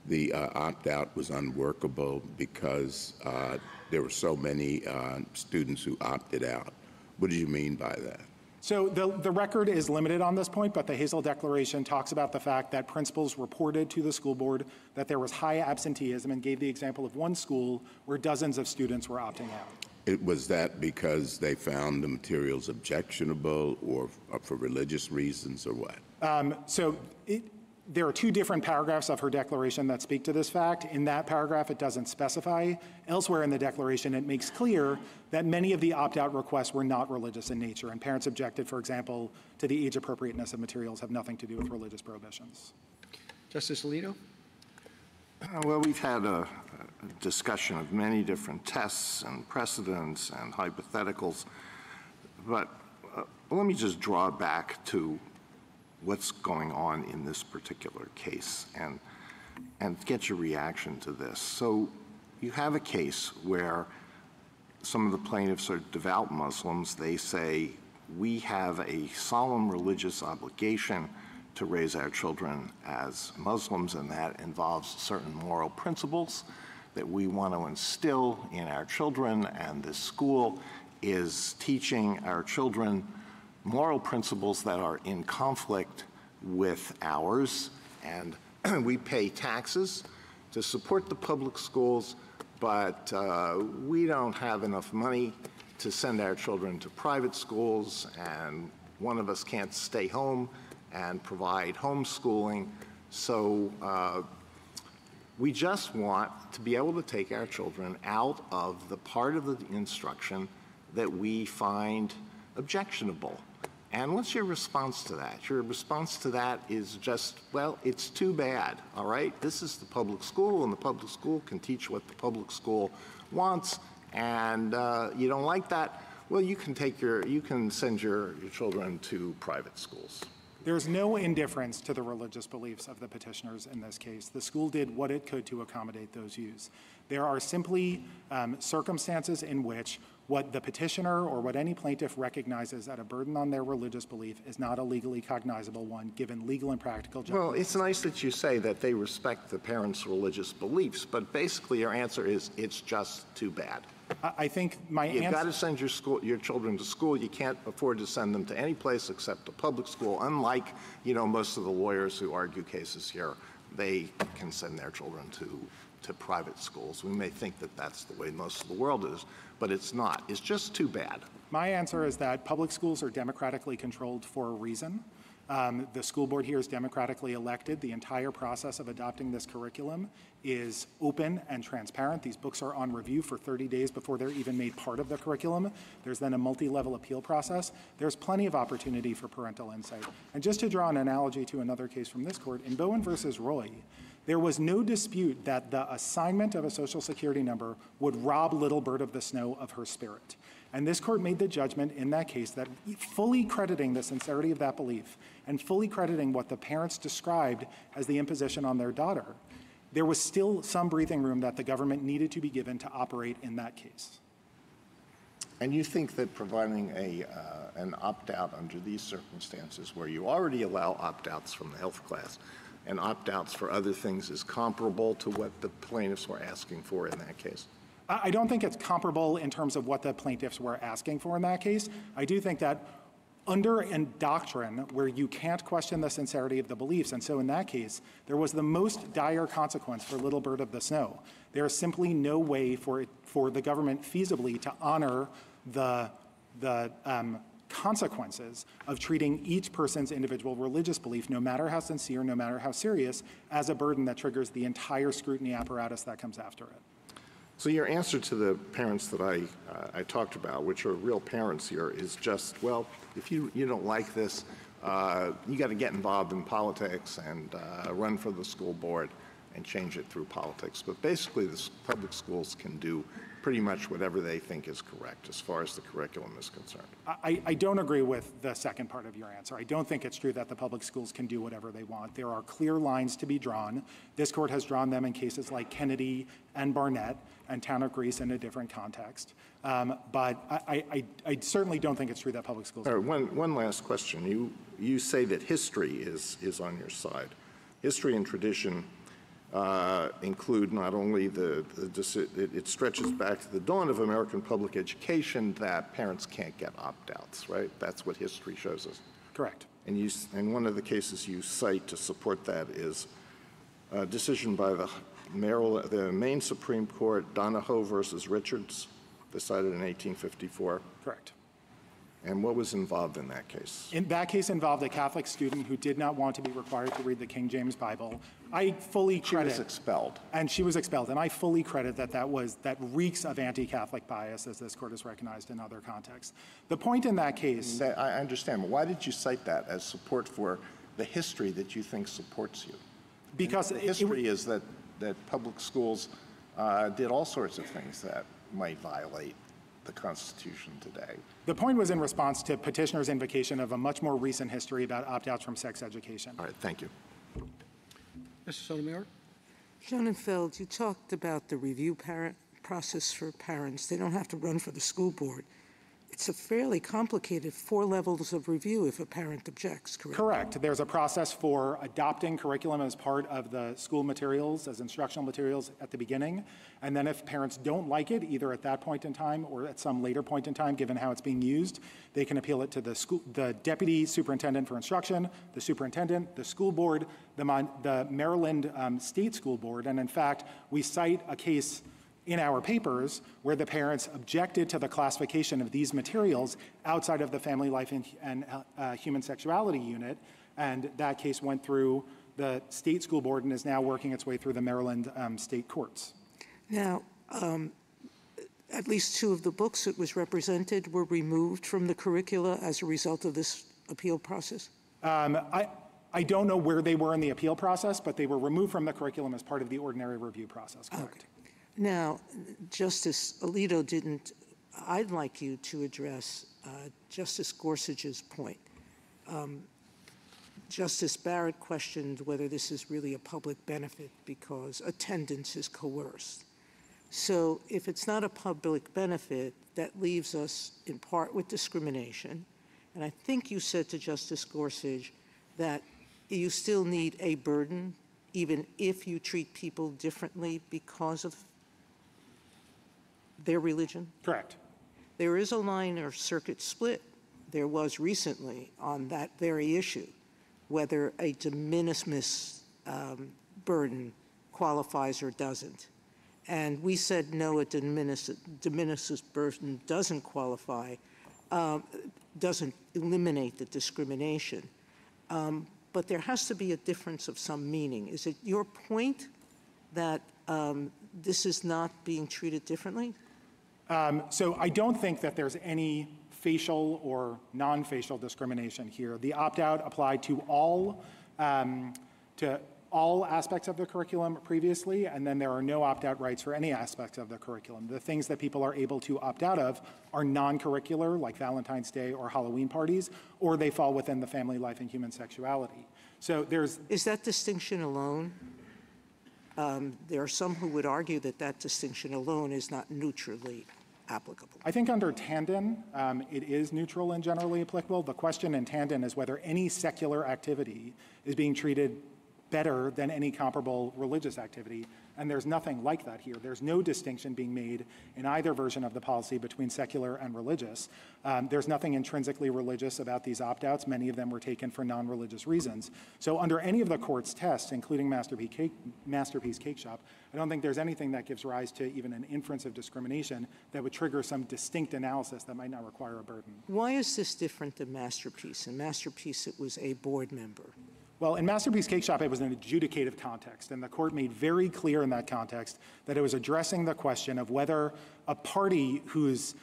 the opt-out was unworkable because there were so many students who opted out. What do you mean by that? So the record is limited on this point, but the Hazel Declaration talks about the fact that principals reported to the school board that there was high absenteeism and gave the example of one school where dozens of students were opting out. Was that because they found the materials objectionable or for religious reasons or what? There are 2 different paragraphs of her declaration that speak to this fact. In that paragraph, it doesn't specify. Elsewhere in the declaration, it makes clear that many of the opt-out requests were not religious in nature, and parents objected, for example, to the age appropriateness of materials have nothing to do with religious prohibitions. Justice Alito? Well, we've had a discussion of many different tests and precedents and hypotheticals, but let me just draw back to what's going on in this particular case. And and get your reaction to this. So you have a case where some of the plaintiffs are devout Muslims. They say, we have a solemn religious obligation to raise our children as Muslims, and that involves certain moral principles that we want to instill in our children, and this school is teaching our children moral principles that are in conflict with ours, and we pay taxes to support the public schools, but we don't have enough money to send our children to private schools, and one of us can't stay home and provide homeschooling. So we just want to be able to take our children out of the part of the instruction that we find objectionable. And what's your response to that? Your response to that is just, well, it's too bad, all right? This is the public school, and the public school can teach what the public school wants, and you don't like that? Well, you can send your children to private schools. There's no indifference to the religious beliefs of the petitioners in this case. The school did what it could to accommodate those views. There are simply circumstances in which what the petitioner or what any plaintiff recognizes as a burden on their religious belief is not a legally cognizable one, given legal and practical judgment. Well, it's nice that you say that they respect the parents' religious beliefs, but basically your answer is it's just too bad. I think my answer— You've got to send your children to school. You can't afford to send them to any place except a public school, unlike, most of the lawyers who argue cases here. They can send their children to private schools. We may think that that's the way most of the world is, but it's not. It's just too bad. My answer is that public schools are democratically controlled for a reason. The school board here is democratically elected. The entire process of adopting this curriculum is open and transparent. These books are on review for 30 days before they're even made part of the curriculum. There's then a multi-level appeal process. There's plenty of opportunity for parental insight. And just to draw an analogy to another case from this court, in Bowen versus Roy, there was no dispute that the assignment of a Social Security number would rob Little Bird of the Snow of her spirit. And this court made the judgment in that case that fully crediting the sincerity of that belief and fully crediting what the parents described as the imposition on their daughter, there was still some breathing room that the government needed to be given to operate in that case. And you think that providing an opt-out under these circumstances, where you already allow opt-outs from the health class and opt-outs for other things, is comparable to what the plaintiffs were asking for in that case? I don't think it's comparable in terms of what the plaintiffs were asking for in that case. I do think that under a doctrine where you can't question the sincerity of the beliefs, and so in that case, there was the most dire consequence for Little Bird of the Snow. There is simply no way for the government feasibly to honor the consequences of treating each person's individual religious belief, no matter how sincere, no matter how serious, as a burden that triggers the entire scrutiny apparatus that comes after it. So your answer to the parents that I talked about, which are real parents here, is just, well, if you don't like this, you got to get involved in politics and run for the school board and change it through politics. But basically, the public schools can do pretty much whatever they think is correct as far as the curriculum is concerned. I don't agree with the second part of your answer. I don't think it's true that the public schools can do whatever they want. There are clear lines to be drawn. This court has drawn them in cases like Kennedy and Barnett and Town of Greece in a different context. But I certainly don't think it's true that public schools— All right, one last question. You say that history is on your side. History and tradition include not only it stretches back to the dawn of American public education that parents can't get opt-outs, right? That's what history shows us. Correct. And one of the cases you cite to support that is a decision by the Maine Supreme Court, Donahoe versus Richards, decided in 1854. Correct. And what was involved in that case? In that case involved a Catholic student who did not want to be required to read the King James Bible. I fully credit— She was expelled. And she was expelled. And I fully credit that reeks of anti-Catholic bias, as this court has recognized in other contexts. The point in that case— I understand. But why did you cite that as support for the history that you think supports you? Because the history is that public schools did all sorts of things that might violate the Constitution today. The point was in response to petitioner's invocation of a much more recent history about opt-outs from sex education. All right, thank you. Mr. Sotomayor? Schoenfeld, you talked about the review process for parents. They don't have to run for the school board. It's a fairly complicated 4 levels of review if a parent objects, correct? Correct. There's a process for adopting curriculum as part of the school materials, as instructional materials at the beginning. And then if parents don't like it, either at that point in time or at some later point in time, given how it's being used, they can appeal it to the deputy superintendent for instruction, the superintendent, the school board, the Maryland State School Board. And in fact, we cite a case in our papers where the parents objected to the classification of these materials outside of the Family Life and Human Sexuality Unit, and that case went through the state school board and is now working its way through the Maryland state courts. Now, at least 2 of the books that was represented were removed from the curricula as a result of this appeal process? I don't know where they were in the appeal process, but they were removed from the curriculum as part of the ordinary review process, correct? Okay. Now, Justice Alito didn't, I'd like you to address Justice Gorsuch's point. Justice Barrett questioned whether this is really a public benefit because attendance is coerced. So if it's not a public benefit, that leaves us in part with discrimination. And I think you said to Justice Gorsuch that you still need a burden even if you treat people differently because of their religion? Correct. There is a line or circuit split. There was recently on that very issue, whether a de minimis burden qualifies or doesn't. And we said no, a de minimis burden doesn't qualify, doesn't eliminate the discrimination. But there has to be a difference of some meaning. Is it your point that this is not being treated differently? So I don't think that there's any facial or non-facial discrimination here. The opt-out applied to all aspects of the curriculum previously, and then there are no opt-out rights for any aspects of the curriculum. The things that people are able to opt out of are non-curricular, like Valentine's Day or Halloween parties, or they fall within the Family Life and Human Sexuality. So Is that distinction alone? There are some who would argue that that distinction alone is not neutrally applicable. I think under Tandon, it is neutral and generally applicable. The question in Tandon is whether any secular activity is being treated better than any comparable religious activity, and there's nothing like that here. There's no distinction being made in either version of the policy between secular and religious. There's nothing intrinsically religious about these opt-outs. Many of them were taken for non-religious reasons. So under any of the court's tests, including Masterpiece Cake Shop, I don't think there's anything that gives rise to even an inference of discrimination that would trigger some distinct analysis that might not require a burden. Why is this different than Masterpiece? In Masterpiece, it was a board member. Well, in Masterpiece Cake Shop, it was an adjudicative context, and the court made very clear in that context that it was addressing the question of whether a party whose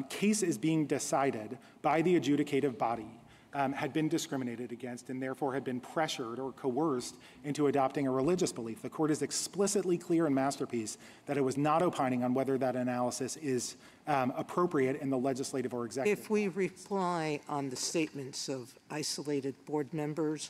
case is being decided by the adjudicative body had been discriminated against and therefore had been pressured or coerced into adopting a religious belief. The court is explicitly clear in Masterpiece that it was not opining on whether that analysis is appropriate in the legislative or executive. If we rely on the statements of isolated board members,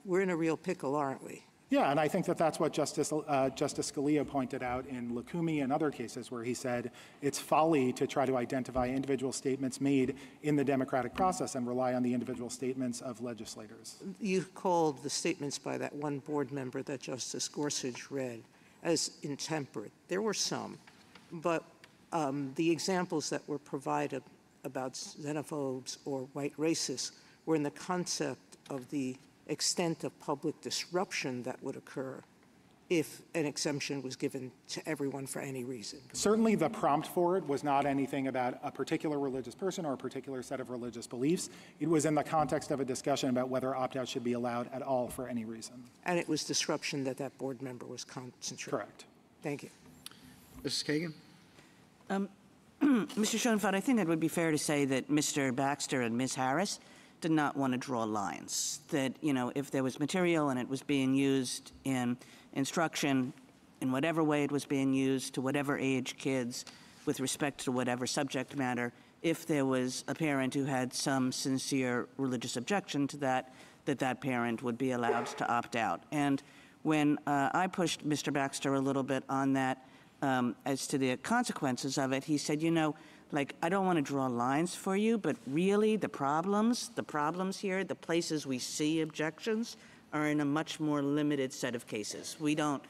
we're in a real pickle, aren't we? Yeah, and I think that that's what Justice Scalia pointed out in Lukumi and other cases where he said it's folly to try to identify individual statements made in the democratic process and rely on the individual statements of legislators. You called the statements by that one board member that Justice Gorsuch read as intemperate. There were some, but the examples that were provided about xenophobes or white racists were in the concept of the extent of public disruption that would occur if an exemption was given to everyone for any reason. Certainly the prompt for it was not anything about a particular religious person or a particular set of religious beliefs. It was in the context of a discussion about whether opt-out should be allowed at all for any reason. And it was disruption that board member was concentrating. Correct. Thank you. Mrs. Kagan? Mr. Schoenfeld, I think it would be fair to say that Mr. Baxter and Ms. Harris did not want to draw lines, that, if there was material and it was being used in instruction in whatever way it was being used to whatever age kids with respect to whatever subject matter, if there was a parent who had some sincere religious objection to that, that parent would be allowed to opt out. And when I pushed Mr. Baxter a little bit on that as to the consequences of it, he said, you know, like, I don't want to draw lines for you, but really the problems here, the places we see objections are in a much more limited set of cases. We don't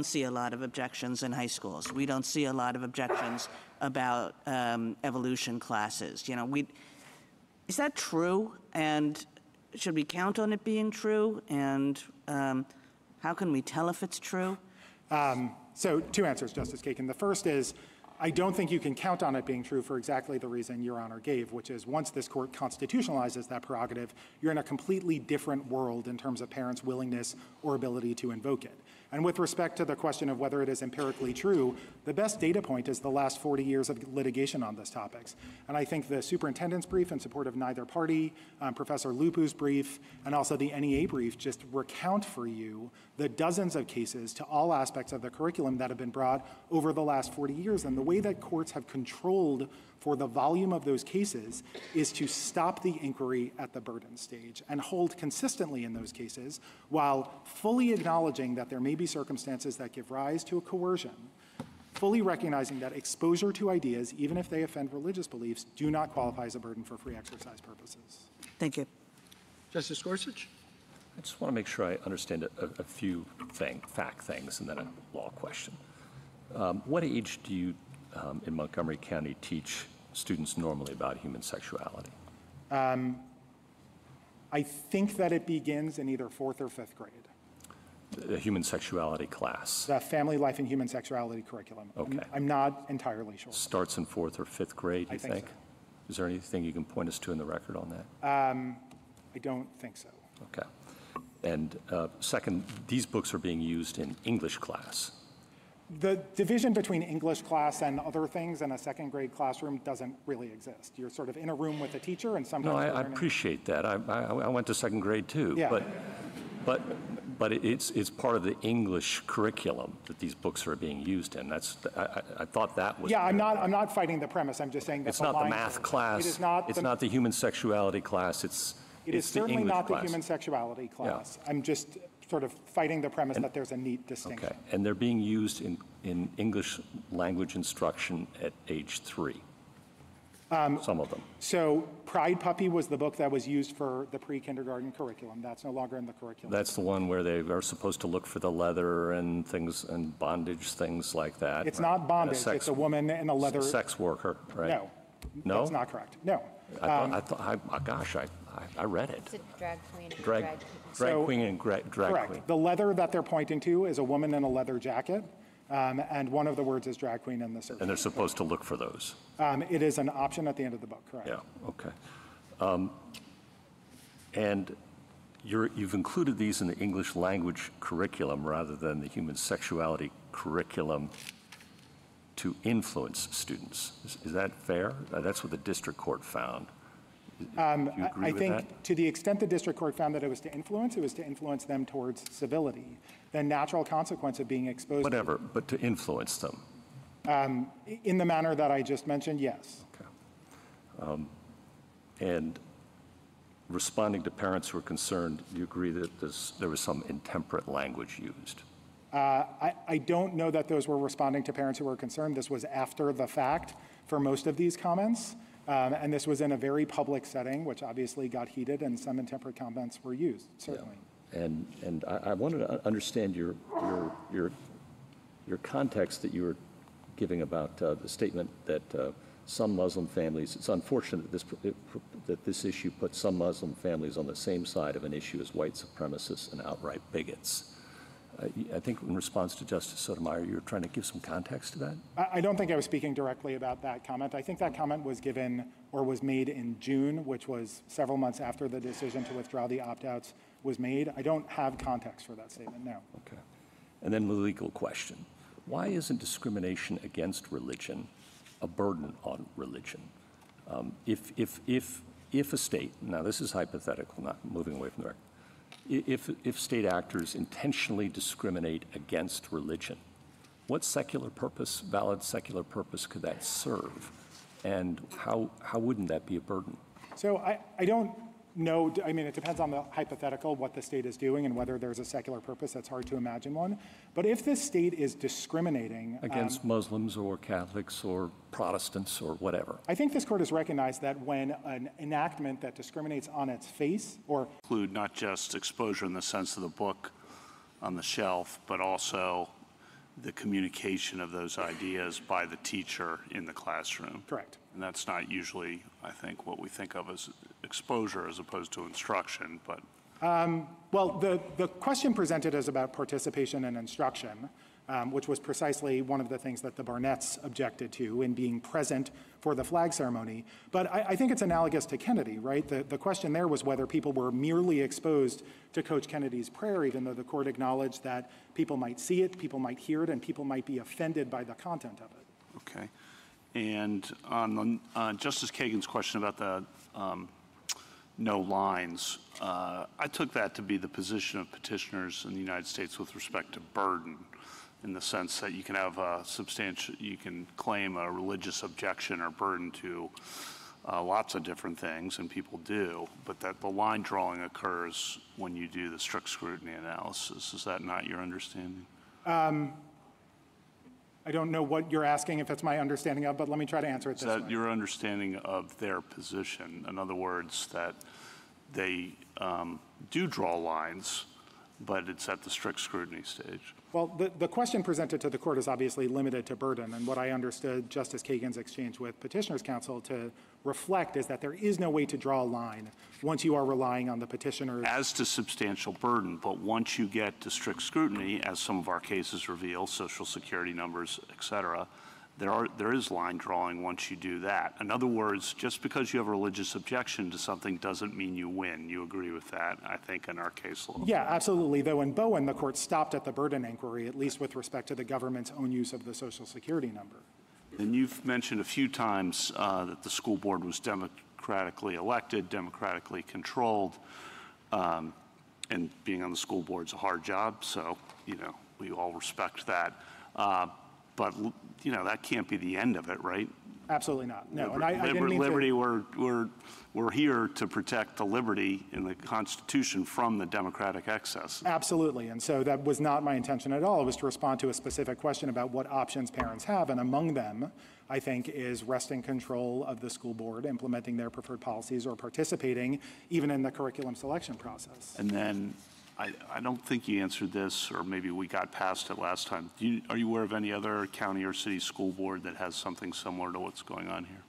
see a lot of objections in high schools. We don't see a lot of objections about evolution classes. You know, is that true? And should we count on it being true? And how can we tell if it's true? So 2 answers, Justice Kagan. The first is, I don't think you can count on it being true for exactly the reason Your Honor gave, which is once this court constitutionalizes that prerogative, you're in a completely different world in terms of parents' willingness or ability to invoke it. And with respect to the question of whether it is empirically true, the best data point is the last 40 years of litigation on this topic. And I think the superintendent's brief in support of neither party, Professor Lupu's brief, and also the NEA brief just recount for you the dozens of cases to all aspects of the curriculum that have been brought over the last 40 years. And the way that courts have controlled for the volume of those cases is to stop the inquiry at the burden stage and hold consistently in those cases while fully acknowledging that there may be circumstances that give rise to a coercion, fully recognizing that exposure to ideas, even if they offend religious beliefs, do not qualify as a burden for free exercise purposes. Thank you. Justice Gorsuch? I just want to make sure I understand a few fact things and then a law question. What age do you, in Montgomery County, teach students normally about human sexuality? I think that it begins in either 4th or 5th grade. The human sexuality class? The family life and human sexuality curriculum. Okay. I'm not entirely sure. Starts in 4th or 5th grade, you think? So. Is there anything you can point us to in the record on that? I don't think so. Okay. And second, these books are being used in English class. The division between English class and other things in a 2nd grade classroom doesn't really exist. You're sort of in a room with a teacher and sometimes... No, I appreciate that. I went to 2nd grade too. Yeah. But it's part of the English curriculum that these books are being used in. I thought that was... Yeah, I'm not fighting the premise. I'm just saying that it's not the math class. It is not. It's not the human sexuality class. It is certainly not the human sexuality class. Yeah. I'm just sort of fighting the premise that there's a neat distinction. Okay, and they're being used in English language instruction at age 3. Some of them. So Pride Puppy was the book that was used for the pre-kindergarten curriculum. That's no longer in the curriculum. That's the one where they are supposed to look for the leather and things and bondage, things like that. It's not bondage. It's a woman in a leather... Sex worker, right? No, that's not correct. No. Gosh, I read it. It's a drag queen. Drag queen and drag correct. queen. The leather that they're pointing to is a woman in a leather jacket, and one of the words is drag queen in the search. And they're supposed to look for those. It is an option at the end of the book, correct? Yeah, okay. And you've included these in the English language curriculum rather than the human sexuality curriculum to influence students. Is that fair? That's what the district court found. Do you agree I with think that? to the extent the district court found that it was to influence them towards civility. The natural consequence of being exposed Whatever, but to influence them. in the manner that I just mentioned, yes. Okay. And responding to parents who are concerned, do you agree that there was some intemperate language used? I don't know that those were responding to parents who were concerned. This was after the fact for most of these comments. And this was in a very public setting, which obviously got heated, and some intemperate comments were used, certainly. Yeah. And I wanted to understand your context that you were giving about the statement that some Muslim families, it's unfortunate that this issue puts some Muslim families on the same side of an issue as white supremacists and outright bigots. I think in response to Justice Sotomayor, you were trying to give some context to that? I don't think I was speaking directly about that comment. I think that comment was given or was made in June, which was several months after the decision to withdraw the opt-outs was made. I don't have context for that statement, no. Okay. And then the legal question. Why isn't discrimination against religion a burden on religion? If a state, now this is hypothetical, not moving away from the record, if state actors intentionally discriminate against religion, what secular purpose, valid secular purpose, could that serve? And how wouldn't that be a burden? So I don't No, I mean, it depends on the hypothetical, what the state is doing and whether there's a secular purpose. That's hard to imagine one. But if the state is discriminating against Muslims or Catholics or Protestants or whatever. I think this court has recognized that when an enactment that discriminates on its face or include not just exposure in the sense of the book on the shelf, but also the communication of those ideas by the teacher in the classroom. Correct. And that's not usually, I think, what we think of as exposure as opposed to instruction, but. Well, the question presented is about participation and instruction, which was precisely one of the things that the Barnetts objected to in being present for the flag ceremony. But I think it's analogous to Kennedy, right? The question there was whether people were merely exposed to Coach Kennedy's prayer, even though the court acknowledged that people might see it, people might hear it, and people might be offended by the content of it. Okay. And on Justice Kagan's question about the no lines, I took that to be the position of petitioners in the United States with respect to burden, in the sense that you can have a you can claim a religious objection or burden to lots of different things, and people do, but that the line drawing occurs when you do the strict scrutiny analysis. Is that not your understanding? I don't know what you're asking, if it's my understanding of, but let me try to answer it this way. Is that your understanding of their position? In other words, that they do draw lines, but it's at the strict scrutiny stage? Well, the question presented to the court is obviously limited to burden, and what I understood Justice Kagan's exchange with Petitioner's Counsel to reflect is that there is no way to draw a line once you are relying on the petitioner. As to substantial burden, but once you get to strict scrutiny, as some of our cases reveal, Social Security numbers, et cetera, there is line drawing once you do that. In other words, just because you have a religious objection to something doesn't mean you win. You agree with that, I think, in our case law? Yeah, absolutely. Though in Bowen, the court stopped at the burden inquiry, at least with respect to the government's own use of the Social Security number. And you've mentioned a few times that the school board was democratically elected, democratically controlled, and being on the school board is a hard job, so, you know, we all respect that. But, you know, that can't be the end of it, right? Absolutely not. No, and I didn't mean liberty, we're here to protect the liberty in the Constitution from the democratic excess. Absolutely, and so that was not my intention at all. It was to respond to a specific question about what options parents have, and among them, I think, is wresting control of the school board, implementing their preferred policies, or participating even in the curriculum selection process. And then, I don't think you answered this, or maybe we got past it last time. Are you aware of any other county or city school board that has something similar to what's going on here?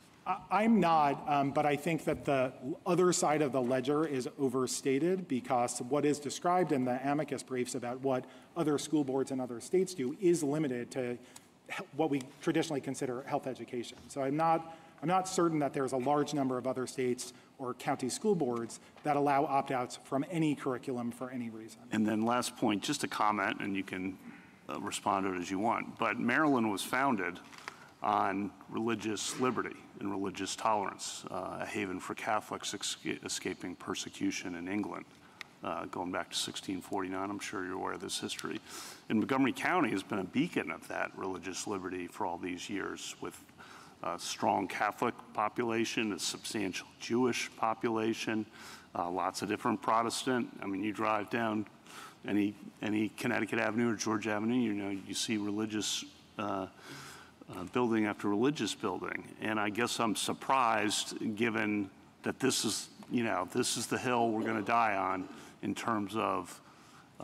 I'm not, but I think that the other side of the ledger is overstated, because what is described in the amicus briefs about what other school boards in other states do is limited to what we traditionally consider health education. So I'm not certain that there's a large number of other states or county school boards that allow opt-outs from any curriculum for any reason. And then last point, just a comment, and you can respond to it as you want, but Maryland was founded on religious liberty and religious tolerance, a haven for Catholics escaping persecution in England, going back to 1649. I'm sure you're aware of this history. And Montgomery County has been a beacon of that religious liberty for all these years, with a strong Catholic population, a substantial Jewish population, lots of different Protestant. I mean, you drive down any Connecticut Avenue or George Avenue, you know, you see religious building after religious building. And I guess I'm surprised, given that this is, you know, this is the hill we're going to die on in terms of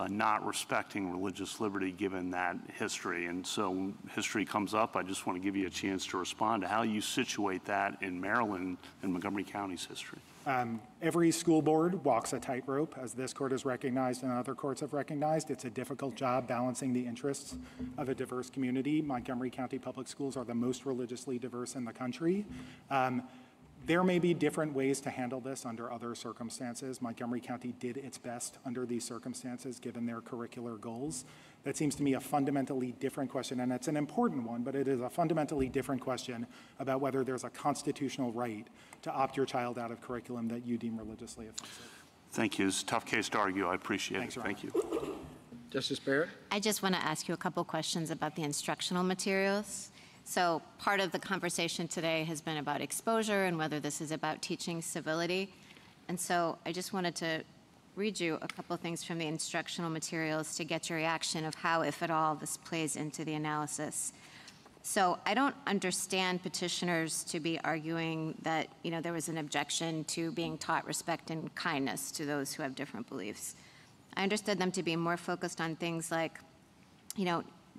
not respecting religious liberty, given that history. And so when history comes up, I just want to give you a chance to respond to how you situate that in Maryland and Montgomery County's history. Every school board walks a tightrope, as this court has recognized and other courts have recognized. It's a difficult job balancing the interests of a diverse community. Montgomery County Public Schools are the most religiously diverse in the country. There may be different ways to handle this under other circumstances. Montgomery County did its best under these circumstances, given their curricular goals. That seems to me a fundamentally different question, and it's an important one, but it is a fundamentally different question about whether there's a constitutional right to opt your child out of curriculum that you deem religiously offensive. Thank you. It's a tough case to argue. I appreciate it. Thank you. Justice Barrett? I just want to ask you a couple questions about the instructional materials. So part of the conversation today has been about exposure and whether this is about teaching civility. And so I just wanted to read you a couple of things from the instructional materials to get your reaction of how, if at all, this plays into the analysis. So I don't understand petitioners to be arguing that, there was an objection to being taught respect and kindness to those who have different beliefs. I understood them to be more focused on things like,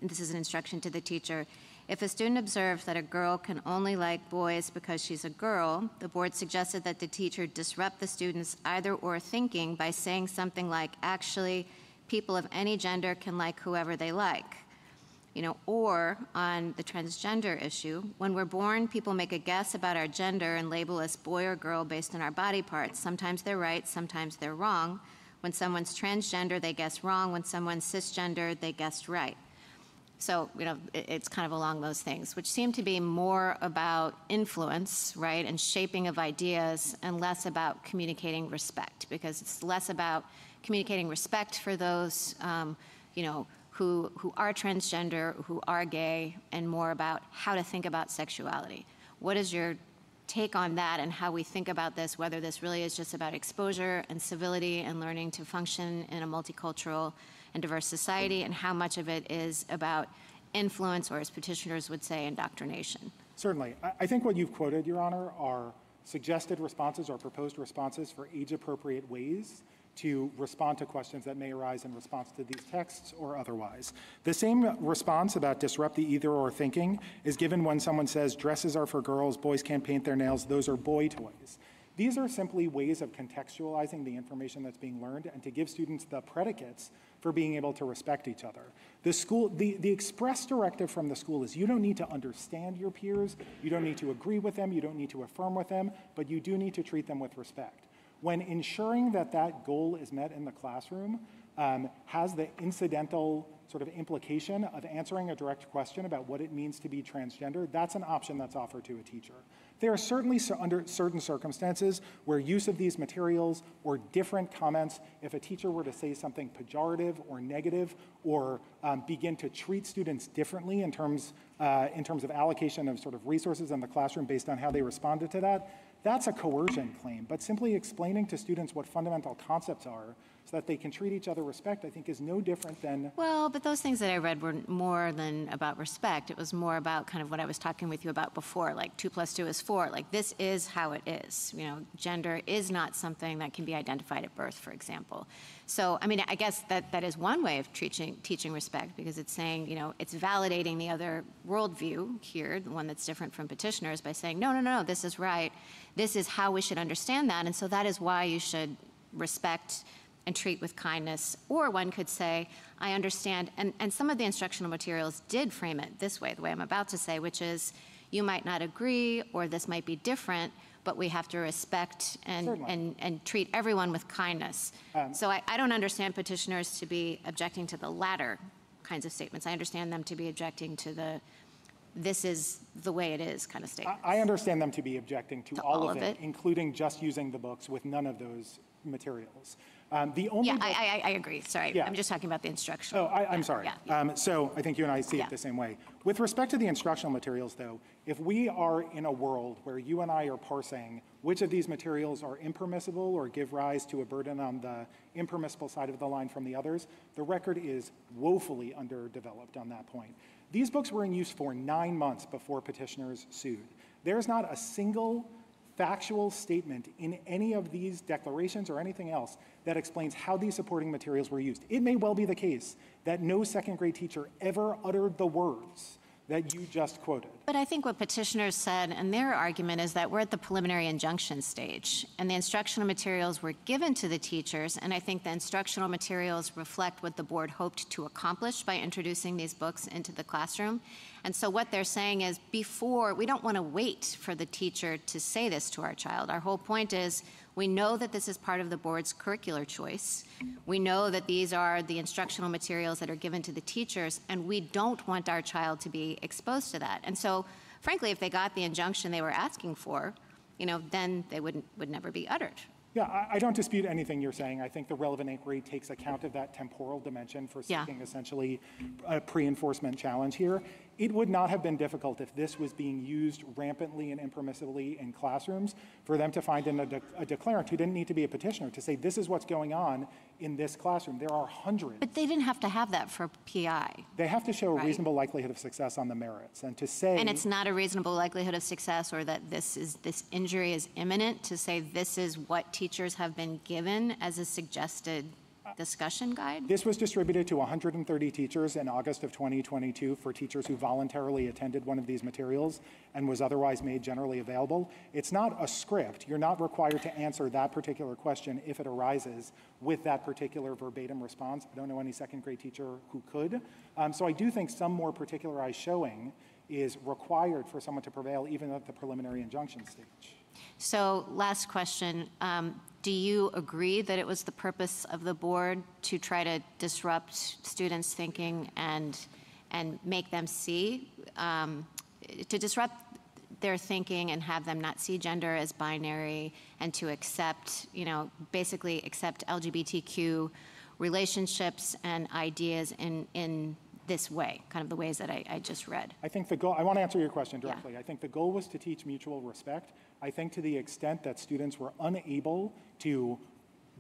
this is an instruction to the teacher. If a student observes that a girl can only like boys because she's a girl, the board suggested that the teacher disrupt the student's either-or thinking by saying something like, actually, people of any gender can like whoever they like. Or on the transgender issue, when we're born, people make a guess about our gender and label us boy or girl based on our body parts. Sometimes they're right, sometimes they're wrong. When someone's transgender, they guess wrong. When someone's cisgender, they guessed right. So, it's kind of along those things, which seem to be more about influence, right, and shaping of ideas, and less about communicating respect, because it's less about communicating respect for those, who are transgender, who are gay, and more about how to think about sexuality. What is your take on that and how we think about this, whether this really is just about exposure and civility and learning to function in a multicultural and diverse society, and how much of it is about influence, or as petitioners would say, indoctrination? Certainly. I think what you've quoted, Your Honor, are suggested responses or proposed responses for age-appropriate ways to respond to questions that may arise in response to these texts or otherwise. The same response about disrupt the either-or thinking is given when someone says dresses are for girls, boys can't paint their nails, those are boy toys. These are simply ways of contextualizing the information that's being learned and to give students the predicates for being able to respect each other. The express directive from the school is you don't need to understand your peers, you don't need to agree with them, you don't need to affirm with them, but you do need to treat them with respect. When ensuring that that goal is met in the classroom has the incidental sort of implication of answering a direct question about what it means to be transgender, that's an option that's offered to a teacher. There are certainly under certain circumstances where use of these materials or different comments, if a teacher were to say something pejorative or negative or begin to treat students differently in terms of allocation of sort of resources in the classroom based on how they responded to that, that's a coercion claim. But simply explaining to students what fundamental concepts are so that they can treat each other with respect, I think, is no different than... Well, but those things that I read were more than about respect. It was more about kind of what I was talking with you about before, like 2 + 2 is 4. Like, this is how it is. Gender is not something that can be identified at birth, for example. So, I mean, I guess that is one way of teaching respect, because it's saying, it's validating the other worldview here, the one that's different from petitioners, by saying, no, this is right. This is how we should understand that, and so that is why you should respect and treat with kindness. Or one could say, I understand, and some of the instructional materials did frame it this way, the way I'm about to say, which is, you might not agree, or this might be different, but we have to respect and treat everyone with kindness. So I don't understand petitioners to be objecting to the latter kinds of statements. I understand them to be objecting to the this is the way it is kind of statements. I understand them to be objecting to all of it, including just using the books with none of those materials. I agree. Sorry. Yeah. I'm just talking about the instructional. I'm sorry. Yeah. So I think you and I see it the same way. With respect to the instructional materials, though, if we are in a world where you and I are parsing which of these materials are impermissible or give rise to a burden on the impermissible side of the line from the others, the record is woefully underdeveloped on that point. These books were in use for 9 months before petitioners sued. There's not a single factual statement in any of these declarations or anything else that explains how these supporting materials were used. It may well be the case that no second-grade teacher ever uttered the words that you just quoted. But I think what petitioners said in their argument is that we're at the preliminary injunction stage, and the instructional materials were given to the teachers, and I think the instructional materials reflect what the board hoped to accomplish by introducing these books into the classroom. And so what they're saying is we don't want to wait for the teacher to say this to our child. Our whole point is we know that this is part of the board's curricular choice. We know that these are the instructional materials that are given to the teachers, and we don't want our child to be exposed to that. And so, frankly, if they got the injunction they were asking for, then they would never be uttered. Yeah, I don't dispute anything you're saying. I think the relevant inquiry takes account of that temporal dimension for seeking essentially a pre-enforcement challenge here. It would not have been difficult if this was being used rampantly and impermissibly in classrooms for them to find a declarant who didn't need to be a petitioner to say, this is what's going on in this classroom. There are hundreds. But they didn't have to have that for PI. They have to show a Right. reasonable likelihood of success on the merits. And to say... And it's not a reasonable likelihood of success, or that this injury is imminent, to say this is what teachers have been given as a suggested discussion guide? This was distributed to 130 teachers in August of 2022 for teachers who voluntarily attended one of these materials and was otherwise made generally available. It's not a script. You're not required to answer that particular question if it arises with that particular verbatim response. I don't know any second grade teacher who could. So I do think some more particularized showing is required for someone to prevail even at the preliminary injunction stage. So last question. Do you agree that it was the purpose of the board to try to disrupt students' thinking and make them see, to disrupt their thinking and have them not see gender as binary, and to accept, basically accept LGBTQ relationships and ideas in this way, kind of the ways that I just read? I think the goal, I want to answer your question Yeah. directly. I think the goal was to teach mutual respect. I think to the extent that students were unable to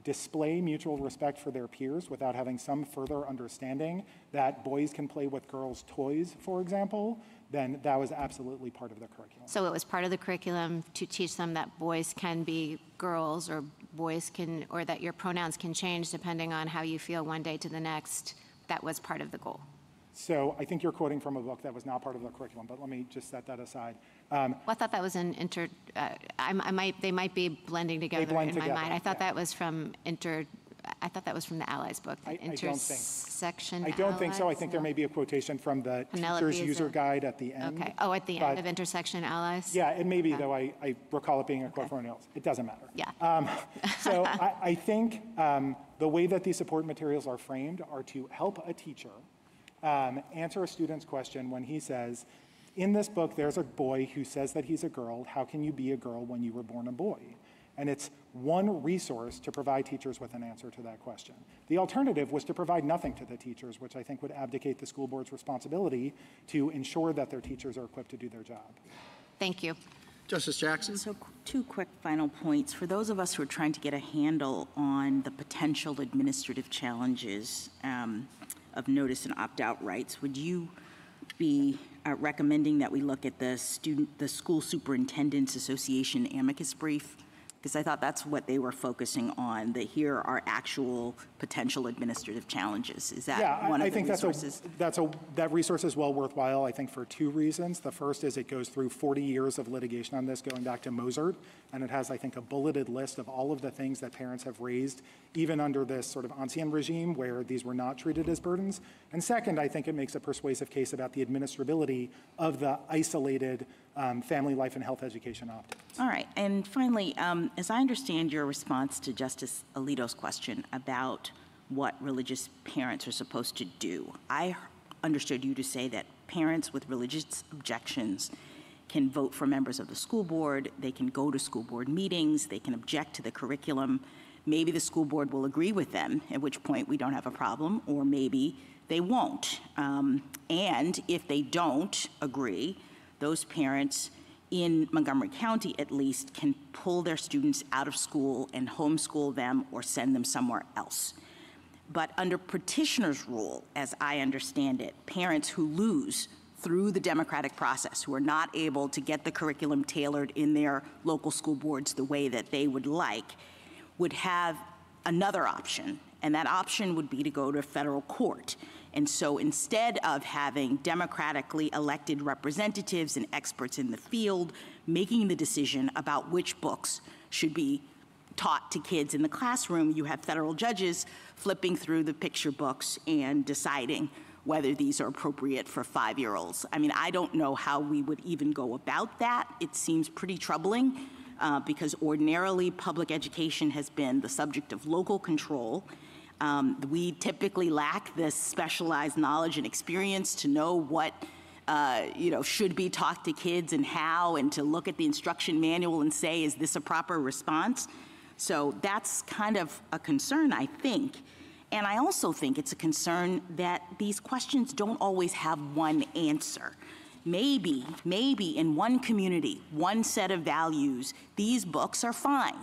display mutual respect for their peers without having some further understanding that boys can play with girls' toys, for example, then that was absolutely part of the curriculum. So it was part of the curriculum to teach them that boys can be girls, or or that your pronouns can change depending on how you feel one day to the next. That was part of the goal. So I think you're quoting from a book that was not part of the curriculum, but let me just set that aside. Well, I thought that was an they might be blending together blend in my together, mind. I thought yeah. that was from the Allies book, the I don't think. intersection I don't think so. I Allies? think there may be a quotation from the Penelope teacher's is user a- guide at the end. Okay. Oh, at the but- end of Intersection Allies? Yeah, it may be, though I recall it being a quote from anyone else. It doesn't matter. Yeah. So I think the way that these support materials are framed are to help a teacher answer a student's question when he says, in this book, there's a boy who says that he's a girl. How can you be a girl when you were born a boy? And it's one resource to provide teachers with an answer to that question. The alternative was to provide nothing to the teachers, which I think would abdicate the school board's responsibility to ensure that their teachers are equipped to do their job. Thank you. Justice Jackson? So two quick final points. For those of us who are trying to get a handle on the potential administrative challenges of notice and opt-out rights, would you be recommending that we look at the School Superintendents Association amicus brief? Because I thought that's what they were focusing on, that here are actual potential administrative challenges. Is that one of the resources? That resource is well worthwhile, I think, for two reasons. The first is it goes through 40 years of litigation on this, going back to Mozart, and it has, I think, a bulleted list of all of the things that parents have raised, even under this sort of ancien regime where these were not treated as burdens. And second, I think it makes a persuasive case about the administrability of the isolated family life and health education opt-ins. All right. And finally, as I understand your response to Justice Alito's question about what religious parents are supposed to do, I understood you to say that parents with religious objections can vote for members of the school board, they can go to school board meetings, they can object to the curriculum. Maybe the school board will agree with them, at which point we don't have a problem, or maybe they won't. And if they don't agree, those parents in Montgomery County, at least, can pull their students out of school and homeschool them or send them somewhere else. But under petitioner's rule, as I understand it, parents who lose through the democratic process, who are not able to get the curriculum tailored in their local school boards the way that they would like, would have another option, and that option would be to go to federal court. And so instead of having democratically elected representatives and experts in the field making the decision about which books should be taught to kids in the classroom, you have federal judges flipping through the picture books and deciding whether these are appropriate for 5-year-olds. I mean, I don't know how we would even go about that. It seems pretty troubling because ordinarily public education has been the subject of local control. We typically lack this specialized knowledge and experience to know what should be taught to kids and how, and to look at the instruction manual and say, is this a proper response? So that's kind of a concern, I think. And I also think it's a concern that these questions don't always have one answer. Maybe in one community, one set of values, these books are fine.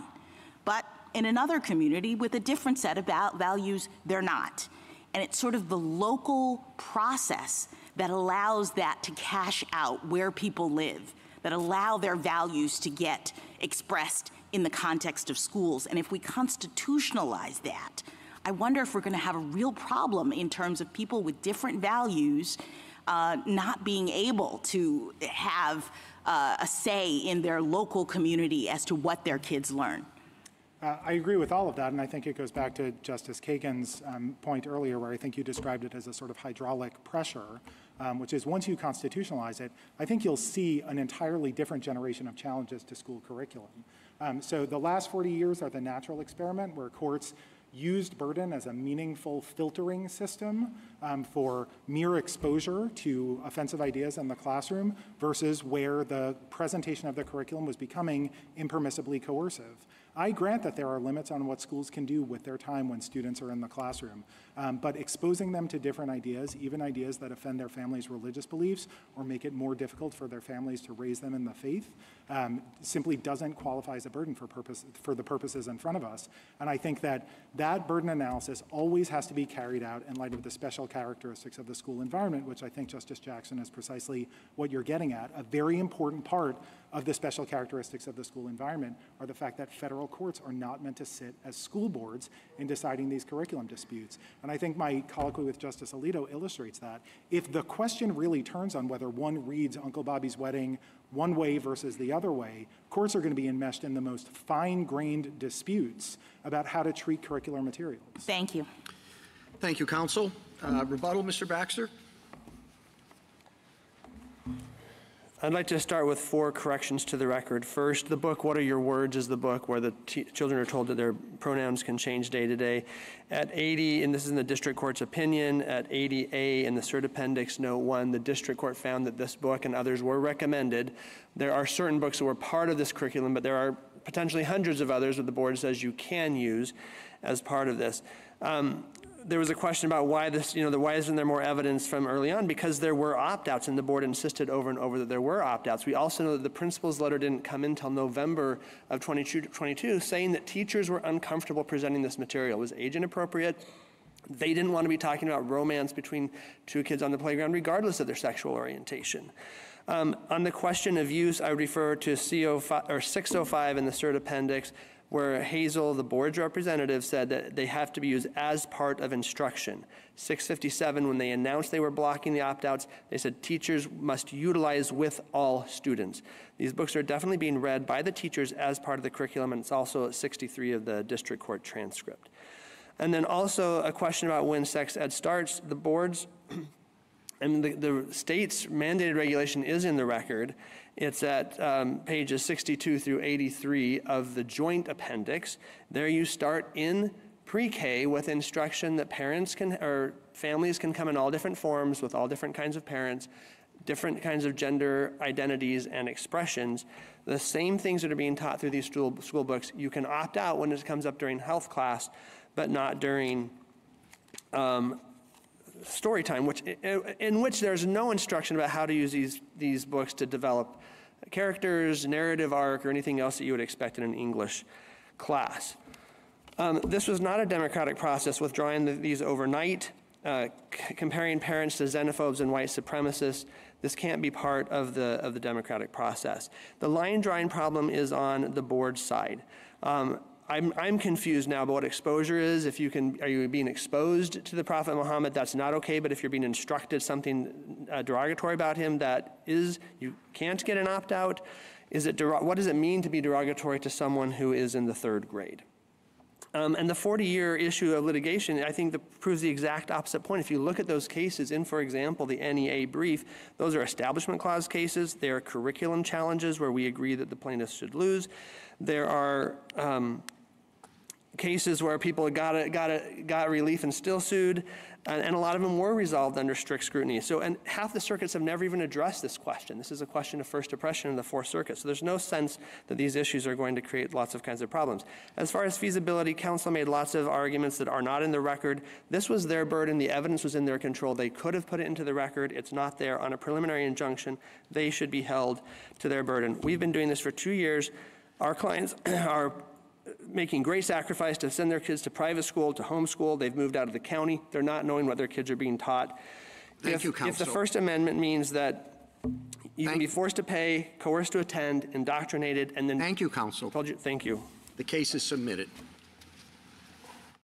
But in another community with a different set of values, they're not. And it's sort of the local process that allows that to cash out where people live, that allow their values to get expressed in the context of schools. And if we constitutionalize that, I wonder if we're going to have a real problem in terms of people with different values not being able to have a say in their local community as to what their kids learn. I agree with all of that, and I think it goes back to Justice Kagan's point earlier, where I think you described it as a sort of hydraulic pressure, which is once you constitutionalize it, I think you'll see an entirely different generation of challenges to school curriculum. So the last 40 years are the natural experiment, where courts used burden as a meaningful filtering system for mere exposure to offensive ideas in the classroom versus where the presentation of the curriculum was becoming impermissibly coercive. I grant that there are limits on what schools can do with their time when students are in the classroom, but exposing them to different ideas, even ideas that offend their family's religious beliefs or make it more difficult for their families to raise them in the faith, simply doesn't qualify as a burden for the purposes in front of us. And I think that that burden analysis always has to be carried out in light of the special characteristics of the school environment, which I think, Justice Jackson, is precisely what you're getting at. A very important part of the special characteristics of the school environment are the fact that federal courts are not meant to sit as school boards in deciding these curriculum disputes. And I think my colloquy with Justice Alito illustrates that. If the question really turns on whether one reads Uncle Bobby's Wedding one way versus the other way, courts are going to be enmeshed in the most fine-grained disputes about how to treat curricular materials. Thank you. Thank you, counsel. Rebuttal, Mr. Baxter? I'd like to start with 4 corrections to the record. First, the book, What Are Your Words, is the book where the children are told that their pronouns can change day to day. At 80, and this is in the district court's opinion, at 80A in the cert appendix note 1, the district court found that this book and others were recommended. There are certain books that were part of this curriculum, but there are potentially hundreds of others that the board says you can use as part of this. There was a question about why this, why isn't there more evidence from early on? Because there were opt-outs, and the board insisted over and over that there were opt-outs. We also know that the principal's letter didn't come in until November of 2022, saying that teachers were uncomfortable presenting this material. It was age inappropriate. They didn't want to be talking about romance between 2 kids on the playground, regardless of their sexual orientation. On the question of use, I would refer to 605 in the cert appendix, where Hazel, the board's representative, said that they have to be used as part of instruction. 657, when they announced they were blocking the opt-outs, they said teachers must utilize with all students. These books are definitely being read by the teachers as part of the curriculum, and it's also at 63 of the district court transcript. And then also a question about when sex ed starts. The boards and the state's mandated regulation is in the record. It's at pages 62 through 83 of the joint appendix. There you start in pre-K with instruction that parents or families can come in all different forms with all different kinds of parents, different kinds of gender identities and expressions. The same things that are being taught through these school books, you can opt out when it comes up during health class, but not during story time, in which there's no instruction about how to use these books to develop characters, narrative arc, or anything else that you would expect in an English class. This was not a democratic process, withdrawing these overnight, comparing parents to xenophobes and white supremacists. This can't be part of the democratic process. The line drawing problem is on the board side. I'm confused now about what exposure is. Are you being exposed to the Prophet Muhammad? That's not okay, but if you're being instructed something derogatory about him, you can't get an opt-out. What does it mean to be derogatory to someone who is in the 3rd grade? And the 40-year issue of litigation, I think, proves the exact opposite point. If you look at those cases in, for example, the NEA brief, those are Establishment Clause cases. They are curriculum challenges where we agree that the plaintiffs should lose. There are cases where people got relief and still sued, and a lot of them were resolved under strict scrutiny. So, and half the circuits have never even addressed this question. This is a question of first impression in the Fourth Circuit. So there's no sense that these issues are going to create lots of kinds of problems. As far as feasibility, counsel made lots of arguments that are not in the record. This was their burden. The evidence was in their control. They could have put it into the record. It's not there. On a preliminary injunction, they should be held to their burden. We've been doing this for 2 years. Our clients are making great sacrifice to send their kids to private school, to homeschool. They've moved out of the county. They're not knowing what their kids are being taught. Thank you, counsel. If the First Amendment means that you can be forced to pay, coerced to attend, indoctrinated, and then— Thank you, counsel. Thank you. The case is submitted.